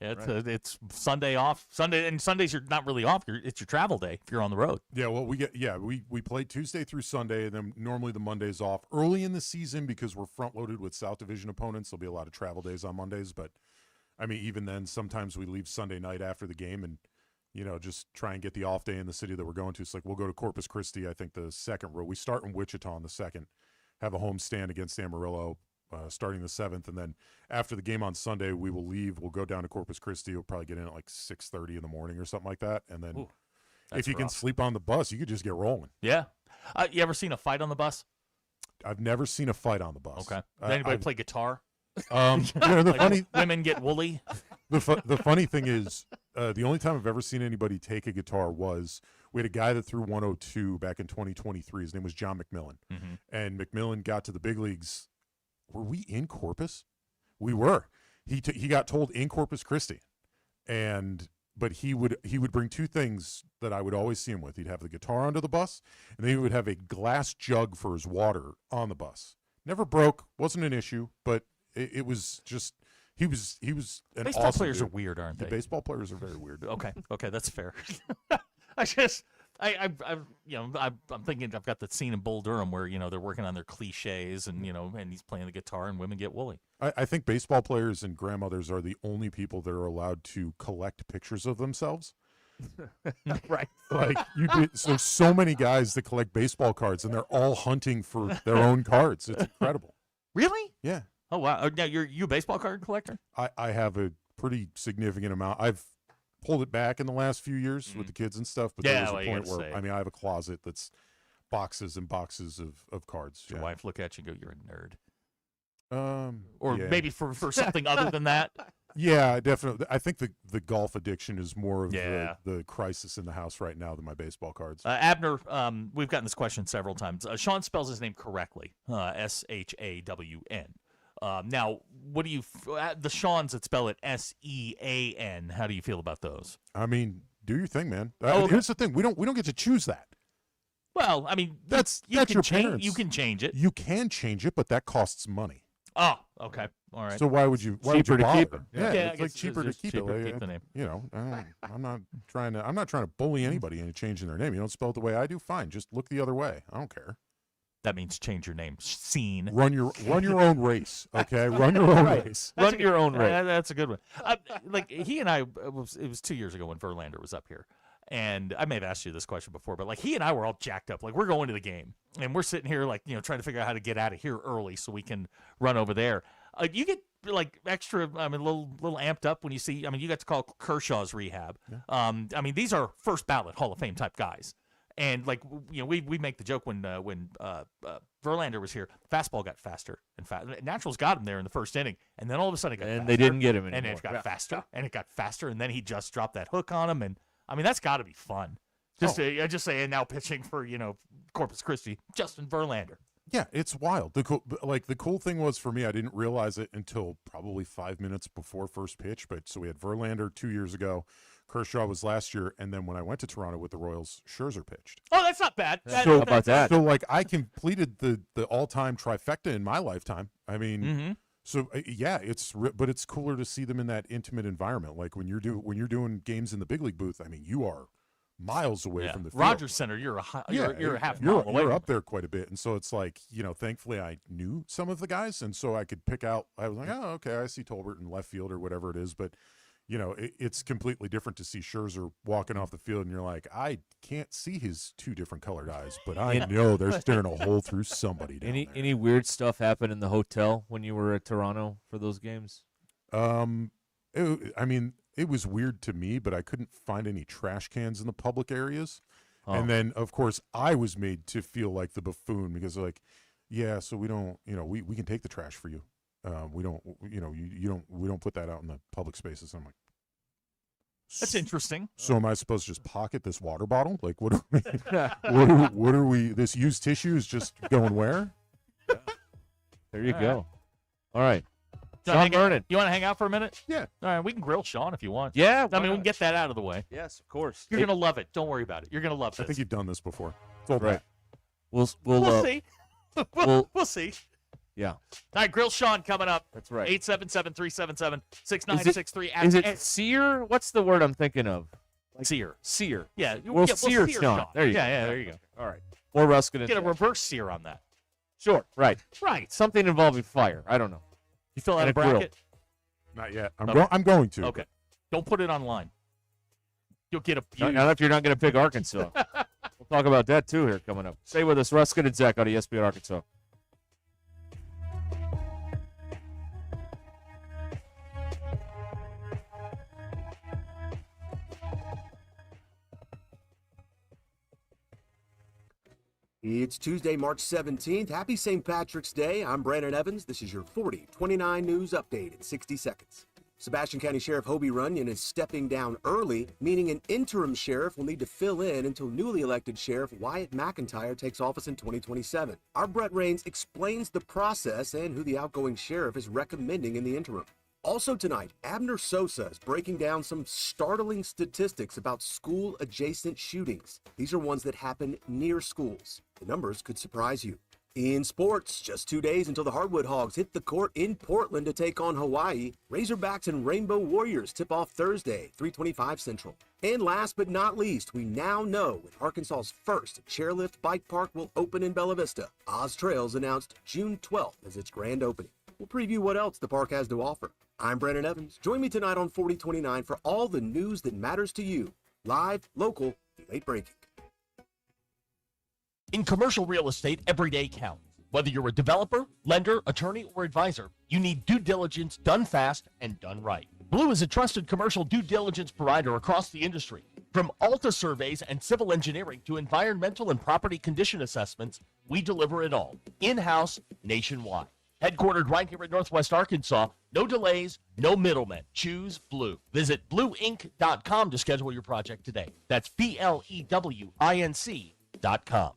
Yeah, it's Sunday off. Sundays you're not really off. It's your travel day if you're on the road. Yeah, well, we play Tuesday through Sunday, and then normally the Monday's off early in the season because we're front loaded with South Division opponents. There'll be a lot of travel days on Mondays, but I mean, even then, sometimes we leave Sunday night after the game and just try and get the off day in the city that we're going to. It's like we'll go to Corpus Christi. I think the second row. We start in Wichita on the 2nd, have a home stand against Amarillo. Starting the 7th, and then after the game on Sunday, we will leave. We'll go down to Corpus Christi. We'll probably get in at like 6:30 in the morning or something like that. And then if you can sleep on the bus, you could just get rolling. Yeah. You ever seen a fight on the bus? I've never seen a fight on the bus. Okay. Does anybody play guitar? Funny women get woolly. The funny thing is, the only time I've ever seen anybody take a guitar was we had a guy that threw 102 back in 2023. His name was John McMillan, and McMillan got to the big leagues. Were we in Corpus? We were. He got told in Corpus Christi, but he would bring 2 things that I would always see him with. He'd have the guitar onto the bus, and then he would have a glass jug for his water on the bus. Never broke, wasn't an issue, but it was just he was an baseball awesome players dude. are weird, aren't they? The baseball players are very weird. Okay, that's fair. I'm thinking I've got the scene in Bull Durham where they're working on their cliches and and he's playing the guitar and women get woolly. I think baseball players and grandmothers are the only people that are allowed to collect pictures of themselves. Right. Like so many guys that collect baseball cards and they're all hunting for their own cards. It's incredible. Really? Yeah. Oh wow. Now you a baseball card collector? I have a pretty significant amount. I've pulled it back in the last few years with the kids and stuff, but there was a point where I have a closet that's boxes and boxes of cards. Your wife look at you and go, "You're a nerd." Or maybe for something other than that. Yeah, definitely. I think the golf addiction is more of the crisis in the house right now than my baseball cards. Abner, we've gotten this question several times. Sean spells his name correctly, Shawn. Now, what do you the Seans that spell it Sean? How do you feel about those? I mean, do your thing, man. Here's the thing: we don't get to choose that. Well, I mean, that's your parents. You can change it. You can change it, but that costs money. Oh, okay, all right. So why would you? Cheaper to keep it. Yeah, Yeah, it's like cheaper to keep it. Keep the name. I'm not trying to bully anybody into changing their name. You don't spell it the way I do. Fine, just look the other way. I don't care. That means change your name. Scene. Run your own race. Okay, run your own race. Run your own race. That's a good one. Like he and I, it was 2 years ago when Verlander was up here. And I may have asked you this question before, but like he and I were all jacked up. Like we're going to the game, and we're sitting here like trying to figure out how to get out of here early so we can run over there. You get like extra, a little amped up when you see. You got to call Kershaw's rehab. Yeah. These are first ballot Hall of Fame type guys, and like we make the joke when Verlander was here, fastball got faster and Naturals got him there in the first inning, and then all of a sudden it got faster, they didn't get him anymore. and it got faster, and it got faster, and then he just dropped that hook on him, and that's got to be fun. I just say, and now pitching for Corpus Christi, Justin Verlander. Yeah, it's wild. The cool thing was for me, I didn't realize it until probably 5 minutes before first pitch. But so we had Verlander 2 years ago, Kershaw was last year, and then when I went to Toronto with the Royals, Scherzer pitched. Oh, that's not bad. How about that? So like I completed the all-time trifecta in my lifetime. So but it's cooler to see them in that intimate environment. Like when you're doing games in the big league booth. You are miles away from the field. Rogers Center, you're a half mile away. You're up there quite a bit, and so it's like thankfully I knew some of the guys, and so I could pick out. I was like, oh, okay, I see Tolbert in left field or whatever it is, but it's completely different to see Scherzer walking off the field, and you're like, I can't see his two different colored eyes, but I know they're staring a hole through somebody down there. Any weird stuff happen in the hotel when you were at Toronto for those games? It was weird to me, but I couldn't find any trash cans in the public areas. Oh. And then, of course, I was made to feel like the buffoon because, so we don't, we can take the trash for you. We don't, we don't put that out in the public spaces. I'm like, that's interesting. So am I supposed to just pocket this water bottle? Like, what are we? what are we? This used tissue is just going where? There you go. All right. Sean Vernon. You want to hang out for a minute? Yeah. All right, we can grill Sean if you want. Yeah. We can get that out of the way. Yes, of course. You're going to love it. Don't worry about it. You're going to love this. I think you've done this before. It's all right. We'll see. We'll see. Yeah. All right, grill Sean coming up. That's right. 877-377-6963. Is it sear? What's the word I'm thinking of? Sear. Sear. Yeah. We'll sear Sean. There you go. Yeah, there you go. All right. More Ruscin. Get a reverse sear on that. Sure. Right. Right. Something involving fire. I don't know. You fill out a bracket? Not yet. I'm going to. Okay. Don't put it online. You'll get abused. Not if you're not going to pick Arkansas. We'll talk about that, too, here coming up. Stay with us. Ruscin and Zach on ESPN Arkansas. It's Tuesday, March 17th. Happy St. Patrick's Day. I'm Brandon Evans. This is your 40-29 news update in 60 seconds. Sebastian County Sheriff Hobie Runyon is stepping down early, meaning an interim sheriff will need to fill in until newly elected Sheriff Wyatt McIntyre takes office in 2027. Our Brett Rains explains the process and who the outgoing sheriff is recommending in the interim. Also tonight, Abner Sosa is breaking down some startling statistics about school-adjacent shootings. These are ones that happen near schools. The numbers could surprise you. In sports, just 2 days until the Hardwood Hogs hit the court in Portland to take on Hawaii. Razorbacks and Rainbow Warriors tip off Thursday, 3:25 Central. And last but not least, we now know when Arkansas's first chairlift bike park will open in Bella Vista. Oz Trails announced June 12th as its grand opening. We'll preview what else the park has to offer. I'm Brandon Evans. Join me tonight on 4029 for all the news that matters to you. Live, local, late breaking. In commercial real estate, every day counts. Whether you're a developer, lender, attorney, or advisor, you need due diligence done fast and done right. Blue is a trusted commercial due diligence provider across the industry. From Alta surveys and civil engineering to environmental and property condition assessments, we deliver it all, in-house, nationwide. Headquartered right here in Northwest Arkansas, no delays, no middlemen. Choose Blue. Visit blueinc.com to schedule your project today. That's BLEWINC.com.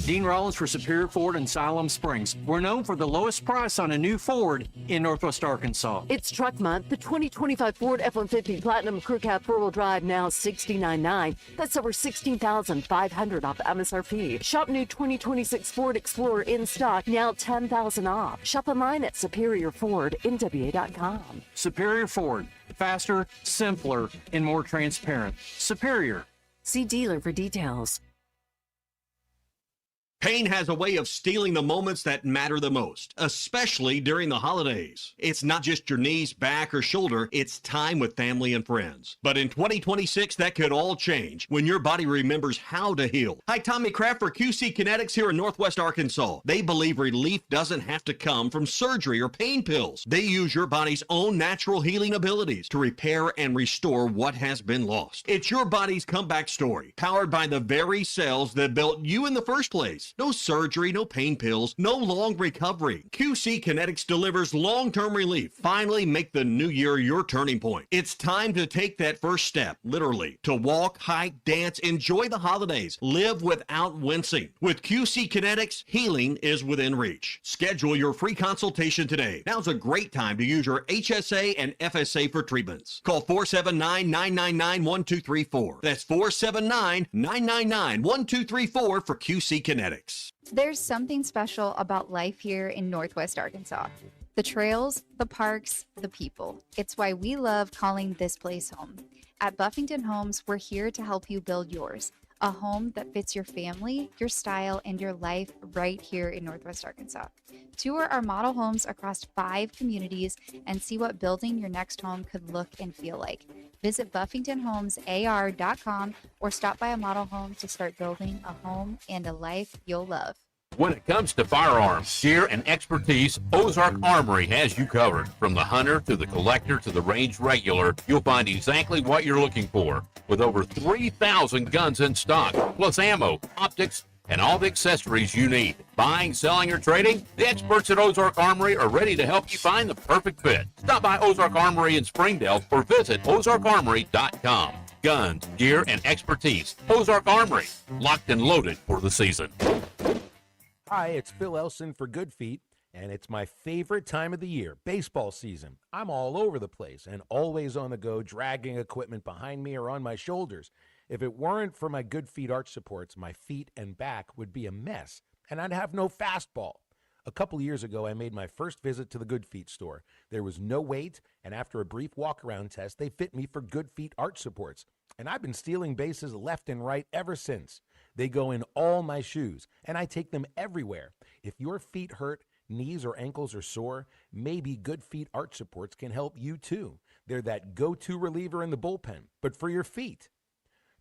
Dean Rollins for Superior Ford in Siloam Springs. We're known for the lowest price on a new Ford in Northwest Arkansas. It's Truck Month. The 2025 Ford F-150 Platinum Crew Cab 4-wheel drive now $69,900. That's over $16,500 off MSRP. Shop new 2026 Ford Explorer in stock now $10,000 off. Shop online at SuperiorFordNWA.com. Superior Ford. Faster, simpler, and more transparent. Superior. See dealer for details. Pain has a way of stealing the moments that matter the most, especially during the holidays. It's not just your knees, back, or shoulder, it's time with family and friends. But in 2026, that could all change when your body remembers how to heal. Hi, Tommy Kraft for QC Kinetics here in Northwest Arkansas. They believe relief doesn't have to come from surgery or pain pills. They use your body's own natural healing abilities to repair and restore what has been lost. It's your body's comeback story, powered by the very cells that built you in the first place. No surgery, no pain pills, no long recovery. QC Kinetics delivers long-term relief. Finally, make the new year your turning point. It's time to take that first step, literally, to walk, hike, dance, enjoy the holidays, live without wincing. With QC Kinetics, healing is within reach. Schedule your free consultation today. Now's a great time to use your HSA and FSA for treatments. Call 479-999-1234. That's 479-999-1234 for QC Kinetics. There's something special about life here in Northwest Arkansas. The trails, the parks, the people. It's why we love calling this place home. At Buffington Homes, we're here to help you build yours. A home that fits your family, your style, and your life right here in Northwest Arkansas. Tour our model homes across 5 communities and see what building your next home could look and feel like. Visit BuffingtonHomesAR.com or stop by a model home to start building a home and a life you'll love. When it comes to firearms, gear, and expertise, Ozark Armory has you covered. From the hunter to the collector to the range regular, you'll find exactly what you're looking for. With over 3,000 guns in stock, plus ammo, optics, and all the accessories you need. Buying, selling, or trading? The experts at Ozark Armory are ready to help you find the perfect fit. Stop by Ozark Armory in Springdale or visit OzarkArmory.com. Guns, gear, and expertise. Ozark Armory, locked and loaded for the season. Hi, it's Phil Elson for Good Feet, and it's my favorite time of the year, baseball season. I'm all over the place and always on the go, dragging equipment behind me or on my shoulders. If it weren't for my Good Feet arch supports, my feet and back would be a mess, and I'd have no fastball. A couple years ago, I made my first visit to the Good Feet store. There was no wait, and after a brief walk-around test, they fit me for Good Feet arch supports. And I've been stealing bases left and right ever since. They go in all my shoes, and I take them everywhere. If your feet hurt, knees or ankles are sore, maybe Good Feet arch supports can help you too. They're that go-to reliever in the bullpen, but for your feet.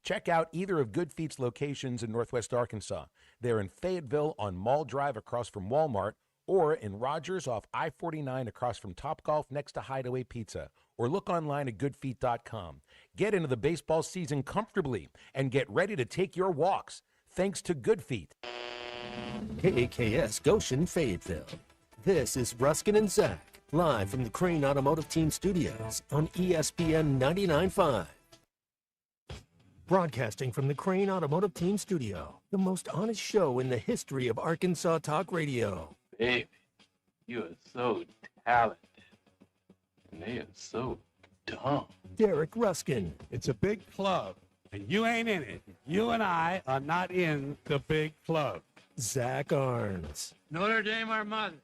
Check out either of Good Feet's locations in Northwest Arkansas. They're in Fayetteville on Mall Drive across from Walmart, or in Rogers off I-49 across from Topgolf next to Hideaway Pizza, or look online at goodfeet.com. Get into the baseball season comfortably and get ready to take your walks, thanks to Good Feet. KAKS Goshen, Fayetteville. This is Ruskin and Zach, live from the Crane Automotive Team Studios on ESPN 99.5. Broadcasting from the Crane Automotive Team Studio, the most honest show in the history of Arkansas Talk Radio. Baby, you are so talented, and they are so dumb. Derek Ruskin. It's a big club, and you ain't in it. You and I are not in the big club. Zach Arns. Notre Dame, our mother.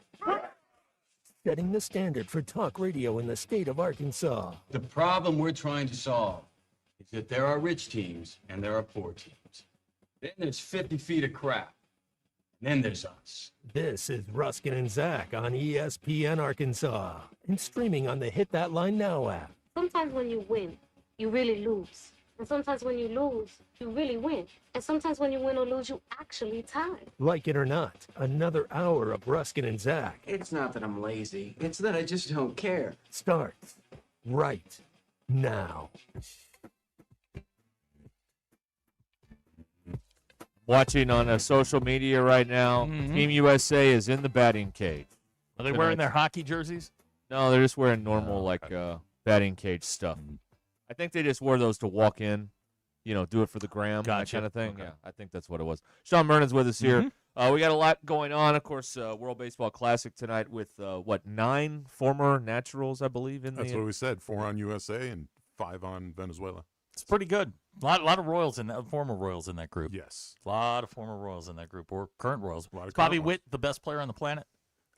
Setting the standard for talk radio in the state of Arkansas. The problem we're trying to solve is that there are rich teams and there are poor teams. Then there's 50 feet of crap. And then there's us. This is Ruscin and Zach on ESPN Arkansas and streaming on the Hit That Line Now app. Sometimes when you win, you really lose. And sometimes when you lose, you really win. And sometimes when you win or lose, you actually tie. Like it or not, another hour of Ruscin and Zach It's not that I'm lazy. It's that I just don't care. starts right now. Watching on social media right now, Team USA is in the batting cage. Are they wearing their hockey jerseys? No, they're just wearing normal batting cage stuff. I think they just wore those to walk in, do it for the gram, that kind of thing. Okay. Yeah, I think that's what it was. Sean Mernon's with us here. We got a lot going on. Of course, World Baseball Classic tonight with, 9 former Naturals, I believe. That's what we said. 4 on USA and 5 on Venezuela. It's pretty good. A lot of Royals former Royals in that group. Yes. A lot of former Royals in that group, or current Royals. A lot of Bobby current Witt, the best player on the planet.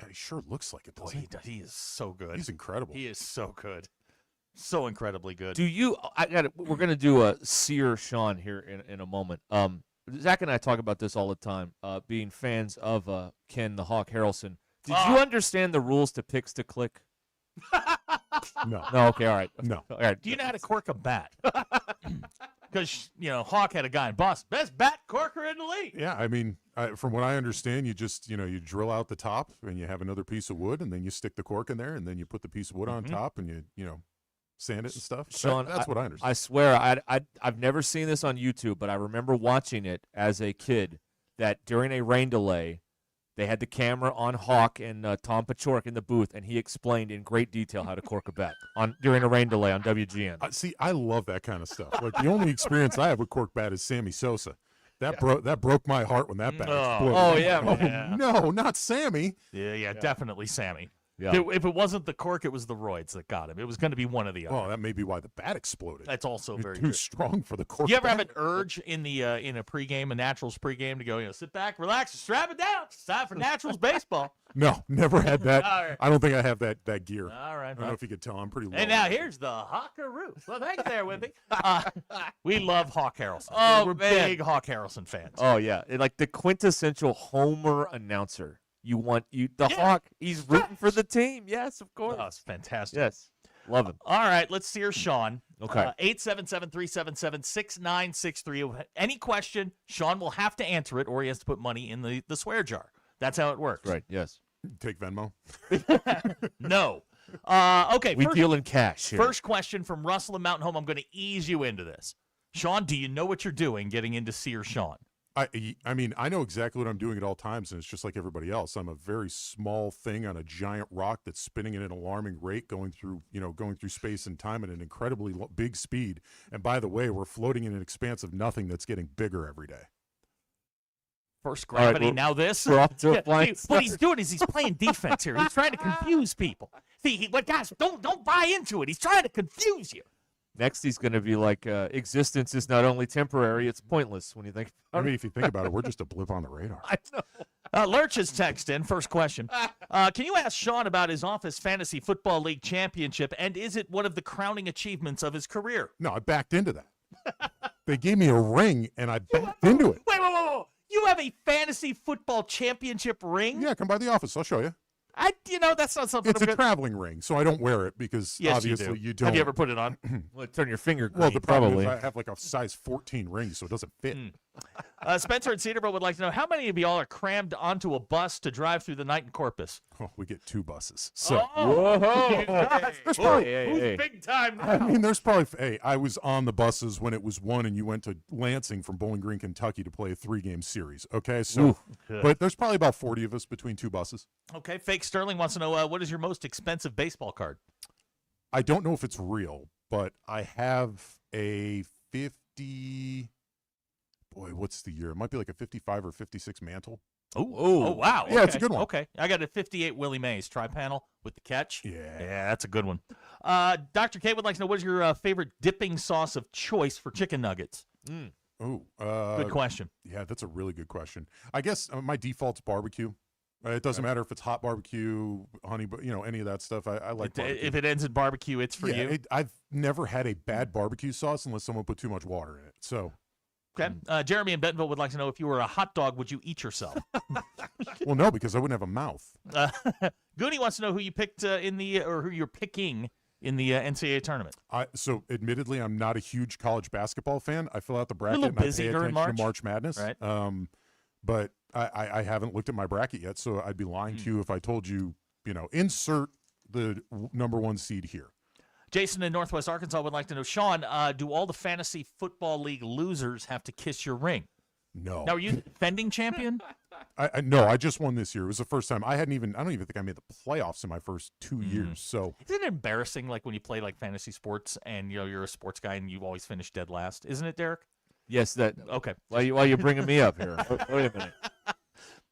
Yeah, he sure looks like it. Boy, he is so good. He's incredible. He is so good. So incredibly good. We're going to do a Sear Sean here in a moment. Zach and I talk about this all the time, being fans of Ken the Hawk Harrelson. Did you understand the rules to picks to click? No. No, okay, all right. No. All right. Do you know how to cork a bat? Because, Hawk had a guy in Boston. Best bat corker in the league. Yeah, I mean, from what I understand, you just, you drill out the top and you have another piece of wood and then you stick the cork in there and then you put the piece of wood on top and you sand it and stuff. Sean, that's what I understand. I swear, I've never seen this on YouTube, but I remember watching it as a kid, that during a rain delay, they had the camera on Hawk and Tom Pachork in the booth, and he explained in great detail how to cork a bat during a rain delay on WGN. See, I love that kind of stuff. Like, the only experience I have with cork bat is Sammy Sosa. That broke my heart when that bat exploded. Oh, yeah, man. No, not Sammy. Yeah, definitely Sammy. Yeah. If it wasn't the cork, it was the roids that got him. It was going to be one or the other. Well, that may be why the bat exploded. That's also You're very too true. strong for the cork. You ever bat. have an urge in a pregame, a Naturals pregame, to go, sit back, relax, strap it down. It's time for Naturals baseball. No, never had that. All right. I don't think I have that gear. All right. I don't know if you could tell. I'm pretty low. And now here's the Hawkaroo. Well, thanks there, Wimpy. We love Hawk Harrelson. Oh, We're man. big Hawk Harrelson fans. Oh, yeah. Like the quintessential Homer announcer. Hawk, he's rooting for the team. Yes, of course. Oh, it's fantastic. Yes. Love him. All right, let's see Sean. Okay. 877-377-6963. Any question, Sean will have to answer it, or he has to put money in the swear jar. That's how it works. Right, yes. Take Venmo. No. Okay. We deal in cash here. First question from Russell and Mountain Home. I'm going to ease you into this. Sean, do you know what you're doing getting into Sear Sean? I mean, I know exactly what I'm doing at all times, and it's just like everybody else. I'm a very small thing on a giant rock that's spinning at an alarming rate, going through space and time at an incredibly big speed. And by the way, we're floating in an expanse of nothing that's getting bigger every day. First gravity, now this. We're off to a flying What he's doing is he's playing defense here. He's trying to confuse people. See, guys, don't buy into it. He's trying to confuse you. Next, he's going to be like, existence is not only temporary, it's pointless when you think I mean, if you think about it, we're just a blip on the radar. I know. Lurch has texted in. First question. Can you ask Sean about his Office Fantasy Football League championship, and is it one of the crowning achievements of his career? No, I backed into that. They gave me a ring, and I backed into it. Wait. You have a fantasy football championship ring? Yeah, come by the office. I'll show you. That's not something. It's a traveling ring, so I don't wear it because obviously you don't. Have you ever put it on? Well, turn your finger green, Well, the problem probably. is I have like a size 14 ring, so it doesn't fit. Spencer in Cedarville would like to know how many of y'all are crammed onto a bus to drive through the night in Corpus? Oh, we get 2 buses. So Who's big time now? I mean, there's probably. Hey, I was on the buses when it was 1, and you went to Lansing from Bowling Green, Kentucky, to play a 3-game series. Okay, so but there's probably about 40 of us between 2 buses. Okay, Fake Sterling wants to know what is your most expensive baseball card? I don't know if it's real, but I have a 50. Boy, what's the year? It might be like a 55 or 56 Mantle. Oh, wow. Yeah, it's a good one. Okay, I got a 58 Willie Mays tri-panel with the catch. Yeah, that's a good one. Dr. K would like to know what is your favorite dipping sauce of choice for chicken nuggets? Oh, Good question. Yeah, that's a really good question. I guess my default's barbecue. It doesn't matter if it's hot barbecue, honey, but any of that stuff. I like barbecue. If it ends in barbecue, it's for you. I've never had a bad barbecue sauce unless someone put too much water in it. So, okay. Jeremy in Bentonville would like to know, if you were a hot dog, would you eat yourself? well, no, because I wouldn't have a mouth. Goonie wants to know who you picked or who you're picking in the NCAA tournament. So, admittedly, I'm not a huge college basketball fan. I fill out the bracket You're a little and busy I pay during attention March. to March Madness. Right. But I haven't looked at my bracket yet, so I'd be lying to you if I told you, insert the number 1 seed here. Jason in Northwest Arkansas would like to know, Sean, do all the fantasy football league losers have to kiss your ring? No. Now, are you defending champion? No, I just won this year. It was the first time. I don't even think I made the playoffs in my first 2 years. So Isn't it embarrassing, like when you play like fantasy sports and you're a sports guy and you always finish dead last? Isn't it, Derek? Yes, that. Okay. While you're bringing me up here. Wait a minute.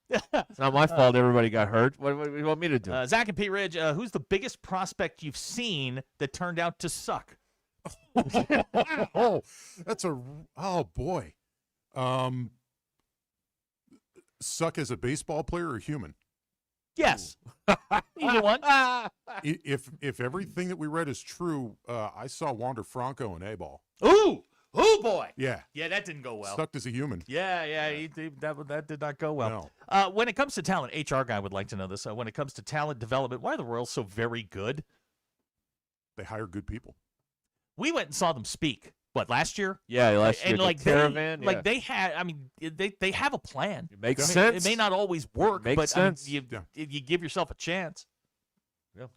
It's not my fault everybody got hurt. What do you want me to do? Zach and P. Ridge, who's the biggest prospect you've seen that turned out to suck? oh boy. Suck as a baseball player or human? Yes. Either one. If everything that we read is true, I saw Wander Franco in A-ball. Ooh. Oh, boy. Yeah. Yeah, that didn't go well. Sucked as a human. Yeah, that did not go well. When it comes to talent, HR guy would like to know this. When it comes to talent development, why are the Royals so very good? They hire good people. We went and saw them speak. What, last year? Yeah, last year. And like Caravan. they had. I mean, they have a plan. It makes sense. It may not always work, Makes but sense. you give yourself a chance. Yeah.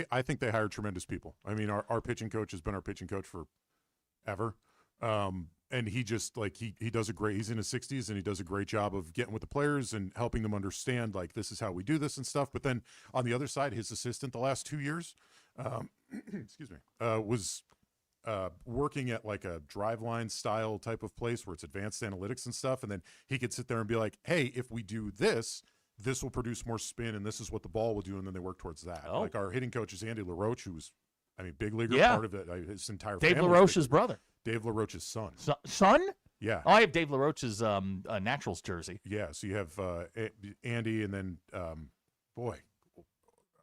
I think they hired tremendous people. I mean, our pitching coach has been our pitching coach forever. And he just he does he's in his 60s and he does a great job of getting with the players and helping them understand this is how we do this and stuff. But then on the other side, his assistant the last 2 years, excuse me, was working at like a driveline style type of place where it's advanced analytics and stuff. And then he could sit there and be like, hey, if we do this, this will produce more spin and this is what the ball will do. And then they work towards that. Oh. Like our hitting coach is Andy LaRoche, who's, big leaguer, part of it. His entire Dave family. LaRoche's brother. Dave LaRoche's son. Son? Yeah. Oh, I have Dave LaRoche's Naturals jersey. Yeah, so you have Andy and then, boy.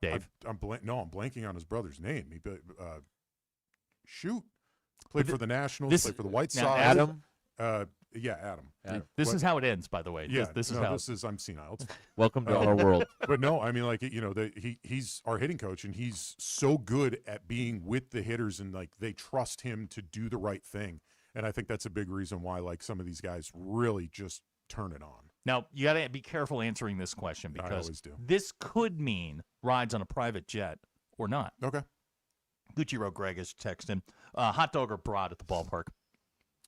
Dave. I'm blanking on his brother's name. He played for the Nationals, played for the White Sox. Adam? Yeah, Adam. This is how it ends, by the way. Yeah, this is how. I'm senile. Welcome to our world. But no, I mean, he's our hitting coach, and he's so good at being with the hitters, and they trust him to do the right thing. And I think that's a big reason why some of these guys really just turn it on. Now, you got to be careful answering this question I because always do. this could mean rides on a private jet or not. Okay. Gucci Road Greg is texting. Hot dog or brat at the ballpark?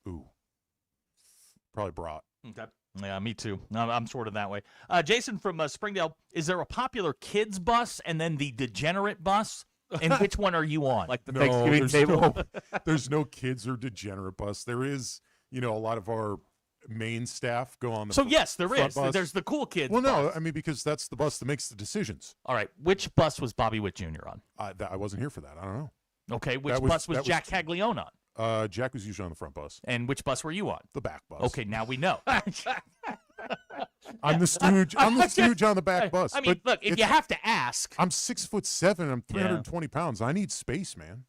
Ooh. Probably brat. Okay. Yeah, me too. I'm sort of that way. Jason from Springdale, is there a popular kids bus and then the degenerate bus? And which one are you on? Like the Thanksgiving table? There's no kids or degenerate bus. There is, a lot of our main staff go on the So, yes, there front is. bus. There's the cool kids Well, no, bus. because that's the bus that makes the decisions. All right. Which bus was Bobby Witt Jr. on? I wasn't here for that. I don't know. Okay. Which bus was Jack Caglione on? Jack was usually on the front bus. And which bus were you on? The back bus. Okay, now we know. I'm the stooge. I'm the stooge on the back bus. I mean, but look, if you have to ask. I'm 6'7". I'm 320 pounds. I need space, man.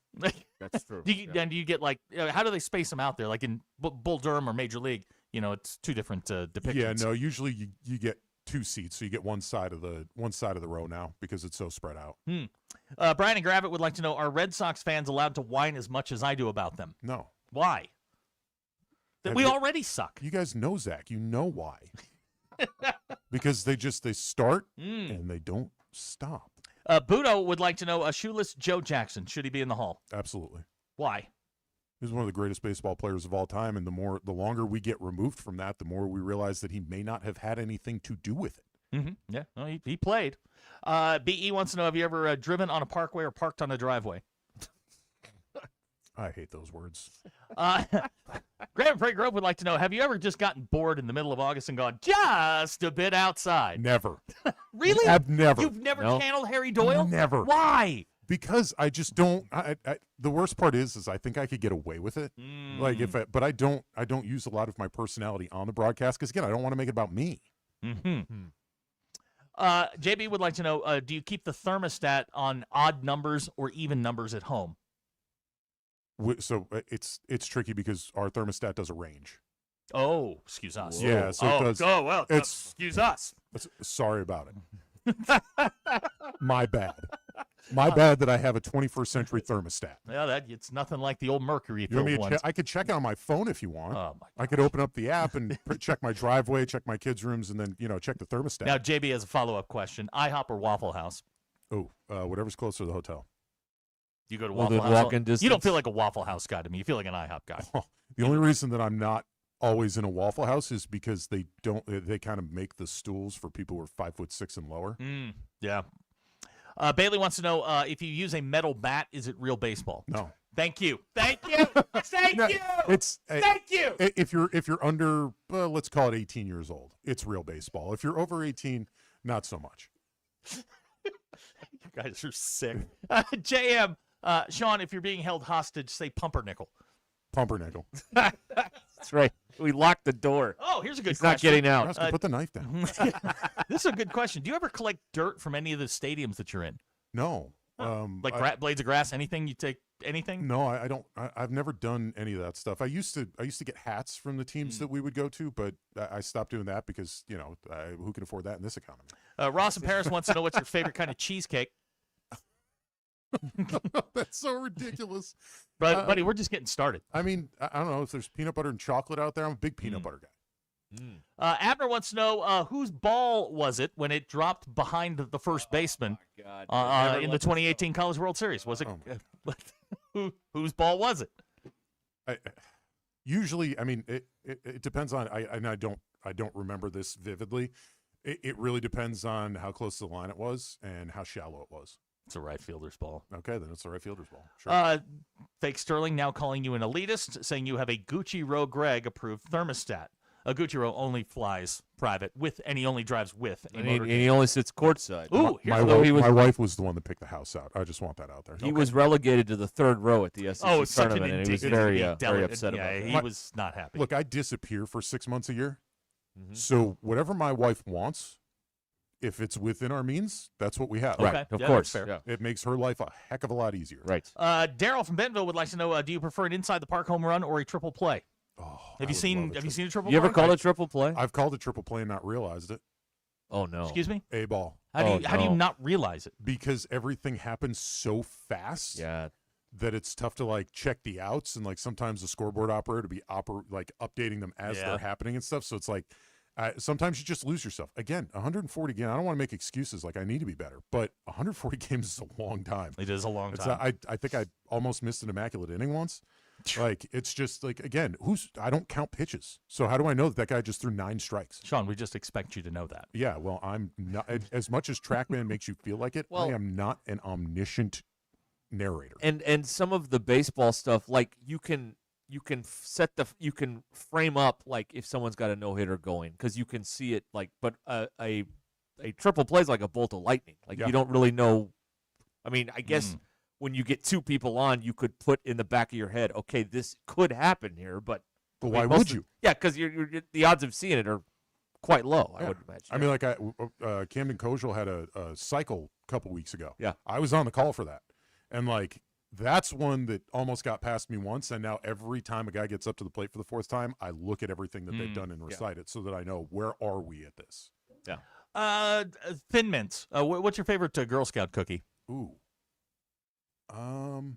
That's true. Do you get how do they space them out there? Like in Bull Durham or Major League, it's two different depictions. Yeah, no. Usually you get two seats, so you get one side of the row now because it's so spread out. Brian and Gravett would like to know: are Red Sox fans allowed to whine as much as I do about them? No. Why? We already suck. You guys know Zach. You know why? Because they start and they don't stop. Budo would like to know: shoeless Joe Jackson, should he be in the Hall? Absolutely. Why? He's one of the greatest baseball players of all time, and the longer we get removed from that, the more we realize that he may not have had anything to do with it. Mm-hmm. Yeah, well, he played. BE wants to know: have you ever driven on a parkway or parked on a driveway? I hate those words. Graham Prairie Grove would like to know: have you ever just gotten bored in the middle of August and gone just a bit outside? Never. Really? I've never. You've never channeled Harry Doyle? Never. Why? Because I just don't. The worst part is I think I could get away with it. Like but I don't use a lot of my personality on the broadcast because again I don't want to make it about me. Mm-hmm. JB would like to know: do you keep the thermostat on odd numbers or even numbers at home? So it's tricky because our thermostat does a range. Oh, excuse us. Yeah, so it does. Oh, well, excuse us. Sorry about it. My bad. My bad that I have a 21st century thermostat. Yeah, it's nothing like the old mercury You want me filled to ones. I could check it on my phone if you want. Oh my I could open up the app and check my driveway, check my kids' rooms, and then check the thermostat. Now, JB has a follow-up question: IHOP or Waffle House? Oh, whatever's closer to the hotel. You go to Within Waffle House. walking distance? You don't feel like a Waffle House guy to me. You feel like an IHOP guy. The only reason that I'm not always in a Waffle House is because they kind of make the stools for people who are 5'6" and lower. Yeah. Bailey wants to know if you use a metal bat, is it real baseball? No. Thank you. Thank you. Thank you. Thank you. If you're under, let's call it 18 years old, it's real baseball. If you're over 18, not so much. You guys are sick. JM, Sean, if you're being held hostage, say pumpernickel. Pumpernickel. That's right. We locked the door. Oh, here's a good He's question. not getting out. Put the knife down. This is a good question. Do you ever collect dirt from any of the stadiums that you're in? No. Like blades of grass, anything? You take anything? No, I don't. I've never done any of that stuff. I used to get hats from the teams that we would go to, but I stopped doing that because who can afford that in this economy? Ross in Paris wants to know what's your favorite kind of cheesecake. That's so ridiculous. But buddy, we're just getting started. I mean, I don't know if there's peanut butter and chocolate out there. I'm a big peanut butter guy. Abner wants to know whose ball was it when it dropped behind the first baseman in the 2018 College World Series? Was it whose ball was it? Usually, I mean, it depends on. I don't remember this vividly. It really depends on how close to the line it was and how shallow it was. It's a right fielder's ball. Okay, then it's a right fielder's ball. Sure. Fake Sterling now calling you an elitist, saying you have a Gucci Row Greg approved thermostat. A Gucci Row only flies private with, and he only drives with. And he only sits courtside. Ooh, my wife was the one that picked the house out. I just want that out there. He was relegated to the third row at the SEC tournament, and he was very upset about it. He was not happy. Look, I disappear for 6 months a year, so whatever my wife wants, if it's within our means, that's what we have. Right, of course. That's fair. It makes her life a heck of a lot easier. Right. Daryl from Bentonville would like to know: do you prefer an inside the park home run or a triple play? Have you seen a triple play? You ever called a triple play? I've called a triple play and not realized it. Oh no. Excuse me? A ball. How do you not realize it? Because everything happens so fast. Yeah. That it's tough to check the outs and sometimes the scoreboard operator to be updating them as they're happening and stuff. So it's sometimes you just lose yourself. Again, 140 games. I don't want to make excuses I need to be better, but 140 games is a long time. It is a long time. I think I almost missed an immaculate inning once. It's just again, I don't count pitches. So how do I know that guy just threw 9 strikes? Sean, we just expect you to know that. Yeah, well, I'm not, as much as TrackMan makes you feel like it, I am not an omniscient narrator. And some of the baseball stuff, you can frame up if someone's got a no-hitter going because you can see it but a triple play is like a bolt of lightning. You don't really know. I mean, I guess when you get 2 people on, you could put in the back of your head, okay, this could happen here, but why would you? Yeah, because the odds of seeing it are quite low. I would imagine. I mean, Camden Kojal had a cycle a couple weeks ago. Yeah, I was on the call for that, and that's one that almost got past me once, and now every time a guy gets up to the plate for the 4th time, I look at everything that they've done and recite it so that I know where are we at this. Yeah. Thin Mints. What's your favorite Girl Scout cookie? Ooh. I'm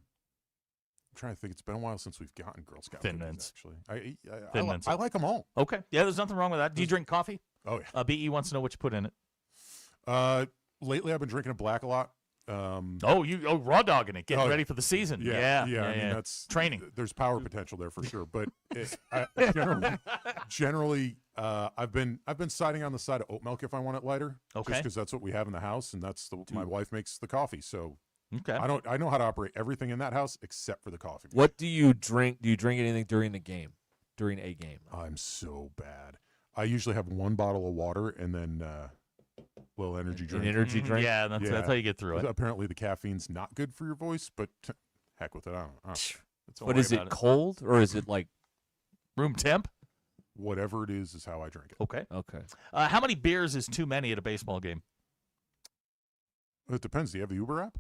trying to think. It's been a while since we've gotten Girl Scout Thin cookies, Mints. Actually, Thin Mints. I like them all. Okay. Yeah, there's nothing wrong with that. Do you drink coffee? Oh yeah. BE wants to know what you put in it. Lately I've been drinking a black a lot. Raw dogging it, getting ready for the season. Yeah. I mean, that's training. There's power potential there for sure, but generally, I've been siding on the side of oat milk if I want it lighter. Okay. Just because that's what we have in the house, and that's my wife makes the coffee. So okay. I know how to operate everything in that house except for the coffee. What do you drink? Do you drink anything during the game? During a game? I'm so bad. I usually have 1 bottle of water and then Little energy drink. An energy drink. Yeah, that's how you get through it. Apparently, the caffeine's not good for your voice, but heck with it. I don't know. But is it cold or is it like room temp? Whatever it is how I drink it. Okay. Okay. How many beers is too many at a baseball game? It depends. Do you have the Uber app?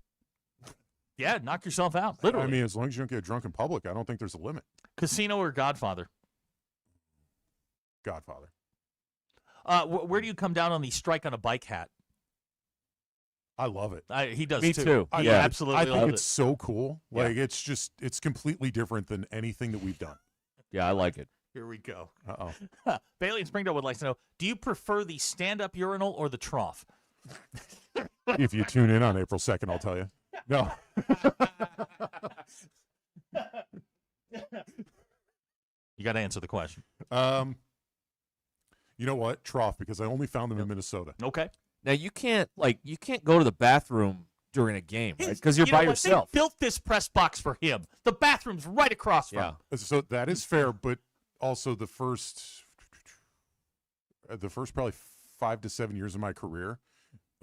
Yeah, knock yourself out. Literally. I mean, as long as you don't get drunk in public, I don't think there's a limit. Casino or Godfather? Godfather. Where do you come down on the strike on a bike hat? I love it. He does Me too. He Yeah. absolutely I loves think it. it's so cool. Like it's completely different than anything that we've done. Yeah, I like it. Here we go. Uh-oh. Bailey in Springdale would like to know, do you prefer the stand-up urinal or the trough? If you tune in on April 2nd, I'll tell you. No. You got to answer the question. You know what? Trough, because I only found them in Minnesota. Okay. Now you can't go to the bathroom during a game, right? Because you're You know by what? yourself. They built this press box for him. The bathroom's right across from him. So that is fair, but also the first probably 5 to 7 years of my career,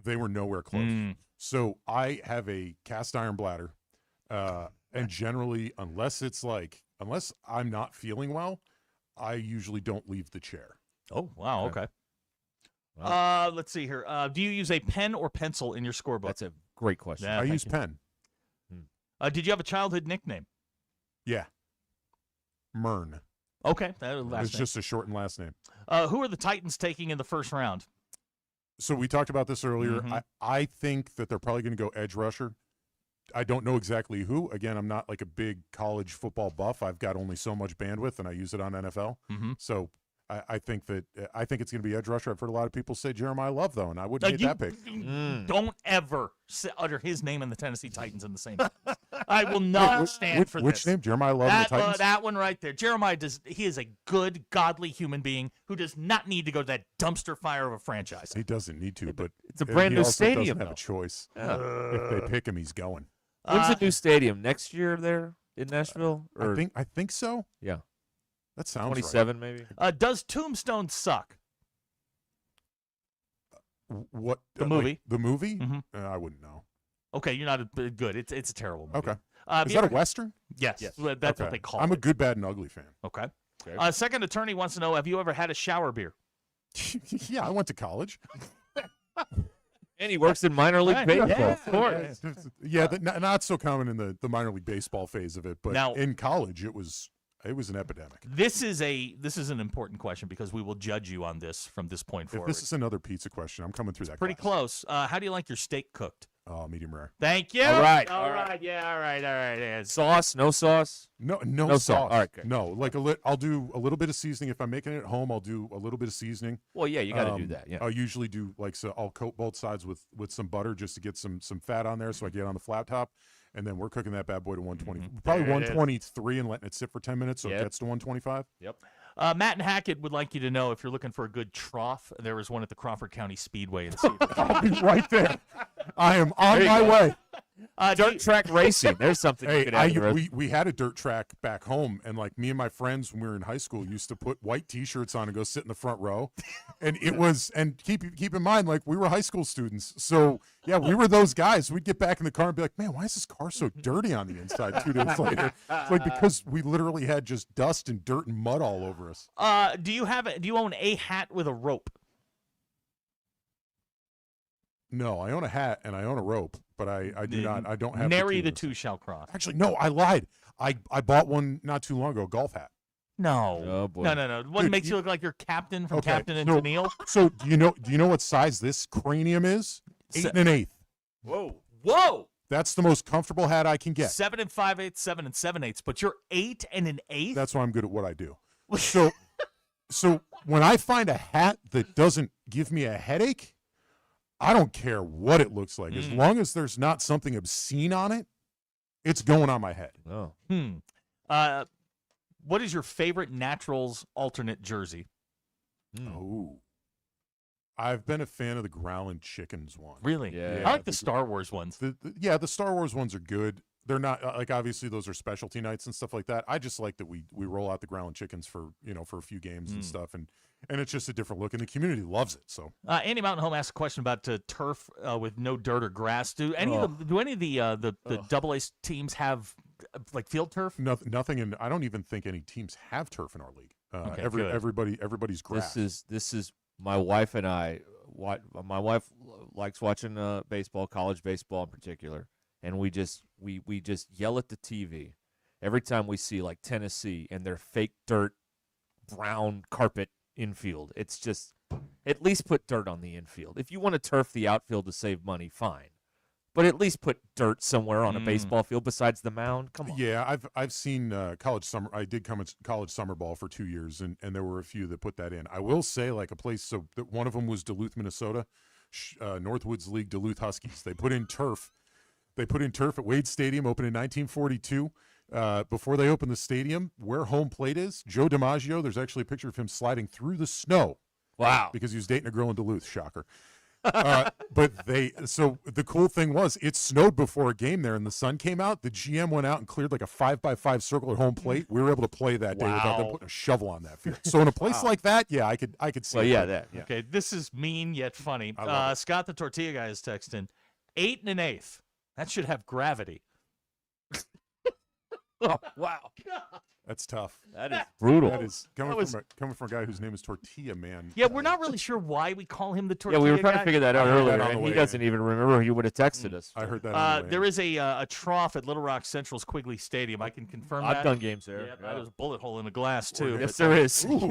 they were nowhere close. So I have a cast iron bladder, and generally, unless I'm not feeling well, I usually don't leave the chair. Oh, wow, okay. Let's see here. Do you use a pen or pencil in your scorebook? That's a great question. Yeah, I thank use you. pen. Did you have a childhood nickname? Yeah. Mern. Okay. That was last It's name. just a shortened last name. Who are the Titans taking in the first round? So we talked about this earlier. Mhm. I think that they're probably going to go edge rusher. I don't know exactly who. Again, I'm not like a big college football buff. I've got only so much bandwidth, and I use it on NFL. Mhm. So I think it's going to be edge rusher. I've heard a lot of people say Jeremiah Love, though, and I wouldn't hate that pick. Don't ever utter his name and the Tennessee Titans in the same sentence. I will not stand for Which this. name? Jeremiah Love and the Titans? That one right there. Jeremiah he is a good, godly human being who does not need to go to that dumpster fire of a franchise. He doesn't need to, but it's a brand he new also stadium, doesn't have though. a choice. Yeah. If they pick him, he's going. When's the new stadium? Next year there in Nashville? Or I think so. Yeah. That sounds 27 maybe. Does Tombstone suck? What The movie? the movie? Mhm. I wouldn't know. Okay, you're not good. It's a terrible movie. Okay. Have Is you that a ever- Western? Yes. Well, that's what they call I'm it. a good, bad, and ugly fan. Okay. Okay. Second attorney wants to know, have you ever had a shower beer? Yeah, I went to college. And he works in minor league baseball. Of course. Yeah, not so common in the minor league baseball phase of it, but Now- in college it was an epidemic. This is an important question because we will judge you on this from this point If forward. this is another pizza question, I'm coming through that. Pretty class. close. How do you like your steak cooked? Oh, medium rare. Thank you. All right. All right. Yeah. All right. Yeah. Sauce? No sauce? No sauce. sauce. All right, good. No, like I'll do a little bit of seasoning if I'm making it at home. I'll do a little bit of seasoning. Well, yeah, you got to do that. Yeah. I'll usually do I'll coat both sides with some butter just to get some fat on there, so I get on the flat top, and then we're cooking that bad boy to 120, probably There it is. 123, and letting it sit for 10 minutes so Yep. it gets to 125. Yep. Matt and Hackett would like you to know if you're looking for a good trough, there is one at the Crawford County Speedway in Cedar. I'll be right there. I am on There you my go. way. Dirt track racing. There's something you Hey, could add to the we had a dirt track back home, and like me and my friends when we were in high school used to put white T-shirts on and go sit in the front row, and it was keep in mind like we were high school students, so yeah, we were those guys. We'd get back in the car and be like, man, why is this car so dirty on the inside 2 days later? It's like because we literally had just dust and dirt and mud all over us. Do you own a hat with a rope? No, I own a hat and I own a rope, but I do not. I don't have. Nary the two. two shall cross. Actually, no, I lied. I bought one not too long ago, a golf hat. No. Oh, boy. No. One Dude, makes you look like you're Captain from Okay, Captain and so- Tennille. So do you know what size this cranium is? 8 1/8. Whoa. That's the most comfortable hat I can get. 7 5/8, 7 7/8, but you're 8 1/8. That's why I'm good at what I do. So when I find a hat that doesn't give me a headache, I don't care what it looks like. As long as there's not something obscene on it, it's going on my head. Oh. What is your favorite Naturals alternate jersey? Oh. I've been a fan of the Growlin' Chickens one. Really? Yeah. I like the Star Wars ones. The Star Wars ones are good. they're not like obviously those are specialty nights and stuff like that. I just like that we roll out the growling chickens for for a few games and stuff, and it's just a different look, and the community loves it. So Andy Mountain Home asked a question about turf with no dirt or grass. Do any of the AA teams have like field turf? Nothing, and I don't even think any teams have turf in our league. Okay, everybody's grass. This is my wife and I. My wife likes watching baseball, college baseball in particular, and we just yell at the TV every time we see like Tennessee and their fake dirt brown carpet infield. It's just, at least put dirt on the infield. If you want to turf the outfield to save money, fine, but at least put dirt somewhere on a baseball field besides the mound. Come on. Yeah, I've seen college summer. I did come at college summer ball for 2 years, and there were a few that put that in. I will say, like a place. So one of them was Duluth, Minnesota, Northwoods League, Duluth Huskies. They put in turf. They put in turf at Wade Stadium, opened in 1942. Before they opened the stadium, where home plate is, Joe DiMaggio. There's actually a picture of him sliding through the snow. Wow! Because he was dating a girl in Duluth. Shocker. But so the cool thing was it snowed before a game there and the sun came out. The GM went out and cleared like a 5x5 circle at home plate. We were able to play that day without them putting a shovel on that field. So in a place like that, yeah, I could see. Well, it. yeah, that. Yeah. Okay, this is mean yet funny. I love it. Scott the Tortilla guy is texting 8 1/8. That should have gravity. Oh, wow. That's tough. That is brutal. That is coming from a guy whose name is Tortilla Man. Yeah, we're not really sure why we call him the Tortilla Yeah, we were trying guy. to figure that out earlier, and he doesn't even remember. He would have texted us. I heard that. There is a trough at Little Rock Central's Quigley Stadium. I can confirm that. I've done games there. Yeah, there's a bullet hole in the glass too. Yes, there is. Ooh.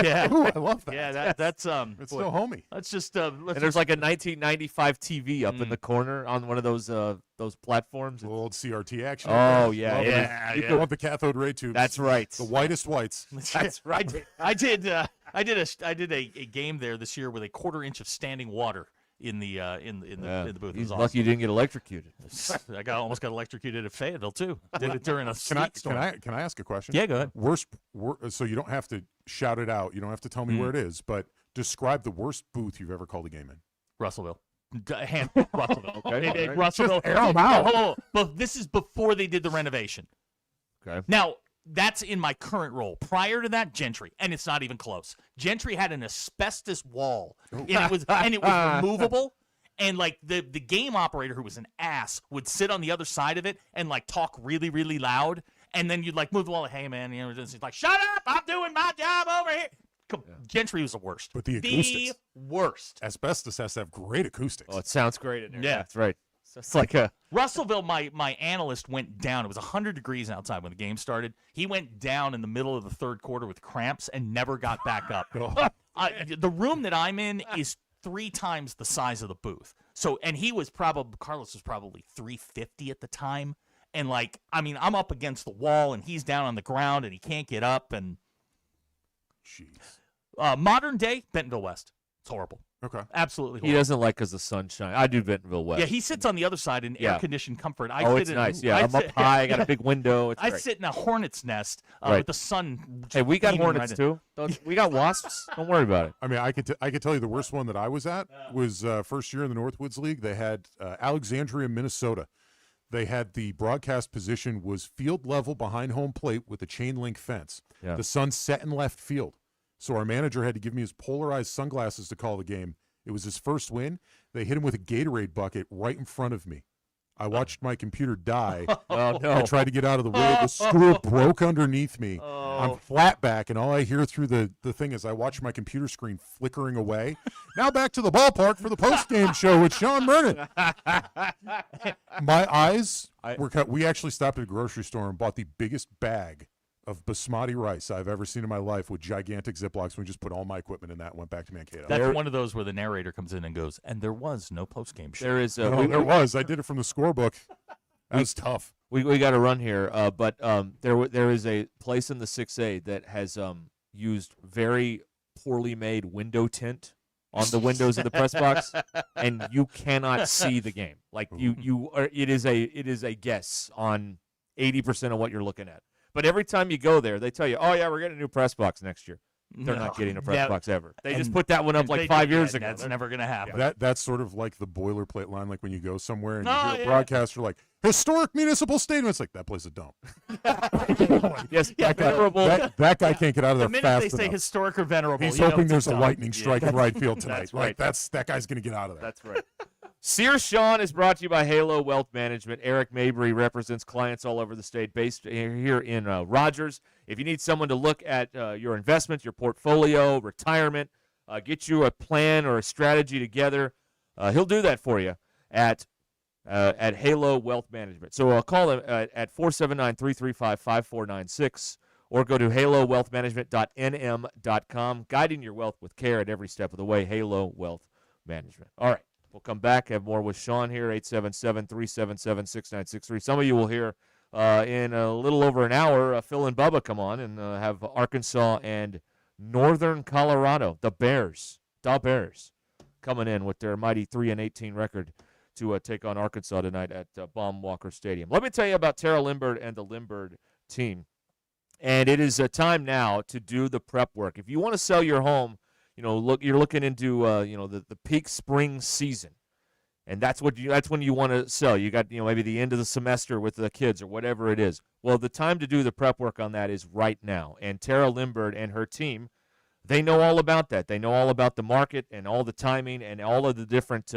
Yeah. Ooh, I love that. Yeah, that's It's still homey. Let's just And there's like a 1995 TV up in the corner on one of those platforms. Old CRT action. Oh yeah, You want the cathode ray tubes. That's right. The whitest whites. That's right. I did a game there this year with a 1/4 inch of standing water in the booth. It He's was lucky awesome. you didn't get electrocuted. I almost got electrocuted at Fayetteville too. Did it during a sleet storm. Can I ask a question? Yeah, go ahead. So you don't have to shout it out. You don't have to tell me where it is, but describe the worst booth you've ever called a game in. Russellville. Russellville. Okay. Russellville. Just air 'em out. Oh, but this is before they did the renovation. Okay. Now, that's in my current role. Prior to that, Gentry, and it's not even close. Gentry had an asbestos wall, and it was removable. And like the game operator, who was an ass, would sit on the other side of it and like talk really, really loud. And then you'd like move the wall. Like, hey man, just like, shut up! I'm doing my job over here. Gentry was the worst. But the acoustics. Worst. Asbestos has to have great acoustics. Oh, it sounds great in there. Yeah. That's right. So it's like a Russellville, my analyst went down. It was 100 degrees outside when the game started. He went down in the middle of the third quarter with cramps and never got back up. The room that I'm in is 3 times the size of the booth. So, and Carlos was probably 350 at the time. And like, I mean, I'm up against the wall and he's down on the ground and he can't get up. And jeez. Modern day Bentonville West. It's horrible. Okay. Absolutely horrible. He doesn't like because the sun shines. I do Bentonville West. Yeah, he sits on the other side in air-conditioned comfort. It's nice. Yeah, I'm up high. I got a big window. It's I great. sit in a hornet's nest with the sun. Hey, we got beaming hornets right in. too. We got wasps. Don't worry about it. I mean, I could tell you the worst one that I was at was first year in the Northwoods League. They had Alexandria, Minnesota. They had the broadcast position was field level behind home plate with a chain link fence. Yeah. The sun set in left field. So our manager had to give me his polarized sunglasses to call the game. It was his first win. They hit him with a Gatorade bucket right in front of me. I watched my computer die. Oh, no. I tried to get out of the way. The screw broke underneath me. I'm flat back, and all I hear through the thing is I watch my computer screen flickering away. Now back to the ballpark for the post-game show with Sean Vernon. My eyes were cut. We actually stopped at a grocery store and bought the biggest bag of basmati rice I've ever seen in my life with gigantic Ziplocs. We just put all my equipment in that and went back to Mankato. That's one of those where the narrator comes in and goes, and there was no post-game show. There is. There was. I did it from the scorebook. That was tough. We got to run here, but there is a place in the 6A that has used very poorly made window tint on the windows of the press box, and you cannot see the game. Like it is a guess on 80% of what you're looking at. But every time you go there, they tell you, "Oh yeah, we're getting a new press box next year." they're not getting a press box ever. They just And- put that one up and like they 5 did- years yeah, ago. That's never going to happen. That's sort of like the boilerplate line, like when you go somewhere and you Oh, hear a yeah. broadcaster like, historic municipal stadium. It's like, that place is a dump. Yes, that guy, venerable. that guy can't get out of The there minute fast they say enough. historic or venerable, He's you know hoping it's a there's a dump. lightning strike in Yeah. right field tonight. That's Like, right. that guy's going to get out of there. That's right. Sears Sean is brought to you by Halo Wealth Management. Eric Mabry represents clients all over the state, based here in Rogers. If you need someone to look at your investments, your portfolio, retirement, get you a plan or a strategy together, he'll do that for you at Halo Wealth Management. So call him at 479-335-5496 or go to halowealthmanagement.nm.com. Guiding your wealth with care at every step of the way. Halo Wealth Management. All right. We'll come back, have more with Sean here, 877-377-6963. Some of you will hear in a little over an hour, Phil and Bubba come on and have Arkansas and Northern Colorado, the Bears, coming in with their mighty 3-18 record to take on Arkansas tonight at Baum-Walker Stadium. Let me tell you about Tara Limbird and the Limbird team. And it is time now to do the prep work. If you want to sell your home, you're looking into the peak spring season, and that's when you want to sell. You got maybe the end of the semester with the kids or whatever it is. Well, the time to do the prep work on that is right now. And Tara Limbird and her team, they know all about that. They know all about the market and all the timing and all of the different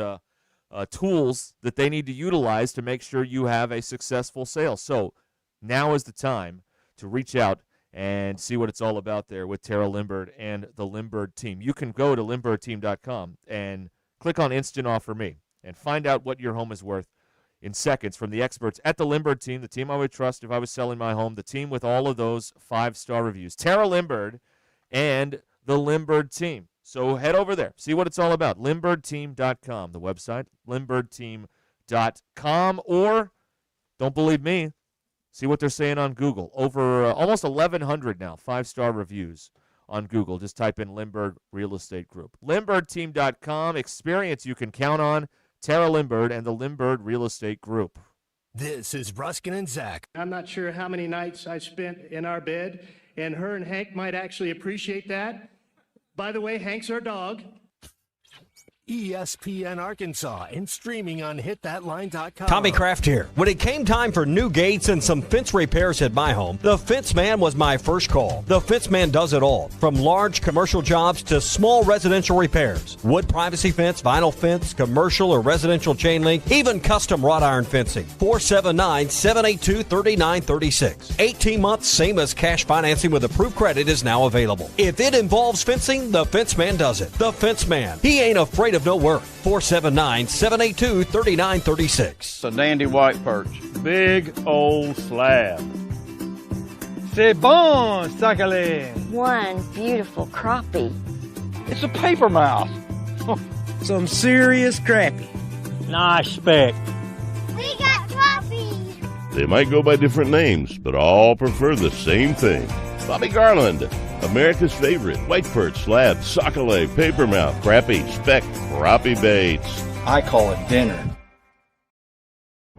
tools that they need to utilize to make sure you have a successful sale. So now is the time to reach out and see what it's all about there with Tara Limbird and the Limbird team. You can go to limbirdteam.com and click on Instant Offer Me and find out what your home is worth in seconds from the experts at the Limbird team, the team I would trust if I was selling my home, the team with all of those 5-star reviews. Tara Limbird and the Limbird team. So head over there, see what it's all about. Limbirdteam.com, the website, limbirdteam.com, or don't believe me, see what they're saying on Google. Over almost 1,100 now, 5-star reviews on Google. Just type in Limbird Real Estate Group. LimbIrdTeam.com, experience you can count on. Tara Limbird and the Limbird Real Estate Group. This is Ruscin and Zach. I'm not sure how many nights I spent in our bed, and her and Hank might actually appreciate that. By the way, Hank's our dog. ESPN Arkansas and streaming on hitthatline.com. Tommy Kraft here. When it came time for new gates and some fence repairs at my home, the Fence Man was my first call. The Fence Man does it all, from large commercial jobs to small residential repairs. Wood privacy fence, vinyl fence, commercial or residential chain link, even custom wrought iron fencing. 479-782-3936. 18 months, same as cash financing with approved credit is now available. If it involves fencing, the Fence Man does it. The Fence Man. He ain't afraid of no work. 479-782-3936. It's a dandy white perch. Big old slab. C'est bon, sacalé. One beautiful crappie. It's a paper mouth. Some serious crappie. Nice speck. We got crappies. They might go by different names, but all prefer the same thing. Bobby Garland, America's favorite white perch, slab, sockeye, papermouth, crappie, speck, crappie baits. I call it dinner.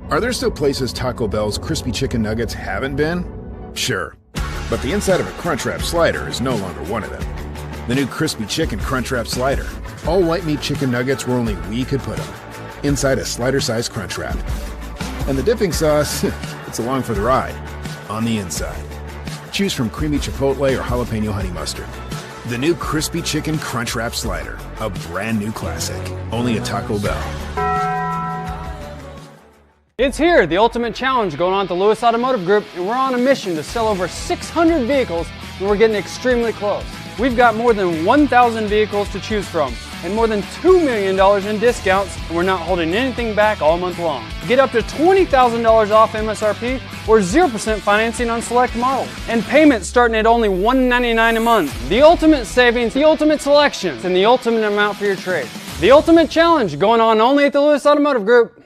Are there still places Taco Bell's crispy chicken nuggets haven't been? Sure. But the inside of a Crunchwrap slider is no longer one of them. The new crispy chicken Crunchwrap slider. All white meat chicken nuggets where only we could put them. Inside a slider-sized Crunchwrap. And the dipping sauce, it's along for the ride. On the inside. Choose from creamy chipotle or jalapeno honey mustard. The new crispy chicken Crunchwrap slider. A brand new classic. Only at Taco Bell. It's here, the ultimate challenge going on at the Lewis Automotive Group, and we're on a mission to sell over 600 vehicles, and we're getting extremely close. We've got more than 1,000 vehicles to choose from, and more than $2 million in discounts, and we're not holding anything back all month long. Get up to $20,000 off MSRP or 0% financing on select models, and payments starting at only $199 a month. The ultimate savings, the ultimate selection, and the ultimate amount for your trade. The ultimate challenge going on only at the Lewis Automotive Group.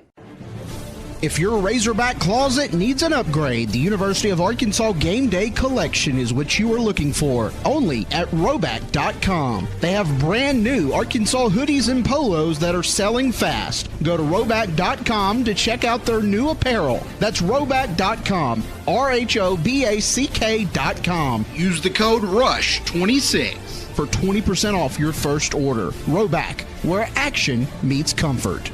If your Razorback closet needs an upgrade, the University of Arkansas Game Day Collection is what you are looking for. Only at Roback.com. They have brand new Arkansas hoodies and polos that are selling fast. Go to Roback.com to check out their new apparel. That's Roback.com. RHOBACK.com. Use the code RUSH26. for 20% off your first order. Roback, where action meets comfort.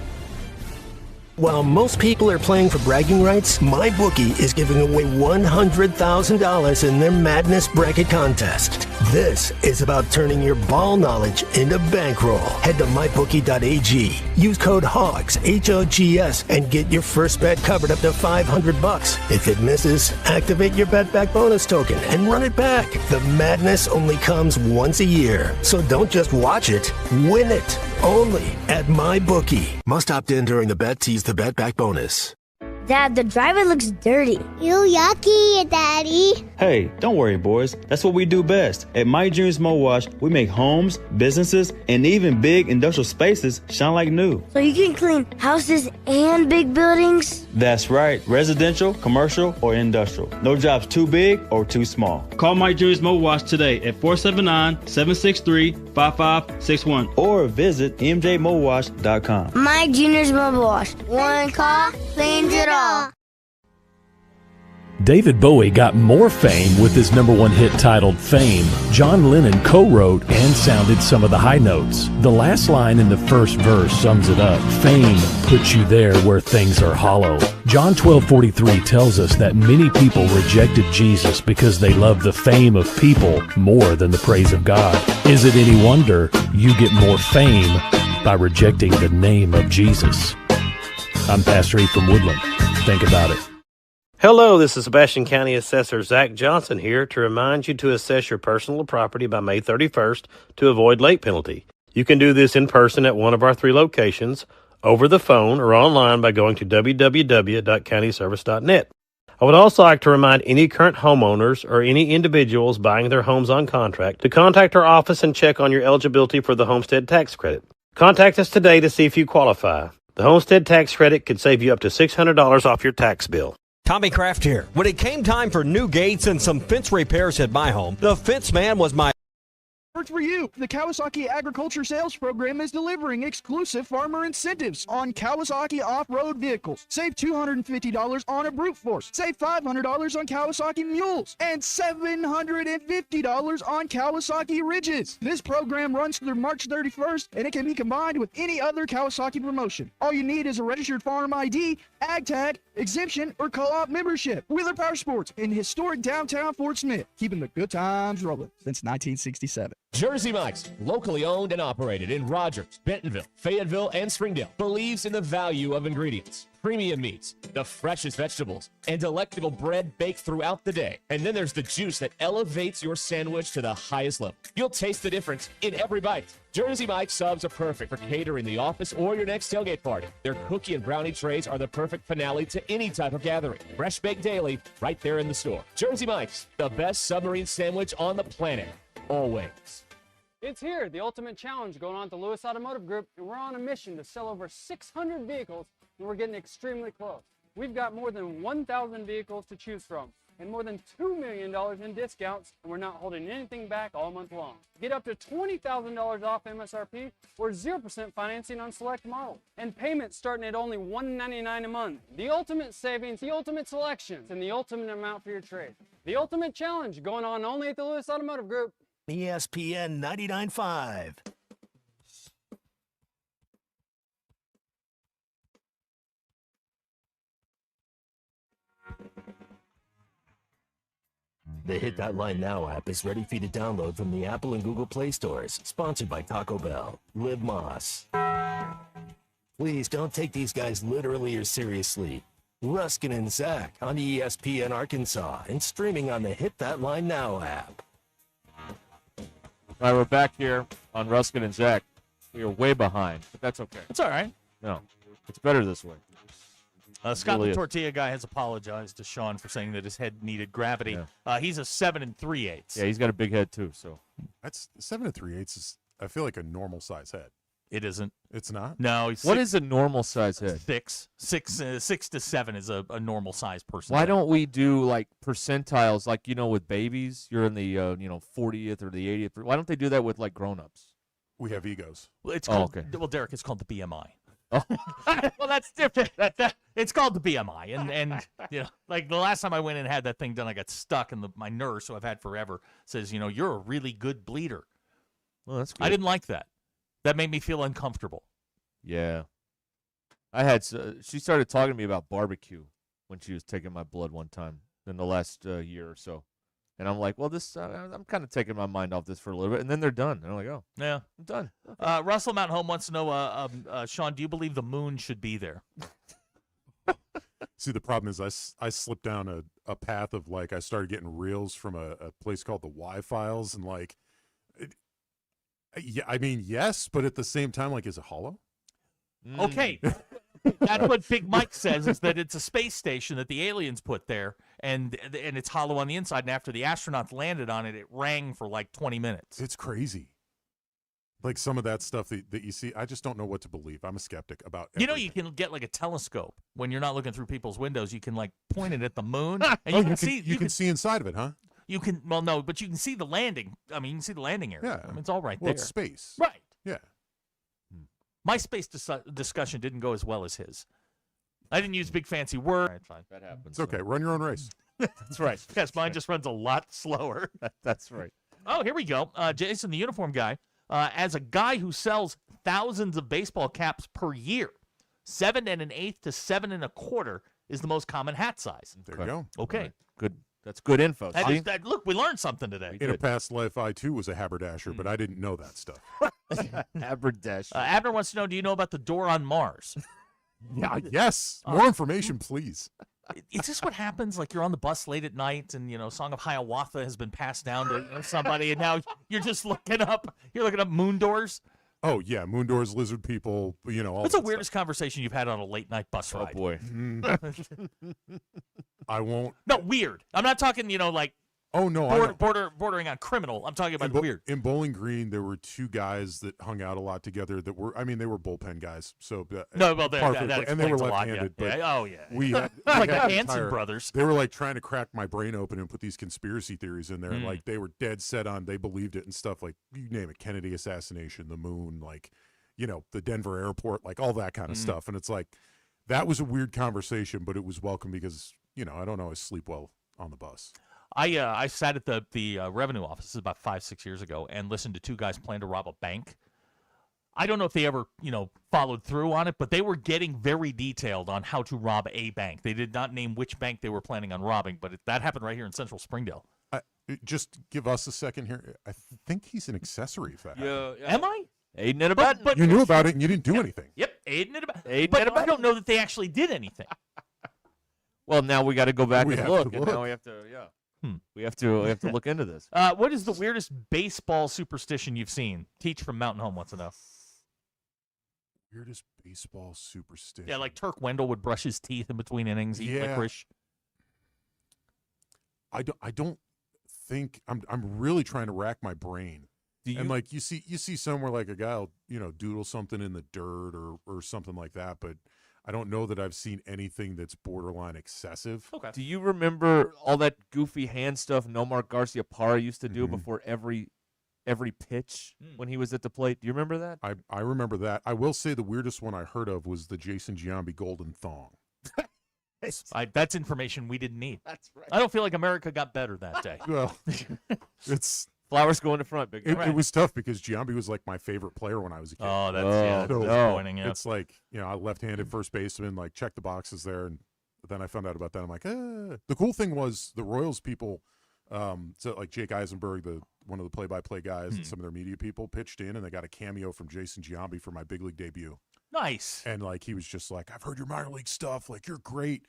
While most people are playing for bragging rights, MyBookie is giving away $100,000 in their Madness Bracket Contest. This is about turning your ball knowledge into bankroll. Head to mybookie.ag. Use code HOGS, H-O-G-S, and get your first bet covered up to $500. If it misses, activate your bet back bonus token and run it back. The madness only comes once a year, so don't just watch it, win it. Only at MyBookie. Must opt in during the bet. Tease the bet back bonus. Dad, the driver looks dirty. You yucky, Daddy. Hey, don't worry, boys. That's what we do best. At My Dreams Mo Wash, we make homes, businesses, and even big industrial spaces shine like new. So you can clean houses and big buildings? That's right. Residential, commercial, or industrial. No job's too big or too small. Call My Dreams Mo Wash today at 479-763-5561 or visit mjmowash.com. My Junior's Mobile Wash. One call cleans it all. David Bowie got more fame with his #1 hit titled Fame. John Lennon co-wrote and sounded some of the high notes. The last line in the first verse sums it up. Fame puts you there where things are hollow. John 12:43 tells us that many people rejected Jesus because they love the fame of people more than the praise of God. Is it any wonder you get more fame by rejecting the name of Jesus? I'm Pastor E from Woodland. Think about it. Hello, this is Sebastian County Assessor Zach Johnson here to remind you to assess your personal property by May 31st to avoid late penalty. You can do this in person at one of our 3 locations, over the phone, or online by going to www.countyservice.net. I would also like to remind any current homeowners or any individuals buying their homes on contract to contact our office and check on your eligibility for the homestead tax credit. Contact us today to see if you qualify. The homestead tax credit could save you up to $600 off your tax bill. Tommy Kraft here. When it came time for new gates and some fence repairs at my home, the fence man was my For you, the Kawasaki Agriculture Sales Program is delivering exclusive farmer incentives on Kawasaki off-road vehicles. Save $250 on a brute force. Save $500 on Kawasaki mules. And $750 on Kawasaki ridges. This program runs through March 31st, and it can be combined with any other Kawasaki promotion. All you need is a registered farm ID, ag tag, exemption, or co-op membership. Wheeler Power Sports in historic downtown Fort Smith, keeping the good times rolling since 1967. Jersey Mike's, locally owned and operated in Rogers, Bentonville, Fayetteville, and Springdale, believes in the value of ingredients, premium meats, the freshest vegetables, and delectable bread baked throughout the day. And then there's the juice that elevates your sandwich to the highest level. You'll taste the difference in every bite. Jersey Mike's subs are perfect for catering the office or your next tailgate party. Their cookie and brownie trays are the perfect finale to any type of gathering. Fresh baked daily, right there in the store. Jersey Mike's, the best submarine sandwich on the planet. Always. It's here, the ultimate challenge going on at the Lewis Automotive Group, and we're on a mission to sell over 600 vehicles, and we're getting extremely close. We've got more than 1,000 vehicles to choose from, and more than $2 million in discounts, and we're not holding anything back all month long. Get up to $20,000 off MSRP or 0% financing on select models, and payments starting at only $199 a month. The ultimate savings, the ultimate selection, and the ultimate amount for your trade. The ultimate challenge going on only at the Lewis Automotive Group. ESPN 99.5. The Hit That Line Now app is ready for you to download from the Apple and Google Play stores. Sponsored by Taco Bell. Liv Moss. Please don't take these guys literally or seriously. Ruscin and Zach on ESPN Arkansas and streaming on the Hit That Line Now app. All right, we're back here on Ruscin and Zach. We are way behind, but that's okay. It's all right. No, it's better this way. Scott really the is. Tortilla guy has apologized to Sean for saying that his head needed gravity. He's a 7 3/8. Yeah, he's got a big head too. So That's 7 3/8 is, I feel like, a normal size head. It isn't. It's not? No. He's what is a normal size head? 6 to 7 is a normal size person. Why don't we do like percentiles, like with babies? You're in the 40th or the 80th. Why don't they do that with like grown-ups? We have egos. Well, it's called, okay. Well, Derek, it's called the BMI. Oh. Well, that's different. It's called the BMI, and like the last time I went and had that thing done, I got stuck, and my nurse, who I've had forever, says, you're a really good bleeder. Well, that's good. I didn't like that. That made me feel uncomfortable. Yeah. She started talking to me about barbecue when she was taking my blood one time in the last year or so. And I'm like, well, I'm kind of taking my mind off this for a little bit. And then they're done. And I'm like, oh, Yeah. I'm done. Russell Mountain Home wants to know, Sean, do you believe the moon should be there? See, the problem is I slipped down a path of I started getting reels from a place called the Y-Files, and yeah, I mean, yes, but at the same time, is it hollow? Okay. That's what Big Mike says, is that it's a space station that the aliens put there, and it's hollow on the inside, and after the astronauts landed on it, it rang for 20 minutes. It's crazy. Some of that stuff that you see, I just don't know what to believe. I'm a skeptic about everything. You can get a telescope when you're not looking through people's windows. You can point it at the moon, and you can see inside of it, huh? You can, no, but you can see the landing. I mean, you can see the landing area. Yeah. I mean, it's all right Well, there. it's space. Right. Yeah. My space discussion didn't go as well as his. I didn't use big fancy words. All right, fine. That happens. It's okay. Run your own race. That's right. Yes, mine just runs a lot slower. That's right. Oh, here we go. Jason, the uniform guy. As a guy who sells thousands of baseball caps per year, 7 1/8 to 7 1/4 is the most common hat size. There you go. Okay. Right. Good. That's good info. See? Look, we learned something today. In a past life, I too was a haberdasher, but I didn't know that stuff. Haberdasher. Abner wants to know, do you know about the door on Mars? Yeah. Yes. More information, please. Is this what happens? You're on the bus late at night, and Song of Hiawatha has been passed down to somebody, and now you're just looking up moon doors. Oh yeah, moon doors, lizard people. All What's the that weirdest conversation you've had on a late night bus ride? Oh boy. I won't. No, weird. I'm not talking, Oh no, I know. bordering on criminal. I'm talking about weird. In Bowling Green, there were two guys that hung out a lot together. They were bullpen guys. So No, well, and they were explains a lot, left-handed. yeah. But Yeah, oh, yeah. we had, Like we the had Hanson brothers. They were trying to crack my brain open and put these conspiracy theories in there. Mm. And they were dead set on they believed it and stuff you name it, Kennedy assassination, the moon, the Denver airport, all that kind of stuff. And it's that was a weird conversation, but it was welcome because I don't always sleep well on the bus. I sat at the revenue office about 5-6 years ago and listened to two guys plan to rob a bank. I don't know if they ever, followed through on it, but they were getting very detailed on how to rob a bank. They did not name which bank they were planning on robbing, but that happened right here in Central Springdale. Just give us a second here. I think he's an accessory. If that happened. Am I? Aiding and abetting. But you knew about it and you didn't do anything. Yep, aiding and abetting. But I don't know that they actually did anything. Well, now we got to go back and look. to And look. now we have to, we have to look into this. What is the weirdest baseball superstition you've seen? Teach from Mountain Home wants to know. Weirdest baseball superstition. Yeah, Turk Wendell would brush his teeth in between innings, eat licorice. I don't think I'm really trying to rack my brain. And you see somewhere a guy will doodle something in the dirt or something like that, but I don't know that I've seen anything that's borderline excessive. Okay. Do you remember all that goofy hand stuff Nomar Garcia Parra used to do before every pitch when he was at the plate? Do you remember that? I remember that. I will say the weirdest one I heard of was the Jason Giambi golden thong. That's information we didn't need. That's right. I don't feel like America got better that day. Well, it's flowers going to front, big. It was tough because Giambi was my favorite player when I was a kid. Oh, that's disappointing. Yeah. It's I left-handed first baseman, check the boxes there, and then I found out about that. I'm like, The cool thing was the Royals people, so Jake Eisenberg, one of the play-by-play guys, and some of their media people pitched in, and they got a cameo from Jason Giambi for my big league debut. Nice. And he was just I've heard your minor league stuff. You're great.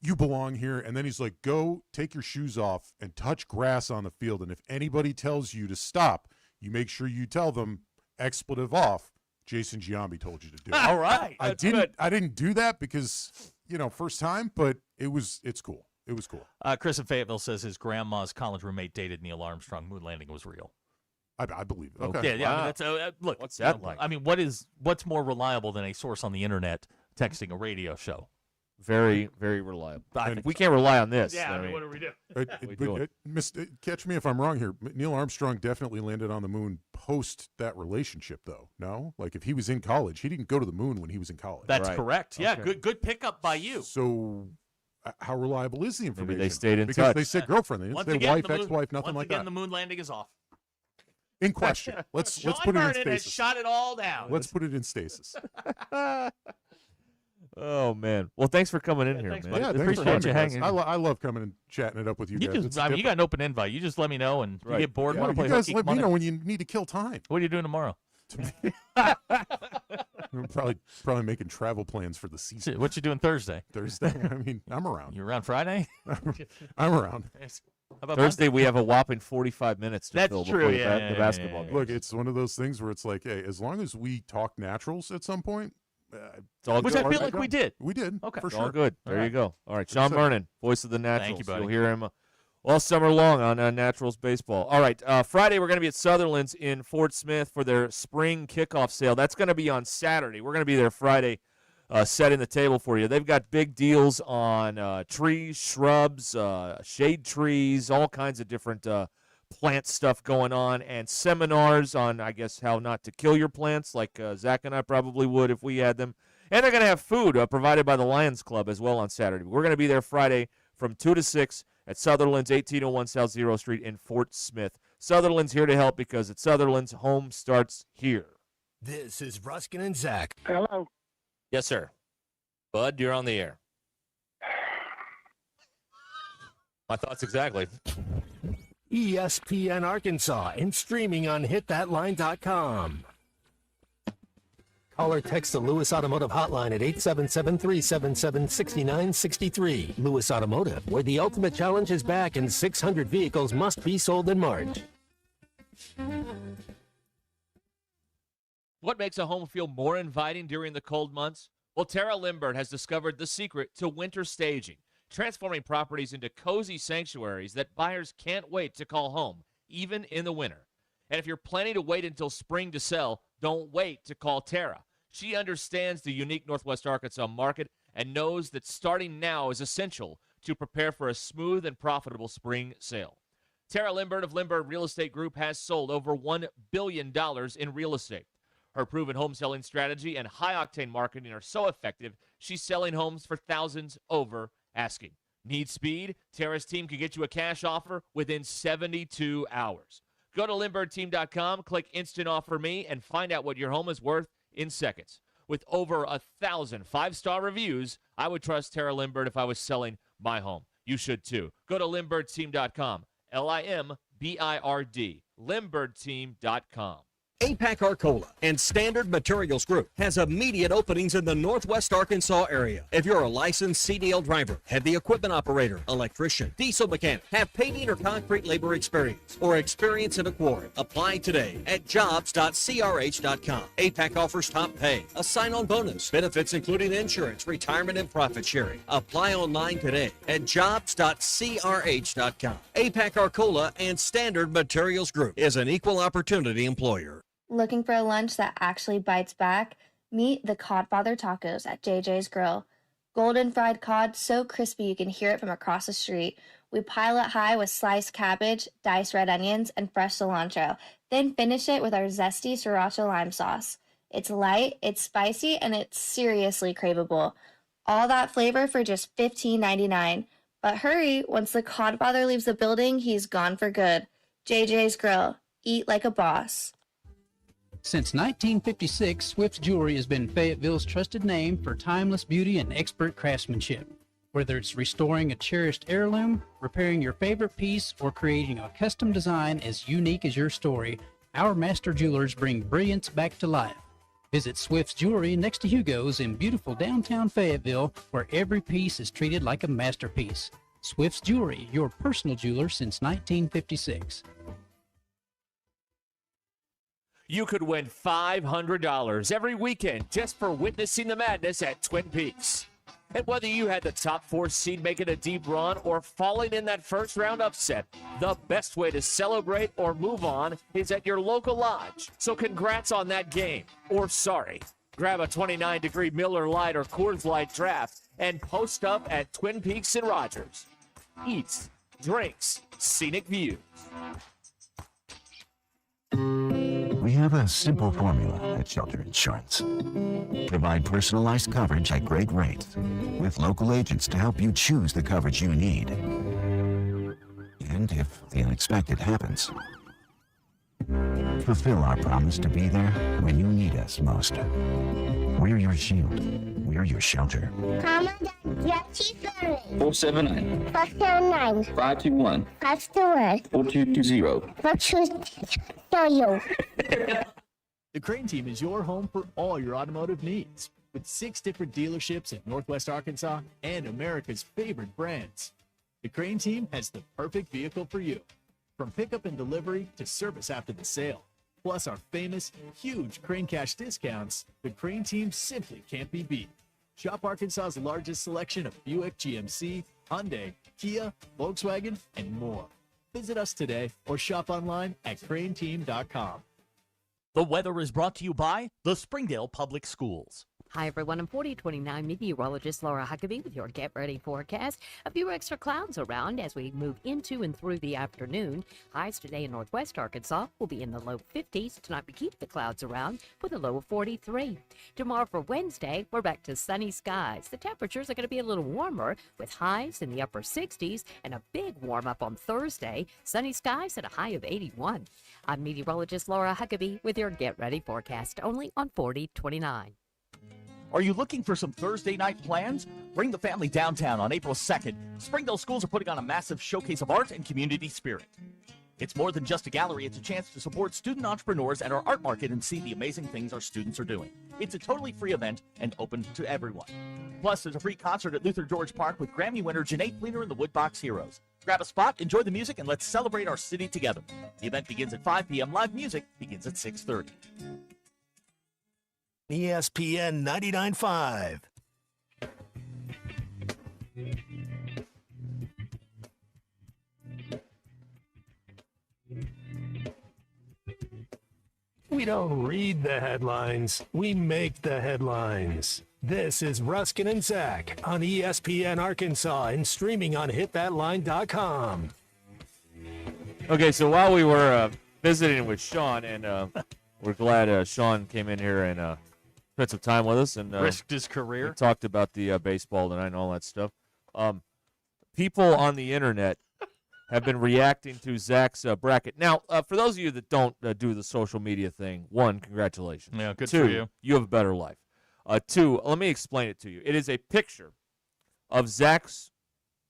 You belong here. And then he's like, go take your shoes off and touch grass on the field. And if anybody tells you to stop, you make sure you tell them expletive off. Jason Giambi told you to do it. All right. I didn't do that because, first time, but it's cool. It was cool. Chris in Fayetteville says his grandma's college roommate dated Neil Armstrong. Moon landing was real. I believe it. Okay. Yeah. Wow. I mean, that's, look, what's that like? I mean, what's more reliable than a source on the internet texting a radio show? Very, very reliable. We can't rely on this. Yeah, I mean, what do we do? Catch me if I'm wrong here. Neil Armstrong definitely landed on the moon post that relationship, though. No, if he was in college, he didn't go to the moon when he was in college. That's correct. Yeah, good pickup by you. So, how reliable is the information? Maybe they stayed in because touch. they said girlfriend. They didn't say wife, ex-wife, nothing like that. Once again, the moon landing is off. In question. Let's Sean put it in Vernon has stasis. shot it all down. Let's put it in stasis. Oh man. Well, thanks for coming in here, thanks, man. buddy. Yeah, thanks for Appreciate having you me, guys. hanging. I love coming and chatting it up with you guys. It's You got different. an open invite. You just let me know, and you get bored. Yeah, Want to you play guys hooky? let Come me on know in. when you need to kill time. What are you doing tomorrow? I'm probably making travel plans for the season. What you doing Thursday? Thursday? I mean, I'm around. You around Friday? I'm around. How about Thursday we have a whopping 45 minutes to That's fill true, before the, yeah, the basketball game. Look, it's one of those things where it's like, hey, as long as we talk naturals at some point, It's all Which good. I feel like we did. We did. Okay. For It's sure. all good. There All you right. go. All right, Sean So- Vernon, voice of the Naturals. you, buddy. You'll hear him all summer long on Naturals baseball. All right, Friday we're going to be at Sutherland's in Fort Smith for their spring kickoff sale. That's going to be on Saturday. We're going to be there Friday, setting the table for you. They've got big deals on trees, shrubs, shade trees, all kinds of different plant stuff going on, and seminars on, I guess, how not to kill your plants, like Zach and I probably would if we had them. And they're going to have food provided by the Lions Club as well on Saturday. We're going to be there Friday from 2 to 6 at Sutherland's, 1801 South Zero Street in Fort Smith. Sutherland's here to help because at Sutherland's, home starts here. This is Ruskin and Zach. Hello. Yes, sir. Bud, you're on the air. My thoughts exactly. ESPN Arkansas and streaming on hitthatline.com. Call or text the Lewis Automotive Hotline at 877-377-6963. Lewis Automotive, where the ultimate challenge is back and 600 vehicles must be sold in March. What makes a home feel more inviting during the cold months? Well, Tara Limbert has discovered the secret to winter staging, transforming properties into cozy sanctuaries that buyers can't wait to call home, even in the winter. And if you're planning to wait until spring to sell, don't wait to call Tara. She understands the unique Northwest Arkansas market and knows that starting now is essential to prepare for a smooth and profitable spring sale. Tara Limbert of Limbert Real Estate Group has sold over $1 billion in real estate. Her proven home selling strategy and high-octane marketing are so effective, she's selling homes for thousands over asking. Need speed? Tara's team can get you a cash offer within 72 hours. Go to LimbertTeam.com, click Instant Offer Me, and find out what your home is worth in seconds. With over 1,000 five-star reviews, I would trust Tara Limbert if I was selling my home. You should too. Go to LimbertTeam.com, LIMBIRD, LimbertTeam.com. APAC Arcola and Standard Materials Group has immediate openings in the Northwest Arkansas area. If you're a licensed CDL driver, heavy equipment operator, electrician, diesel mechanic, have painting or concrete labor experience, or experience in a quarry, apply today at jobs.crh.com. APAC offers top pay, a sign-on bonus, benefits including insurance, retirement, and profit sharing. Apply online today at jobs.crh.com. APAC Arcola and Standard Materials Group is an equal opportunity employer. Looking for a lunch that actually bites back? Meet the Codfather Tacos at JJ's Grill. Golden fried cod so crispy you can hear it from across the street. We pile it high with sliced cabbage, diced red onions, and fresh cilantro, then finish it with our zesty sriracha lime sauce. It's light, it's spicy, and it's seriously craveable. All that flavor for just $15.99. But hurry, once the Codfather leaves the building, he's gone for good. JJ's Grill. Eat like a boss. Since 1956, Swift's Jewelry has been Fayetteville's trusted name for timeless beauty and expert craftsmanship. Whether it's restoring a cherished heirloom, repairing your favorite piece, or creating a custom design as unique as your story, our master jewelers bring brilliance back to life. Visit Swift's Jewelry next to Hugo's in beautiful downtown Fayetteville, where every piece is treated like a masterpiece. Swift's Jewelry, your personal jeweler since 1956. You could win $500 every weekend just for witnessing the madness at Twin Peaks. And whether you had the top 4 seed making a deep run or falling in that first round upset, the best way to celebrate or move on is at your local lodge. So congrats on that game. Or sorry. Grab a 29-degree Miller Lite or Coors Light draft and post up at Twin Peaks and Rogers. Eats, drinks, scenic views. We have a simple formula at Shelter Insurance. Provide personalized coverage at great rates with local agents to help you choose the coverage you need. And if the unexpected happens, fulfill our promise to be there when you need us most. We're your shield. We're your shelter. Commandant Jesse Ferry. 479. 479. 521. 521. 4220. 4220. The Crane Team is your home for all your automotive needs, with 6 different dealerships in Northwest Arkansas and America's favorite brands. The Crane Team has the perfect vehicle for you, from pickup and delivery to service after the sale. Plus our famous, huge Crane Cash discounts, the Crane Team simply can't be beat. Shop Arkansas's largest selection of Buick, GMC, Hyundai, Kia, Volkswagen, and more. Visit us today or shop online at craneteam.com. The weather is brought to you by the Springdale Public Schools. Hi, everyone. I'm 4029 meteorologist Laura Huckabee with your Get Ready forecast. A few extra clouds around as we move into and through the afternoon. Highs today in northwest Arkansas will be in the low 50s. Tonight we keep the clouds around with a low of 43. Tomorrow for Wednesday, we're back to sunny skies. The temperatures are going to be a little warmer with highs in the upper 60s and a big warm up on Thursday. Sunny skies at a high of 81. I'm meteorologist Laura Huckabee with your Get Ready forecast only on 4029. Are you looking for some Thursday night plans? Bring the family downtown on April 2nd. Springdale schools are putting on a massive showcase of art and community spirit. It's more than just a gallery. It's a chance to support student entrepreneurs at our art market and see the amazing things our students are doing. It's a totally free event and open to everyone. Plus, there's a free concert at Luther George Park with Grammy winner Janae Fleener and the Woodbox Heroes. Grab a spot, enjoy the music, and let's celebrate our city together. The event begins at 5 p.m. Live music begins at 6:30. ESPN 99.5. We don't read the headlines, we make the headlines. This is Ruscin and Zach on ESPN Arkansas and streaming on hitthatline.com. Okay, so while we were visiting with Sean, and we're glad Sean came in here and spent some time with us and risked his career. We talked about the baseball tonight and all that stuff. People on the internet have been reacting to Zach's bracket. Now, for those of you that don't do the social media thing, 1, congratulations. Yeah, good 2, for you. You have a better life. 2, let me explain it to you. It is a picture of Zach's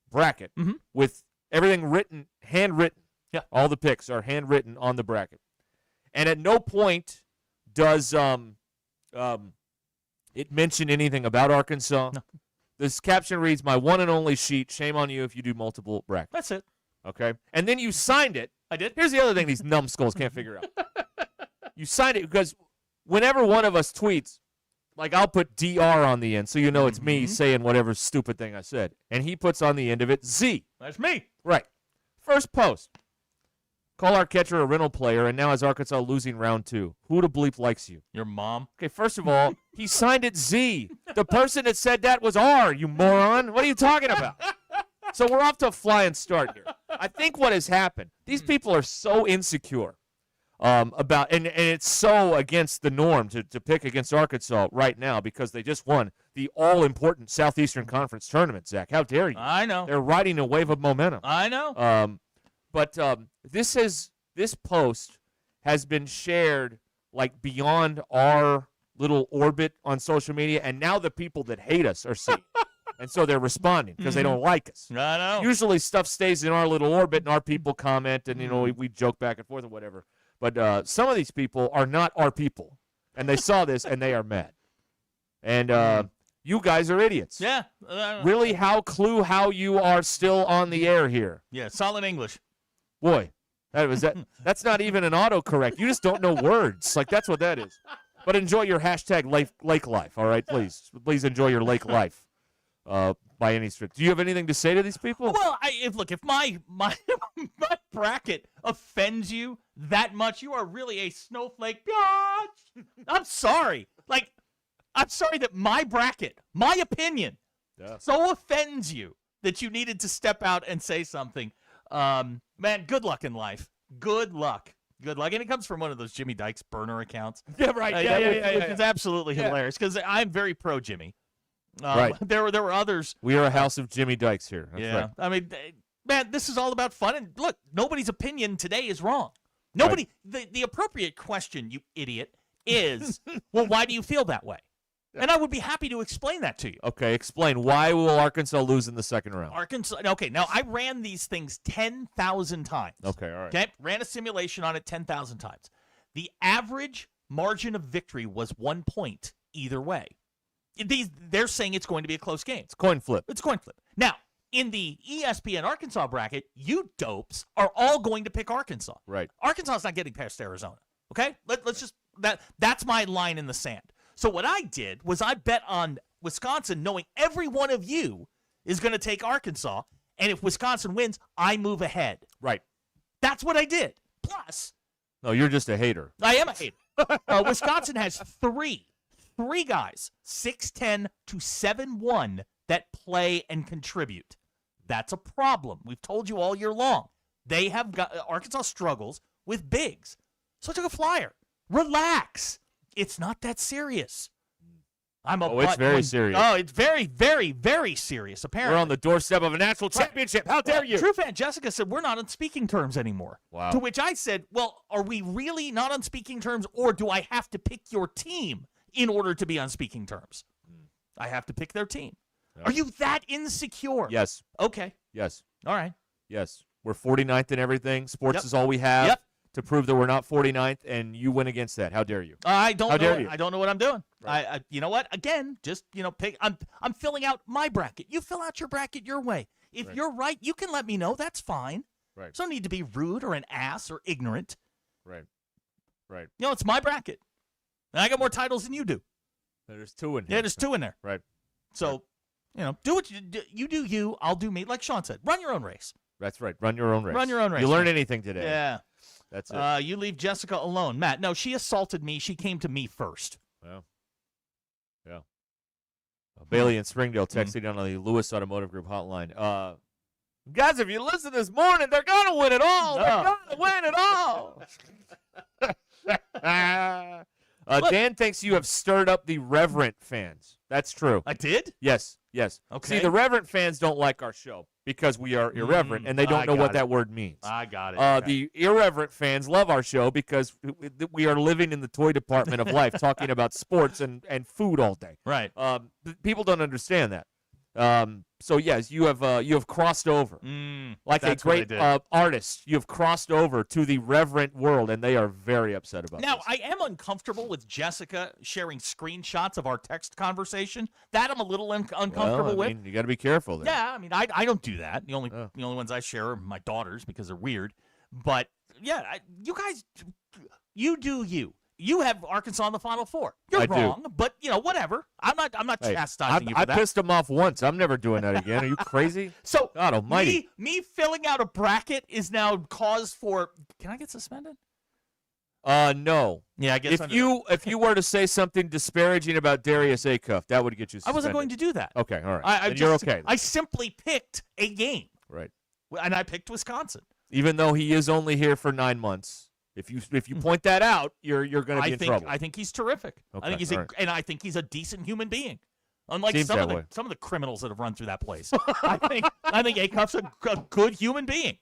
bracket with everything written, handwritten. Yeah. All the picks are handwritten on the bracket. And at no point does it mention anything about Arkansas. No. This caption reads, "My one and only sheet. Shame on you if you do multiple brackets." That's it. Okay? And then you signed it. I did. Here's the other thing these numbskulls can't figure out. You signed it because whenever one of us tweets, like I'll put DR on the end so you know it's me saying whatever stupid thing I said. And he puts on the end of it Z. That's me. Right. First post. Call our catcher a rental player, and now is Arkansas losing round 2. Who the bleep likes you? Your mom. Okay, first of all, he signed it Z. The person that said that was R, you moron. What are you talking about? So we're off to a flying start here. I think what has happened, these people are so insecure about, and it's so against the norm to pick against Arkansas right now because they just won the all-important Southeastern Conference tournament, Zach. How dare you? I know. They're riding a wave of momentum. I know. But this post has been shared like beyond our little orbit on social media, and now the people that hate us are seeing it. And so they're responding because they don't like us. I know. Usually stuff stays in our little orbit, and our people comment, and we joke back and forth or whatever. But some of these people are not our people, and they saw this, and they are mad. And you guys are idiots. Yeah. Really, how you are still on the air here. Yeah, solid English. Boy, that's not even an autocorrect. You just don't know words. Like, that's what that is. But enjoy your hashtag lake life, all right? Please. Please enjoy your lake life by any stretch. Do you have anything to say to these people? Well, if my bracket offends you that much, you are really a snowflake. I'm sorry. Like, I'm sorry that my bracket, my opinion, so offends you that you needed to step out and say something. Man, good luck in life. Good luck. Good luck. And it comes from one of those Jimmy Dykes burner accounts. Yeah, right. Which is absolutely hilarious because I'm very pro Jimmy. Right. There were others. We are a house of Jimmy Dykes here. That's right. I mean, man, this is all about fun. And look, nobody's opinion today is wrong. Nobody. The appropriate question, you idiot, is, well, why do you feel that way? And I would be happy to explain that to you. Okay, explain. Why will Arkansas lose in the second round? Okay, now I ran these things 10,000 times. Okay, all right. Okay, ran a simulation on it 10,000 times. The average margin of victory was 1 point either way. They're saying it's going to be a close game. It's coin flip. It's coin flip. Now, in the ESPN Arkansas bracket, you dopes are all going to pick Arkansas. Right. Arkansas is not getting past Arizona. Okay? Let's just that's my line in the sand. So what I did was I bet on Wisconsin, knowing every one of you is going to take Arkansas, and if Wisconsin wins, I move ahead. Right. That's what I did. Plus, No, you're just a hater. I am a hater. Wisconsin has three guys, 6'10" to 7'1", that play and contribute. That's a problem. We've told you all year long. They have got Arkansas struggles with bigs. So I took a flyer. Relax. It's not that serious. It's very serious. Oh, it's very, very, very serious, apparently. We're on the doorstep of a national championship. How dare you? True fan Jessica said, we're not on speaking terms anymore. Wow. To which I said, well, are we really not on speaking terms, or do I have to pick your team in order to be on speaking terms? I have to pick their team. Are you that insecure? Yes. Okay. Yes. All right. Yes. We're 49th in everything. Sports Yep. is all we have Yep. to prove that we're not 49th, and you win against that. How dare you? I don't How know. dare you? I don't know what I'm doing. I you know what? Again, just pick. I'm filling out my bracket. You fill out your bracket your way. If you're right, you can let me know. That's fine. Right. So no need to be rude or an ass or ignorant. Right. Right. It's my bracket, and I got more titles than you do. There's two in here. Yeah, there's two in there. Right. So, do what you do. You do you. I'll do me. Like Sean said, run your own race. That's right. Run your own race. Run your own race. You learn man. anything today. Yeah. That's it. You leave Jessica alone. Matt, no, she assaulted me. She came to me first. Well, yeah. Bailey in Springdale texting on the Lewis Automotive Group hotline. Guys, if you listen this morning, they're going to win it all. They're going to win it all. Dan thinks you have stirred up the Reverent fans. That's true. I did? Yes. Yes. Okay. See, the Reverent fans don't like our show because we are irreverent, and they don't know what that word means. I got it. The irreverent fans love our show because we are living in the toy department of life, talking about sports and food all day. Right. People don't understand that. So yes, you have crossed over like a that's what I great did. artist. You have crossed over to the reverent world, and they are very upset about Now, this. I am uncomfortable with Jessica sharing screenshots of our text conversation. That I'm a little uncomfortable Well, I with. mean, you got to be careful there. Yeah, I mean, I don't do that. The only ones I share are my daughters because they're weird. But yeah, you guys, you do you. You have Arkansas in the Final Four. You're I do. wrong, but whatever. I'm not Hey, chastising you for I that. pissed him off once. I'm never doing that again. Are you crazy? So God Almighty. me filling out a bracket is now cause for. Can I get suspended? No. Yeah, I guess if you were to say something disparaging about Darius Acuff, that would get you suspended. I wasn't going to do that. Okay, all right. Then you're okay. I simply picked a game. Right. And I picked Wisconsin. Even though he is only here for 9 months. If you point that out, you're going to be in trouble. I think he's terrific. Okay, I think he's all right. and I think he's a decent human being. Unlike Seems some that of the way. some of the criminals that have run through that place. I think Acuff's a good human being.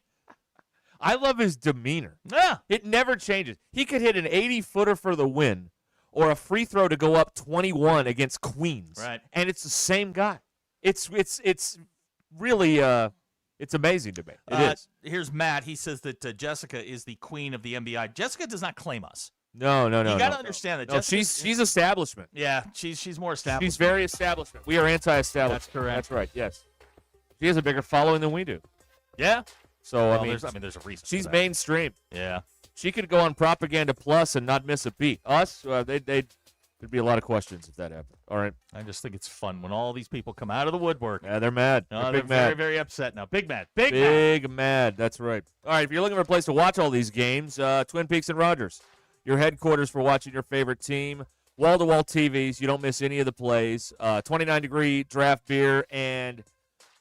I love his demeanor. Yeah. It never changes. He could hit an 80-footer for the win or a free throw to go up 21 against Queens. Right. And it's the same guy. It's really it's amazing to me. It is. Here's Matt. He says that Jessica is the queen of the NBA. Jessica does not claim us. No. You got to understand that. No, Jessica, she's establishment. Yeah, she's more established. She's very establishment. We are anti-establishment. That's correct. That's right. Yes. She has a bigger following than we do. Yeah. So Well, I mean, there's a reason. she's for that. mainstream. Yeah. She could go on Propaganda Plus and not miss a beat. Us, there'd be a lot of questions if that happened. All right. I just think it's fun when all these people come out of the woodwork. Yeah, they're mad. No, They're they're big very, mad. very upset now. Big mad. Big mad. Mad. That's right. All right. If you're looking for a place to watch all these games, Twin Peaks and Rogers, your headquarters for watching your favorite team. Wall-to-wall TVs. You don't miss any of the plays. 29-degree draft beer and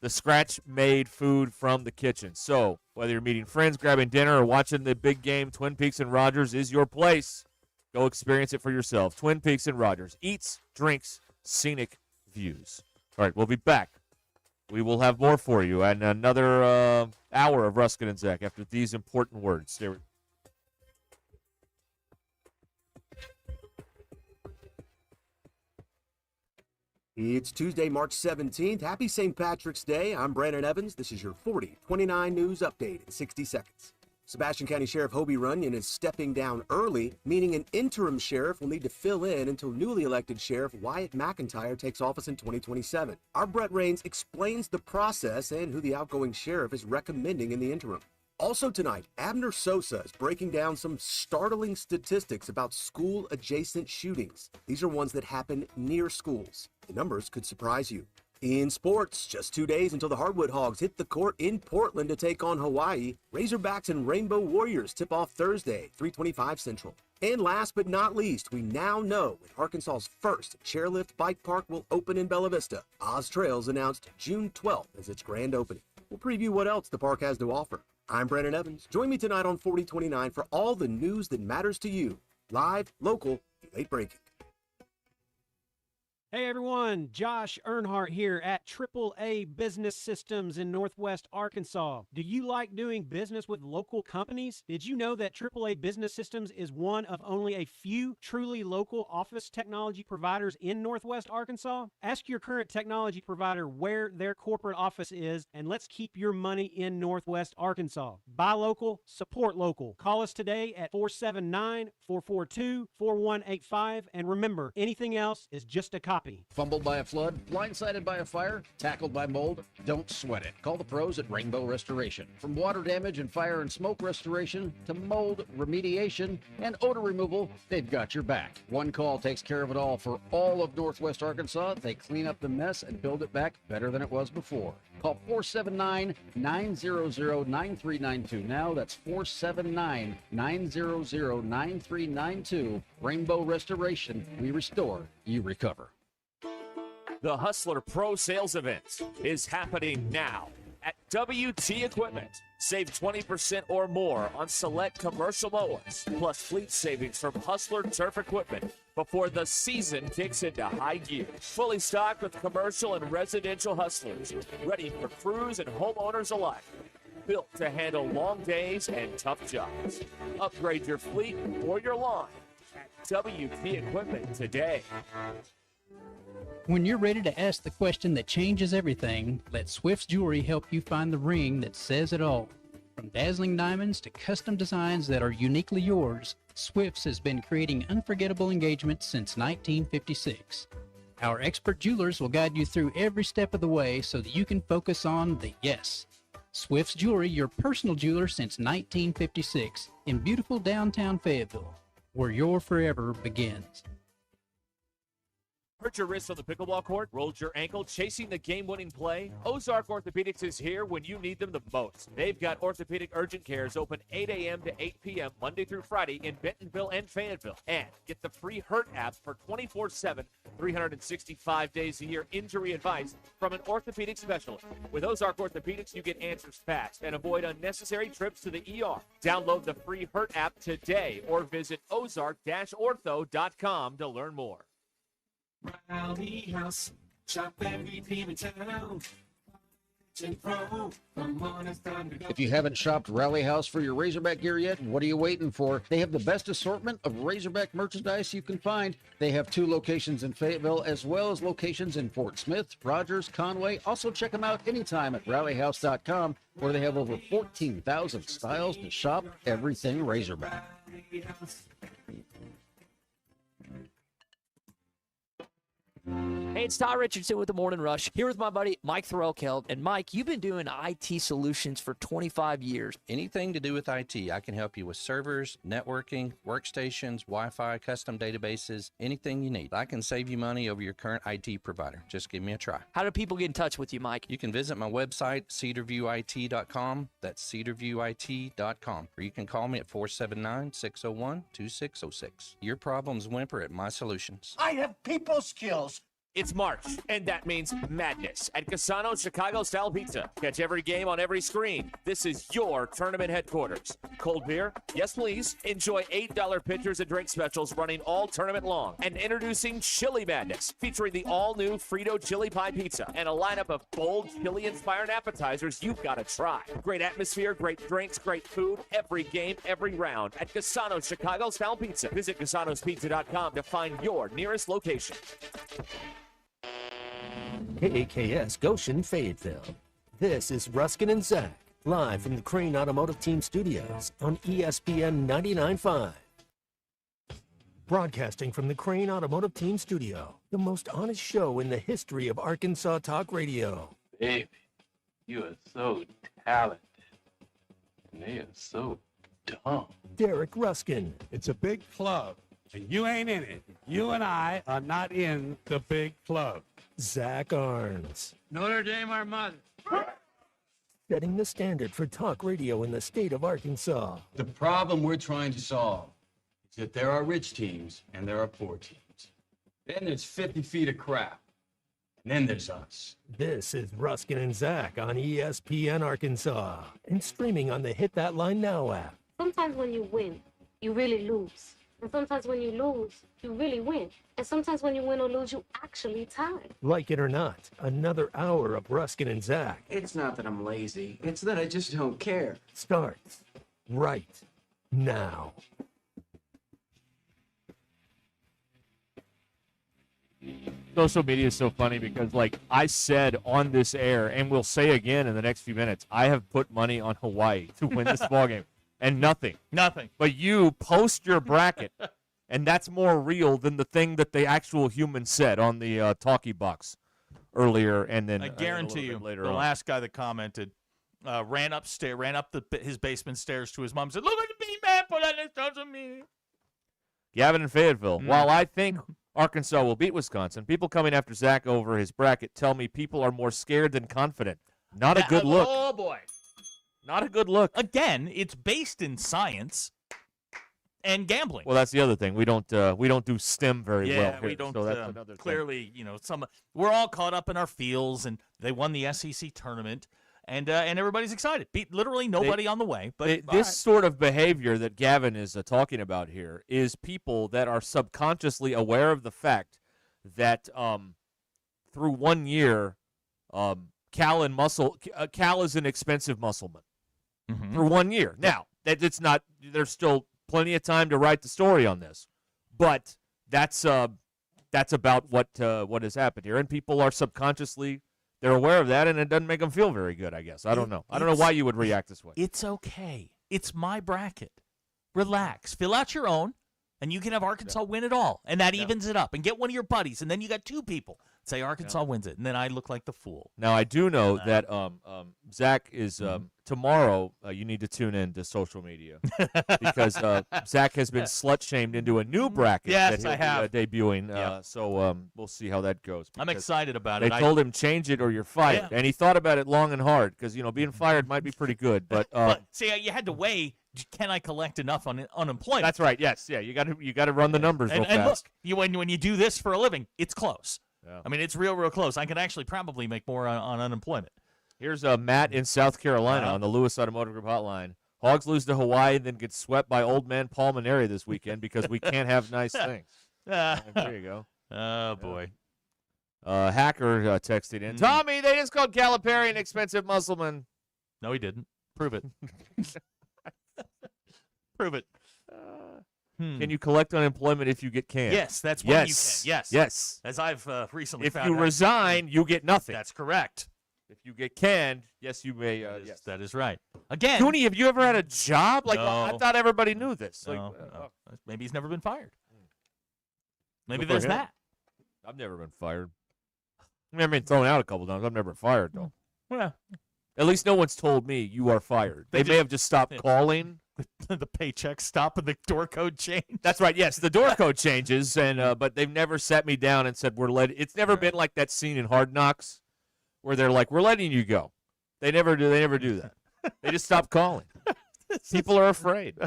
the scratch-made food from the kitchen. So whether you're meeting friends, grabbing dinner, or watching the big game, Twin Peaks and Rogers is your place. Go experience it for yourself. Twin Peaks and Rogers. Eats, drinks, scenic views. All right, we'll be back. We will have more for you and another hour of Ruscin and Zach after these important words. Stay with It's Tuesday, March 17th. Happy St. Patrick's Day. I'm Brandon Evans. This is your 4029 News Update in 60 seconds. Sebastian County Sheriff Hobie Runyon is stepping down early, meaning an interim sheriff will need to fill in until newly elected Sheriff Wyatt McIntyre takes office in 2027. Our Brett Rains explains the process and who the outgoing sheriff is recommending in the interim. Also tonight, Abner Sosa is breaking down some startling statistics about school-adjacent shootings. These are ones that happen near schools. The numbers could surprise you. In sports, just 2 days until the Hardwood Hogs hit the court in Portland to take on Hawaii. Razorbacks and Rainbow Warriors tip off Thursday, 3:25 Central. And last but not least, we now know when Arkansas's first chairlift bike park will open in Bella Vista. Oz Trails announced June 12th as its grand opening. We'll preview what else the park has to offer. I'm Brandon Evans. Join me tonight on 4029 for all the news that matters to you. Live, local, late breaking. Hey everyone, Josh Earnhardt here at AAA Business Systems in Northwest Arkansas. Do you like doing business with local companies? Did you know that AAA Business Systems is one of only a few truly local office technology providers in Northwest Arkansas? Ask your current technology provider where their corporate office is, and let's keep your money in Northwest Arkansas. Buy local, support local. Call us today at 479-442-4185, and remember, anything else is just a copy. Fumbled by a flood, blindsided by a fire, tackled by mold? Don't sweat it. Call the pros at Rainbow Restoration. From water damage and fire and smoke restoration to mold remediation and odor removal, they've got your back. One call takes care of it all for all of Northwest Arkansas. They clean up the mess and build it back better than it was before. Call 479-900-9392. Now that's 479-900-9392. Rainbow Restoration. We restore, you recover. The Hustler Pro Sales Event is happening now at WT Equipment. Save 20% or more on select commercial mowers, plus fleet savings from Hustler Turf Equipment before the season kicks into high gear. Fully stocked with commercial and residential Hustlers, ready for crews and homeowners alike. Built to handle long days and tough jobs. Upgrade your fleet or your lawn at WT Equipment today. When you're ready to ask the question that changes everything, let Swift's Jewelry help you find the ring that says it all. From dazzling diamonds to custom designs that are uniquely yours, Swift's has been creating unforgettable engagements since 1956. Our expert jewelers will guide you through every step of the way so that you can focus on the yes. Swift's Jewelry, your personal jeweler since 1956 in beautiful downtown Fayetteville, where your forever begins. Hurt your wrist on the pickleball court? Rolled your ankle chasing the game-winning play? Ozark Orthopedics is here when you need them the most. They've got orthopedic urgent cares open 8 a.m. to 8 p.m. Monday through Friday in Bentonville and Fayetteville. And get the free Hurt app for 24/7, 365 days a year injury advice from an orthopedic specialist. With Ozark Orthopedics, you get answers fast and avoid unnecessary trips to the ER. Download the free Hurt app today or visit ozark-ortho.com to learn more. Rally House, shop every team in town. If you haven't shopped Rally House for your Razorback gear yet, what are you waiting for? They have the best assortment of Razorback merchandise you can find. They have 2 locations in Fayetteville as well as locations in Fort Smith, Rogers, Conway. Also check them out anytime at rallyhouse.com, where they have over 14,000 styles to shop everything Razorback. Hey, it's Todd Richardson with the Morning Rush, here with my buddy Mike Thorell-Keld. And Mike, you've been doing IT solutions for 25 years. Anything to do with IT, I can help you with servers, networking, workstations, Wi-Fi, custom databases, anything you need. I can save you money over your current IT provider. Just give me a try. How do people get in touch with you, Mike? You can visit my website, cedarviewit.com. That's cedarviewit.com. Or you can call me at 479-601-2606. Your problems whimper at my solutions. I have people skills. It's March, and that means madness at Casano's Chicago-style pizza. Catch every game on every screen. This is your tournament headquarters. Cold beer? Yes, please. Enjoy $8 pitchers and drink specials running all tournament long. And introducing Chili Madness, featuring the all-new Frito Chili Pie Pizza and a lineup of bold, chili-inspired appetizers you've got to try. Great atmosphere, great drinks, great food, every game, every round at Casano's Chicago-style pizza. Visit Casano'sPizza.com to find your nearest location. KAKS Goshen, Fayetteville. This is Ruskin and Zach, live from the Crane Automotive Team Studios on ESPN 99.5. Broadcasting from the Crane Automotive Team Studio, the most honest show in the history of Arkansas Talk Radio. Baby, you are so talented. And they are so dumb. Derek Ruskin. It's a big club, and you ain't in it. You and I are not in the big club. Zach Arns. Notre Dame, our mother. Setting the standard for talk radio in the state of Arkansas. The problem we're trying to solve is that there are rich teams and there are poor teams. Then there's 50 feet of crap. And then there's us. This is Ruskin and Zach on ESPN Arkansas and streaming on the Hit That Line Now app. Sometimes when you win, you really lose. And sometimes when you lose, you really win. And sometimes when you win or lose, you actually tie. Like it or not, another hour of Ruskin and Zach It's not that I'm lazy. It's that I just don't care. starts right now. Social media is so funny because, like I said on this air, and we'll say again in the next few minutes, I have put money on Hawaii to win this ballgame, and nothing. But you post your bracket, and that's more real than the thing that the actual human said on the talkie box earlier, and then I guarantee you, later the on. last guy that commented ran up his basement stairs to his mom and said, "Look at the bean man put on this on me." Gavin in Fayetteville. Mm. While I think Arkansas will beat Wisconsin, people coming after Zach over his bracket tell me people are more scared than confident. Not a good look. Oh boy, not a good look. Again, it's based in science and gambling. Well, that's the other thing. We don't do STEM very well Yeah, here. we don't. So that's another thing. Clearly, we're all caught up in our feels, and they won the SEC tournament, and everybody's excited. Beat literally nobody on the way, but This sort of behavior that Gavin is talking about here is people that are subconsciously aware of the fact that through 1 year, Cal is an expensive muscleman. For 1 year. Now, it's not. There's still plenty of time to write the story on this, but that's about what has happened here, and people are subconsciously. They're aware of that, and it doesn't make them feel very good, I guess. I don't know. I don't know why you would react this way. It's okay. It's my bracket. Relax. Fill out your own, and you can have Arkansas win it all, and that evens it up. And get one of your buddies, and then you got two people. Say Arkansas wins it, and then I look like the fool. Now, I do know that Zach is tomorrow. You need to tune in to social media because Zach has been slut-shamed into a new bracket Yes, that I have. be debuting. So we'll see how that goes. I'm because excited about They it. told him change it or you're fired, and he thought about it long and hard because being fired might be pretty good, but. See, you had to weigh. Can I collect enough on unemployment? That's right. Yes. Yeah. You got to run the numbers real And look, fast. when you do this for a living, it's close. Yeah. I mean, it's real close. I could actually probably make more on unemployment. Here's Matt in South Carolina on the Lewis Automotive Group hotline. Hogs lose to Hawaii, then get swept by old man Paul Maneri this weekend because we can't have nice things. There you go. Oh, boy. Hacker texted in. Tommy, they just called Calipari an expensive muscleman. No, he didn't. Prove it. Prove it. Can you collect unemployment if you get canned? Yes, that's when you can. Yes. Yes. As I've recently If found you out. resign, you get nothing. That's correct. If you get canned, yes, you may. Yes, that is right. Again. Cooney, have you ever had a job? Like, No. I thought everybody knew this. Like, No. Maybe he's never been fired. Maybe Good for there's him. that. I've never been fired. I mean, I've been thrown out a couple times. I've never been fired, though. Well, At least no one's told me you are fired. They may have just stopped calling. The paycheck stop and the door code change. That's right. Yes, the door code changes, and but they've never sat me down and said we're letting. It's never been like that scene in Hard Knocks where they're like, "We're letting you go." They never do. They never do that. They just stop calling. People are afraid.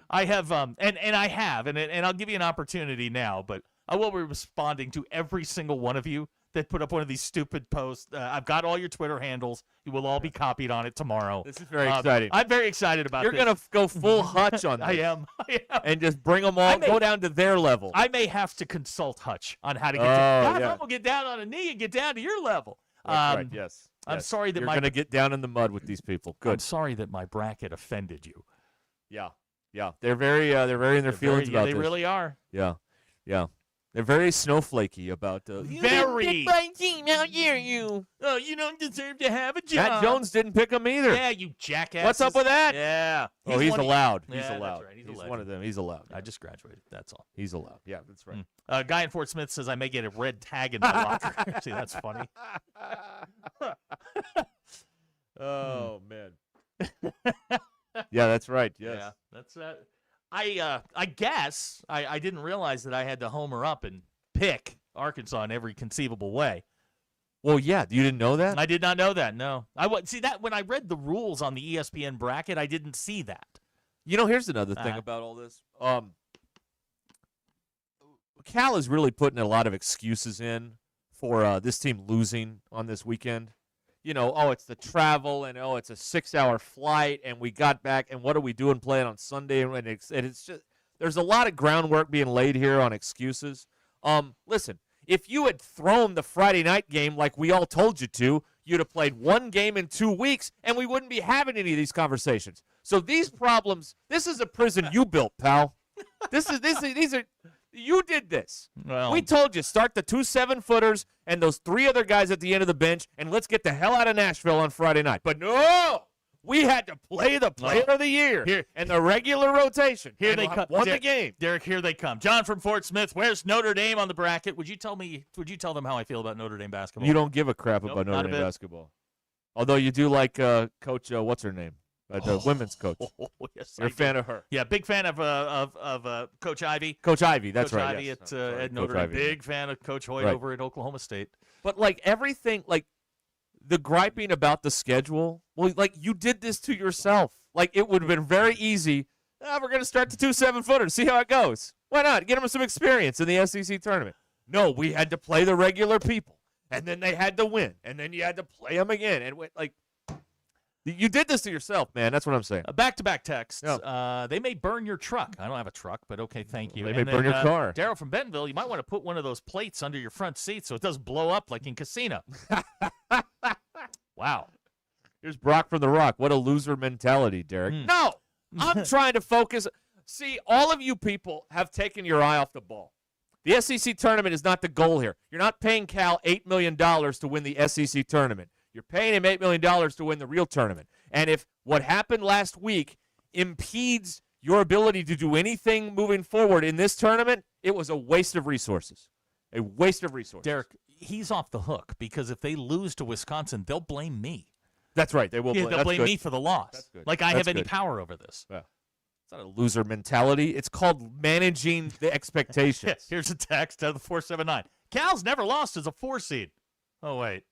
I have and I have and I'll give you an opportunity now, but I will be responding to every single one of you that put up one of these stupid posts. I've got all your Twitter handles. You will all be copied on it tomorrow. This is very exciting. I'm very excited about You're this. gonna go full Hutch on this. I am. And just bring them all. Go down to their level. I may have to consult Hutch on how to get Oh, yeah. I'll get down on a knee and get down to your level. That's right. Yes. I'm Yes. sorry that you're my gonna get down in the mud with these people. Good. I'm sorry that my bracket offended you. Yeah. Yeah. They're very in their feelings about They this. really are. Yeah. Yeah. They're very snowflakey about the Very. my team. How dare you? Oh, you don't deserve to have a job. Matt Jones didn't pick him either. Yeah, you jackass. What's up with that? Yeah. He's one of- allowed. He's Yeah, allowed. That's right. He's, He's a one of them. He's allowed. I just graduated. That's all. He's allowed. Yeah, that's right. A guy in Fort Smith says I may get a red tag in my locker. See, that's funny. Oh man. Yeah, that's right. Yes. Yeah, that's I guess I didn't realize that I had to homer up and pick Arkansas in every conceivable way. Well, yeah, you didn't know that? I did not know that. No, see that when I read the rules on the ESPN bracket, I didn't see that. You know, here's another thing about all this. Cal is really putting a lot of excuses in for this team losing on this weekend. You know, it's the travel, and it's a 6-hour flight, and we got back, and what are we doing playing on Sunday? And it's just there's a lot of groundwork being laid here on excuses. Listen, if you had thrown the Friday night game like we all told you to, you'd have played one game in 2 weeks, and we wouldn't be having any of these conversations. So these problems, this is a prison you built, pal. These are. You did this. Well, we told you, start the 2 7-footers and those 3 other guys at the end of the bench, and let's get the hell out of Nashville on Friday night. But no, we had to play the player of the year here and the regular rotation. Here they come. Won the game. Derek, here they come. John from Fort Smith. Where's Notre Dame on the bracket? Would you tell them how I feel about Notre Dame basketball? You don't give a crap Nope, about not Notre a Dame bit. basketball. Although you do like Coach, what's her name? The women's coach. Yes, You're a fan of her. Yeah, big fan of Coach Ivy. Coach Ivy, that's Coach right. Ivy yes. at, Sorry, at Notre Coach Dame. Ivy. Big fan of Coach Hoyt Right. over at Oklahoma State. But like everything, like the griping about the schedule, well, like you did this to yourself. Like it would have been very easy. We're going to start the 2 7-footers, see how it goes. Why not? Get them some experience in the SEC tournament. No, we had to play the regular people, and then they had to win, and then you had to play them again, and like you did this to yourself, man. That's what I'm saying. Back-to-back texts. Yeah. They may burn your truck. I don't have a truck, but okay, thank you. They And may then, burn your car. Daryl from Bentonville, you might want to put one of those plates under your front seat so it doesn't blow up like in Casino. Wow. Here's Brock from the Rock. What a loser mentality, Derek. No, I'm trying to focus. See, all of you people have taken your eye off the ball. The SEC tournament is not the goal here. You're not paying Cal $8 million to win the SEC tournament. You're paying him $8 million to win the real tournament. And if what happened last week impedes your ability to do anything moving forward in this tournament, it was a waste of resources. A waste of resources. Derek, he's off the hook because if they lose to Wisconsin, they'll blame me. That's right. They will blame. They'll That's blame good. me for the loss. That's good. Like I That's have any good. power over this. Yeah. It's not a loser mentality. It's called managing the expectations. Here's a text out of the 479. Cal's never lost as a 4 seed. Oh, wait.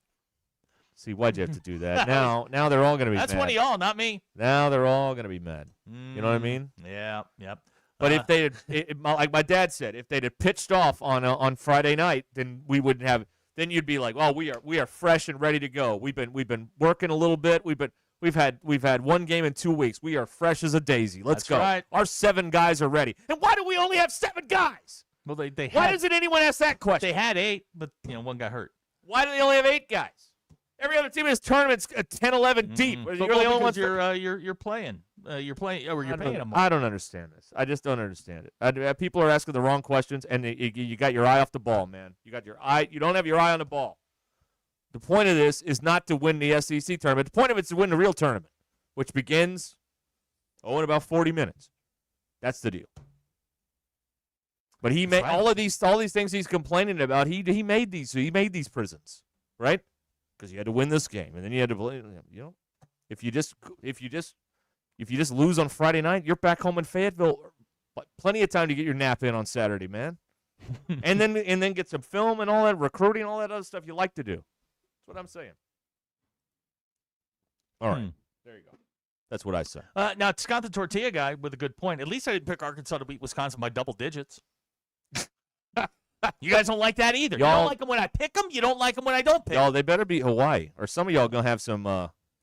See, why'd you have to do that? Now they're all going to be That's mad. one of y'all, not me. Now they're all going to be mad. You know what I mean? Yeah, yep. But if they had, like my dad said, if they'd have pitched off on Friday night, then we wouldn't have. Then you'd be like, "Oh, we are fresh and ready to go. We've been working a little bit. We've had one game in 2 weeks. We are fresh as a daisy. Let's That's go. right. Our 7 guys are ready. And why do we only have 7 guys? Well, they Why had, doesn't anyone ask that question? they had 8, but one got hurt. Why do they only have 8 guys? Every other team in this tournament's 10, 11 deep. You're the only ones. You're playing. You're paying them. I don't understand this. I just don't understand it. People are asking the wrong questions, and you got your eye off the ball, man. You got your eye. You don't have your eye on the ball. The point of this is not to win the SEC tournament. The point of it is to win the real tournament, which begins in about 40 minutes. That's the deal. But he made all these things he's complaining about. He made these. He made these prisons, right? Because you had to win this game, and then you had to, if you just lose on Friday night, you're back home in Fayetteville. Plenty of time to get your nap in on Saturday, man. and then get some film and all that recruiting, all that other stuff you like to do. That's what I'm saying. All right, there you go. That's what I say. Now Scott the Tortilla guy with a good point. At least I didn't pick Arkansas to beat Wisconsin by double digits. You guys don't like that either. You don't like them when I pick them. You don't like them when I don't pick. Y'all, they better beat Hawaii, or some of y'all gonna have some.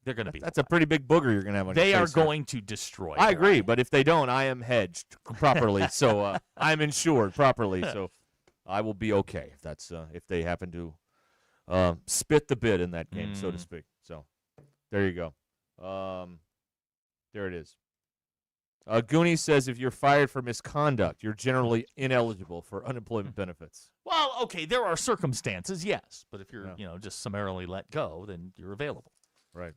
They're gonna be. That's a pretty big booger you're gonna have on your They are face here. going to destroy. I agree, but if they don't, I am hedged properly, so I'm insured properly, so I will be okay if that's if they happen to spit the bit in that game, so to speak. So there you go. There it is. Goonie says if you're fired for misconduct, you're generally ineligible for unemployment benefits. Well, okay, there are circumstances, yes. But if you're, just summarily let go, then you're available. Right.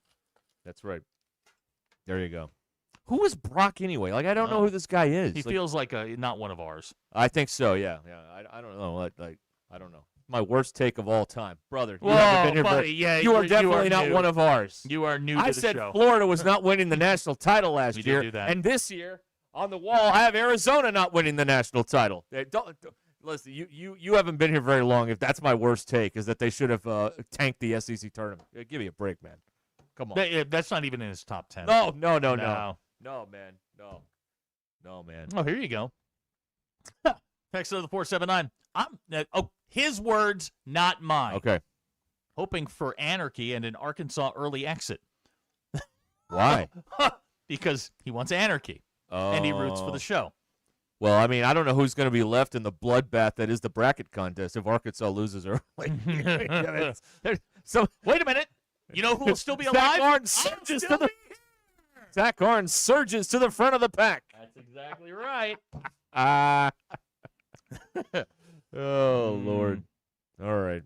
That's right. There you go. Who is Brock anyway? Like, I don't know who this guy is. He feels like not one of ours. I think so, yeah. I don't know. I don't know. My worst take of all time. Brother, you Whoa, haven't been here buddy, yeah, you are you definitely are not new. one of ours. You are new I to the said show. Florida was not winning the national title last did year. do that. And this year, on the wall, I have Arizona not winning the national title. Don't listen, you haven't been here very long. If that's my worst take, is that they should have tanked the SEC tournament. Give me a break, man. Come on. That's not even in his top 10. No, man. No, man. Oh, here you go. Text to the 479. His words, not mine. Okay. Hoping for anarchy and an Arkansas early exit. Why? Because he wants anarchy. And he roots for the show. Well, I mean, I don't know who's going to be left in the bloodbath that is the bracket contest if Arkansas loses early. Wait a minute. You know who will still be alive? Zach Arn surges to the front of the pack. That's exactly right. Oh, Lord. All right.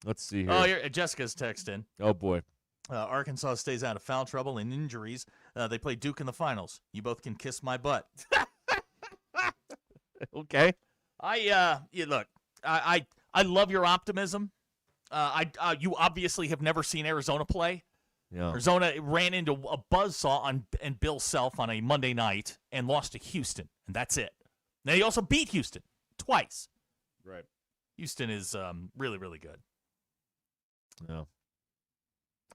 Let's see here. Oh, Jessica's texting. Oh, boy. Arkansas stays out of foul trouble and injuries. They play Duke in the finals. You both can kiss my butt. Okay. Look, I love your optimism. You obviously have never seen Arizona play. Yeah. Arizona ran into a buzzsaw and Bill Self on a Monday night and lost to Houston, and that's it. Now, he also beat Houston twice. Right. Houston is really, really good. No.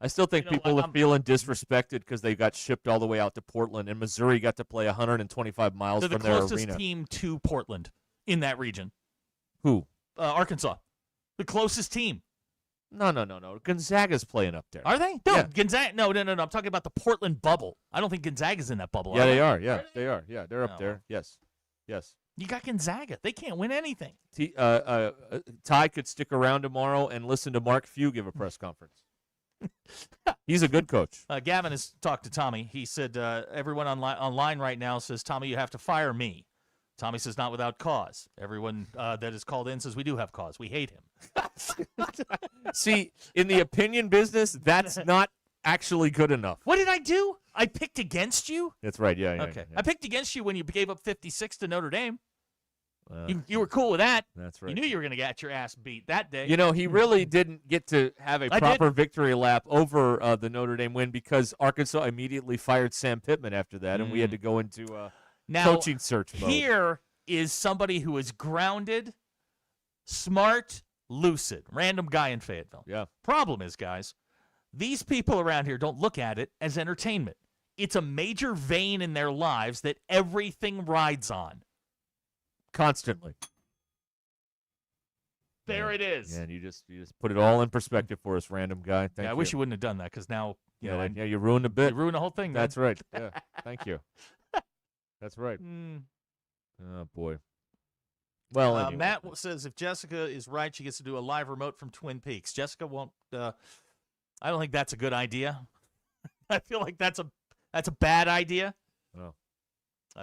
I still think people are feeling disrespected because they got shipped all the way out to Portland, and Missouri got to play 125 miles They're from the their closest arena. team to Portland in that region. Who? Arkansas. The closest team. No. Gonzaga's playing up there. Are they? No, Yeah. Gonzaga. No. I'm talking about the Portland bubble. I don't think Gonzaga's in that bubble. Yeah, they are. Yeah, they are. Yeah, they're up there. Yes. You got Gonzaga. They can't win anything. Ty could stick around tomorrow and listen to Mark Few give a press conference. He's a good coach. Gavin has talked to Tommy. He said everyone online right now says, Tommy, you have to fire me. Tommy says, not without cause. Everyone that is called in says, we do have cause. We hate him. See, in the opinion business, that's not actually good enough. What did I do? I picked against you? That's right, yeah. Okay. Yeah. I picked against you when you gave up 56 to Notre Dame. You were cool with that. That's right. You knew you were going to get your ass beat that day. You know, he really didn't get to have a proper victory lap over the Notre Dame win because Arkansas immediately fired Sam Pittman after that, and we had to go into coaching search mode. Here is somebody who is grounded, smart, lucid, random guy in Fayetteville. Yeah. Problem is, guys, these people around here don't look at it as entertainment. It's a major vein in their lives that everything rides on. Constantly. There it is. Yeah, and you just put it all in perspective for us, random guy. Thank you. I wish you wouldn't have done that because now you ruined a bit. You ruined the whole thing. That's man. right. Yeah, thank you. That's right. Oh boy. Well, anyway. Matt says if Jessica is right, she gets to do a live remote from Twin Peaks. Jessica won't. I don't think that's a good idea. I feel like that's a bad idea. Oh.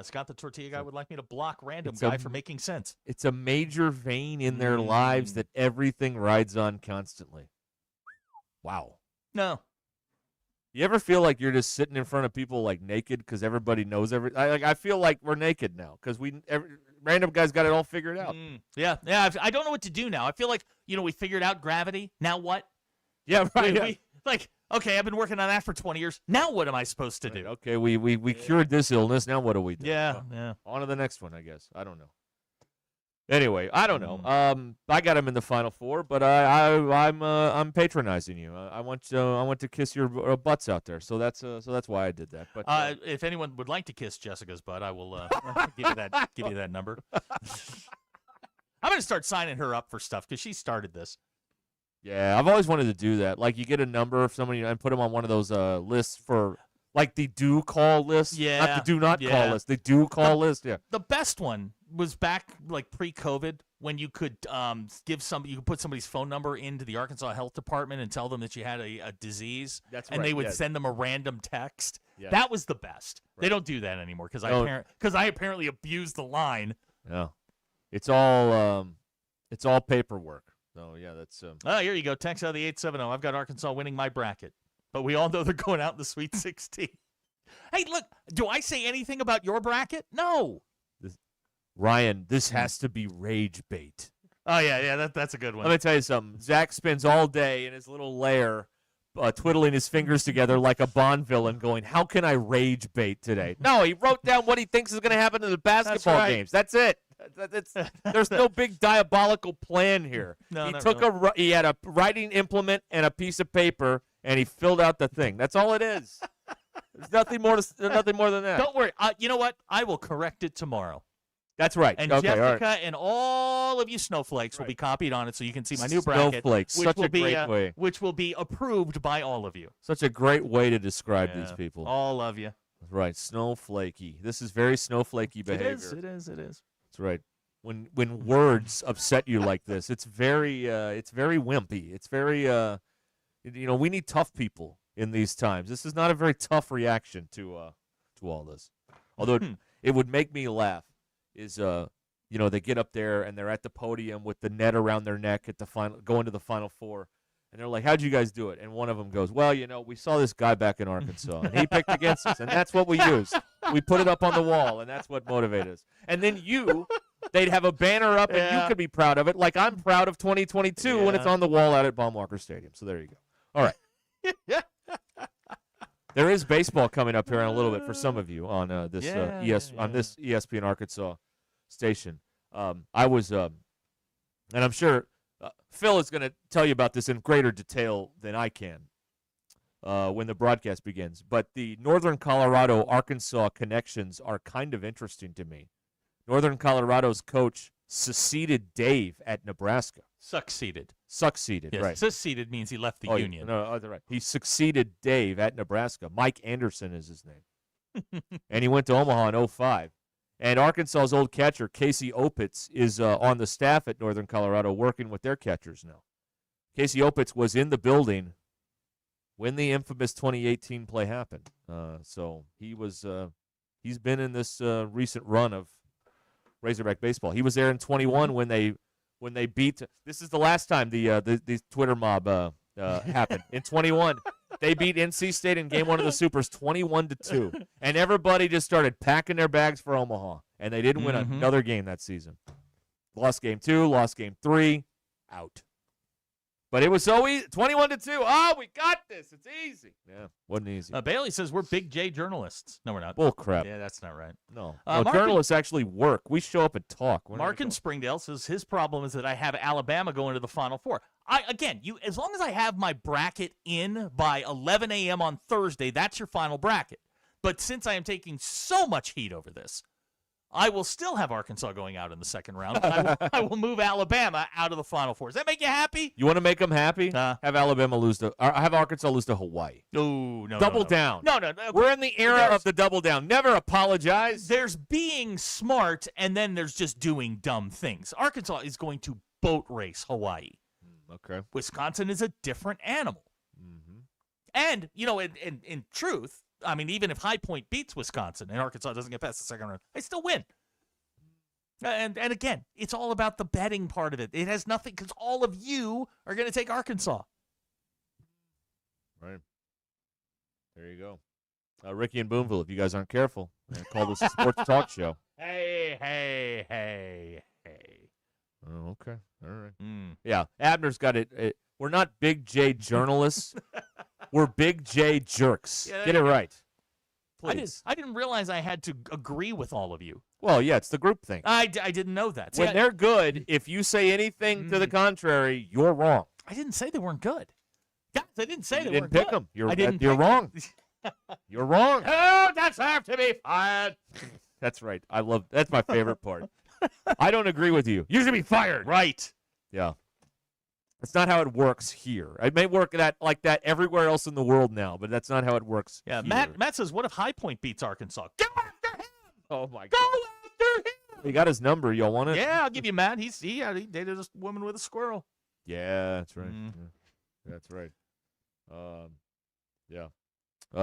Scott the Tortilla Guy would like me to block random guy for making sense. It's a major vein in their lives that everything rides on constantly. Wow. No. You ever feel like you're just sitting in front of people like naked because everybody knows everything? I feel like we're naked now because random guy's got it all figured out. Yeah. I don't know what to do now. I feel like we figured out gravity. Now what? Yeah, right. Okay, I've been working on that for 20 years. Now what am I supposed to do? Okay, we cured this illness. Now what do we do? Yeah. On to the next one, I guess. I don't know. Anyway, I don't know. I got him in the Final Four, but I'm patronizing you. I want to kiss your butts out there. So that's why I did that. But if anyone would like to kiss Jessica's butt, I will give you that number. I'm going to start signing her up for stuff because she started this. Yeah, I've always wanted to do that. Like, you get a number of somebody and put them on one of those lists for, like, the do call list. Yeah. Not the do not call list. The do call list. Yeah. The best one was back, like, pre-COVID, when you could you could put somebody's phone number into the Arkansas Health Department and tell them that you had a disease, That's and right, they would yes. send them a random text. Yes. That was the best. They Right. don't do that anymore because No. I apparently abused the line. Yeah. It's all paperwork. So yeah, that's Oh, here you go. Text out of the 870. I've got Arkansas winning my bracket, but we all know they're going out in the Sweet 16. Hey, look, do I say anything about your bracket? No. Ryan, this has to be rage bait. Oh, yeah, that's a good one. Let me tell you something. Zach spends all day in his little lair twiddling his fingers together like a Bond villain going, how can I rage bait today? No, he wrote down what he thinks is going to happen to the basketball right. games. That's it. There's no big diabolical plan here. No, he not took really. he had a writing implement and a piece of paper, and he filled out the thing. That's all it is. There's nothing more than that. Don't worry. You know what? I will correct it tomorrow. That's right. And Okay, all Jessica right. and all of you snowflakes will be copied on it, so you can see my new bracket, Snowflakes, which such will a be great way. which will be approved by all of you. Such a great way to describe Yeah, these people. all of you. Right, snowflakey. This is very snowflakey behavior. It is. That's right. When words upset you like this, it's very wimpy. It's very we need tough people in these times. This is not a very tough reaction to all this. Although it would make me laugh is they get up there and they're at the podium with the net around their neck at the final, going to the Final Four, and they're like, "How'd you guys do it?" And one of them goes, "Well, we saw this guy back in Arkansas, and he picked against us, and that's what we used. We put it up on the wall, and that's what motivated us." And then they'd have a banner up, and you could be proud of it, like I'm proud of 2022 when it's on the wall out at Baum-Walker Stadium. So there you go. All right. There is baseball coming up here in a little bit for some of you on this ESPN Arkansas station. I was, and I'm sure Phil is going to tell you about this in greater detail than I can when the broadcast begins. But the Northern Colorado-Arkansas connections are kind of interesting to me. Northern Colorado's coach succeeded Dave at Nebraska. Succeeded, yes, right. Succeeded means he left the union. No, that's right. He succeeded Dave at Nebraska. Mike Anderson is his name. And he went to Omaha in 2005. And Arkansas's old catcher, Casey Opitz, is on the staff at Northern Colorado working with their catchers now. Casey Opitz was in the building when the infamous 2018 play happened. So he's been in this recent run of Razorback baseball. He was there in 21 when they beat. This is the last time the Twitter mob happened. In 21, they beat NC State in Game 1 of the Supers 21-2, and everybody just started packing their bags for Omaha, and they didn't win another game that season. Lost Game 2, lost Game 3, out. But it was so easy. 21-2. Oh, we got this. It's easy. Yeah, wasn't easy. Bailey says we're Big J journalists. No, we're not. Bull crap. Yeah, that's not right. No. Mark Journalists actually work. We show up and talk. Mark in Springdale says his problem is that I have Alabama going to the Final Four. As long as I have my bracket in by 11 a.m. on Thursday, that's your final bracket. But since I am taking so much heat over this, I will still have Arkansas going out in the second round. I will move Alabama out of the Final Four. Does that make you happy? You want to make them happy? Have Arkansas lose to Hawaii. Oh, no. Double down. No. We're in the era of the double down. Never apologize. There's being smart, and then there's just doing dumb things. Arkansas is going to boat race Hawaii. Okay. Wisconsin is a different animal. And, in truth, I mean, even if High Point beats Wisconsin and Arkansas doesn't get past the second round, they still win. And again, it's all about the betting part of it. It has nothing, because all of you are going to take Arkansas. Right. There you go. Ricky and Boonville, if you guys aren't careful, call this a sports talk show. Hey. Oh, okay. All right. Yeah, Abner's got it. We're not Big J journalists. We're Big J jerks. Yeah, Get it right. Please. I didn't realize I had to agree with all of you. Well, yeah, it's the group thing. I didn't know that. When they're good, if you say anything to the contrary, you're wrong. I didn't say they weren't good. Guys, I didn't say You they didn't weren't pick good. them. You're I didn't you're pick wrong. You're wrong. Oh, deserve to be fired. That's right. That's my favorite part. I don't agree with you. You should be fired. Right. Yeah. That's not how it works here. It may work like that everywhere else in the world now, but that's not how it works. Yeah, here. Matt says, what if High Point beats Arkansas? Go after him! Oh, my Go God. after You got his number. Y'all want it? Yeah, I'll give you Matt. He dated a woman with a squirrel. Yeah, that's right. Yeah, that's right. Yeah.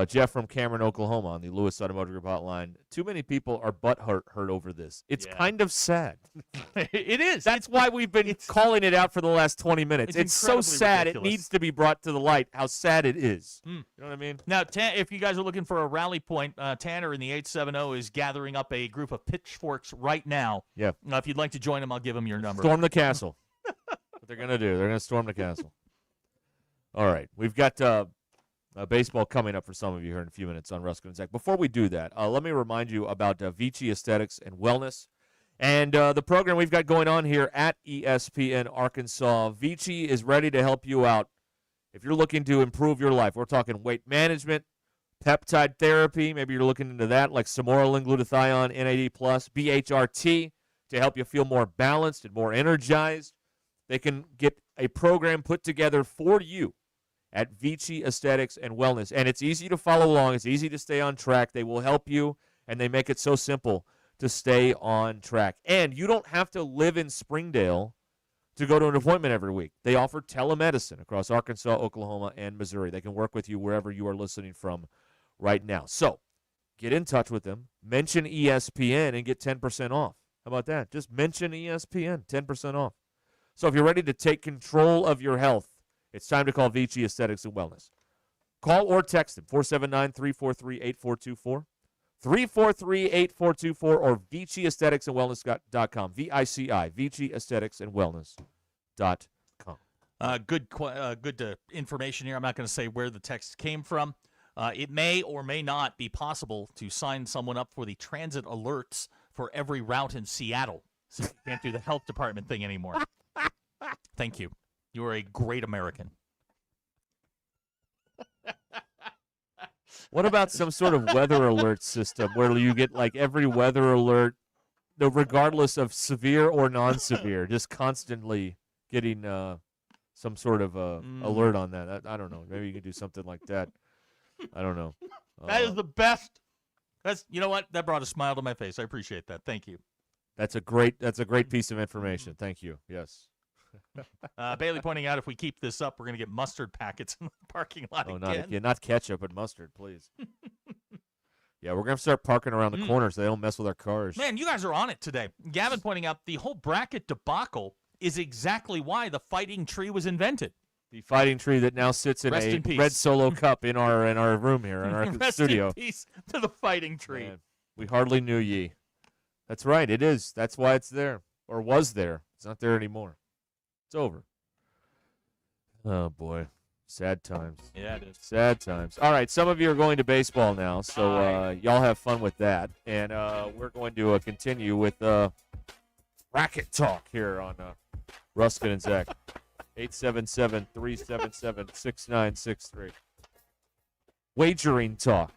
Jeff from Cameron, Oklahoma, on the Lewis Automotive Group hotline. Too many people are butt hurt over this. It's kind of sad. It is. That's why we've been calling it out for the last 20 minutes. It's so sad. Ridiculous. It needs to be brought to the light how sad it is. You know what I mean? Now, if you guys are looking for a rally point, Tanner in the 870 is gathering up a group of pitchforks right now. Yeah. If you'd like to join him, I'll give him your number. Storm the castle. What they're going to do. They're going to storm the castle. All right. We've got baseball coming up for some of you here in a few minutes on Ruscin and Zach. Before we do that, let me remind you about Vici Aesthetics and Wellness and the program we've got going on here at ESPN Arkansas. Vici is ready to help you out if you're looking to improve your life. We're talking weight management, peptide therapy. Maybe you're looking into that, like Samoralin, glutathione, NAD+, BHRT, to help you feel more balanced and more energized. They can get a program put together for you at Vici Aesthetics and Wellness. And it's easy to follow along. It's easy to stay on track. They will help you, and they make it so simple to stay on track. And you don't have to live in Springdale to go to an appointment every week. They offer telemedicine across Arkansas, Oklahoma, and Missouri. They can work with you wherever you are listening from right now. So get in touch with them. Mention ESPN and get 10% off. How about that? Just mention ESPN, 10% off. So if you're ready to take control of your health, it's time to call Vici Aesthetics and Wellness. Call or text them, 479-343-8424, 343-8424, or ViciAestheticsandWellness.com, V-I-C-I, ViciAestheticsandWellness.com. Good information here. I'm not going to say where the text came from. It may or may not be possible to sign someone up for the transit alerts for every route in Seattle, so you can't do the health department thing anymore. Thank you. You are a great American. What about some sort of weather alert system where you get like every weather alert, regardless of severe or non-severe, just constantly getting some sort of alert on that? I don't know. Maybe you can do something like that. I don't know. That is the best. You know what? That brought a smile to my face. I appreciate that. Thank you. That's a great piece of information. Thank you. Yes. Bailey pointing out if we keep this up, we're going to get mustard packets in the parking lot again. Not ketchup, but mustard, please. Yeah, we're going to start parking around the corner so they don't mess with our cars. Man, you guys are on it today. Gavin pointing out the whole bracket debacle is exactly why the fighting tree was invented. The fighting tree that now sits in a red Solo cup in our room here, in our studio. Rest in peace to the fighting tree. Man, we hardly knew ye. That's right, it is. That's why it's there, or was there. It's not there anymore. It's over. Oh, boy. Sad times. Yeah, it is. Sad times. All right, some of you are going to baseball now, so y'all have fun with that. And we're going to continue with racket talk here on Ruscin and Zach. 877-377-6963. Wagering talk.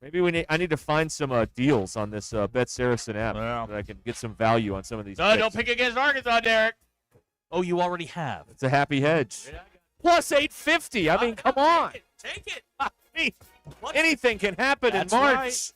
Maybe I need to find some deals on this Bet Saracen app so that I can get some value on some of these. Don't pick against Arkansas, Derek. Oh, you already have. It's a happy hedge. Plus 850. I mean, come on. Take it. I mean, anything can happen in March. Right.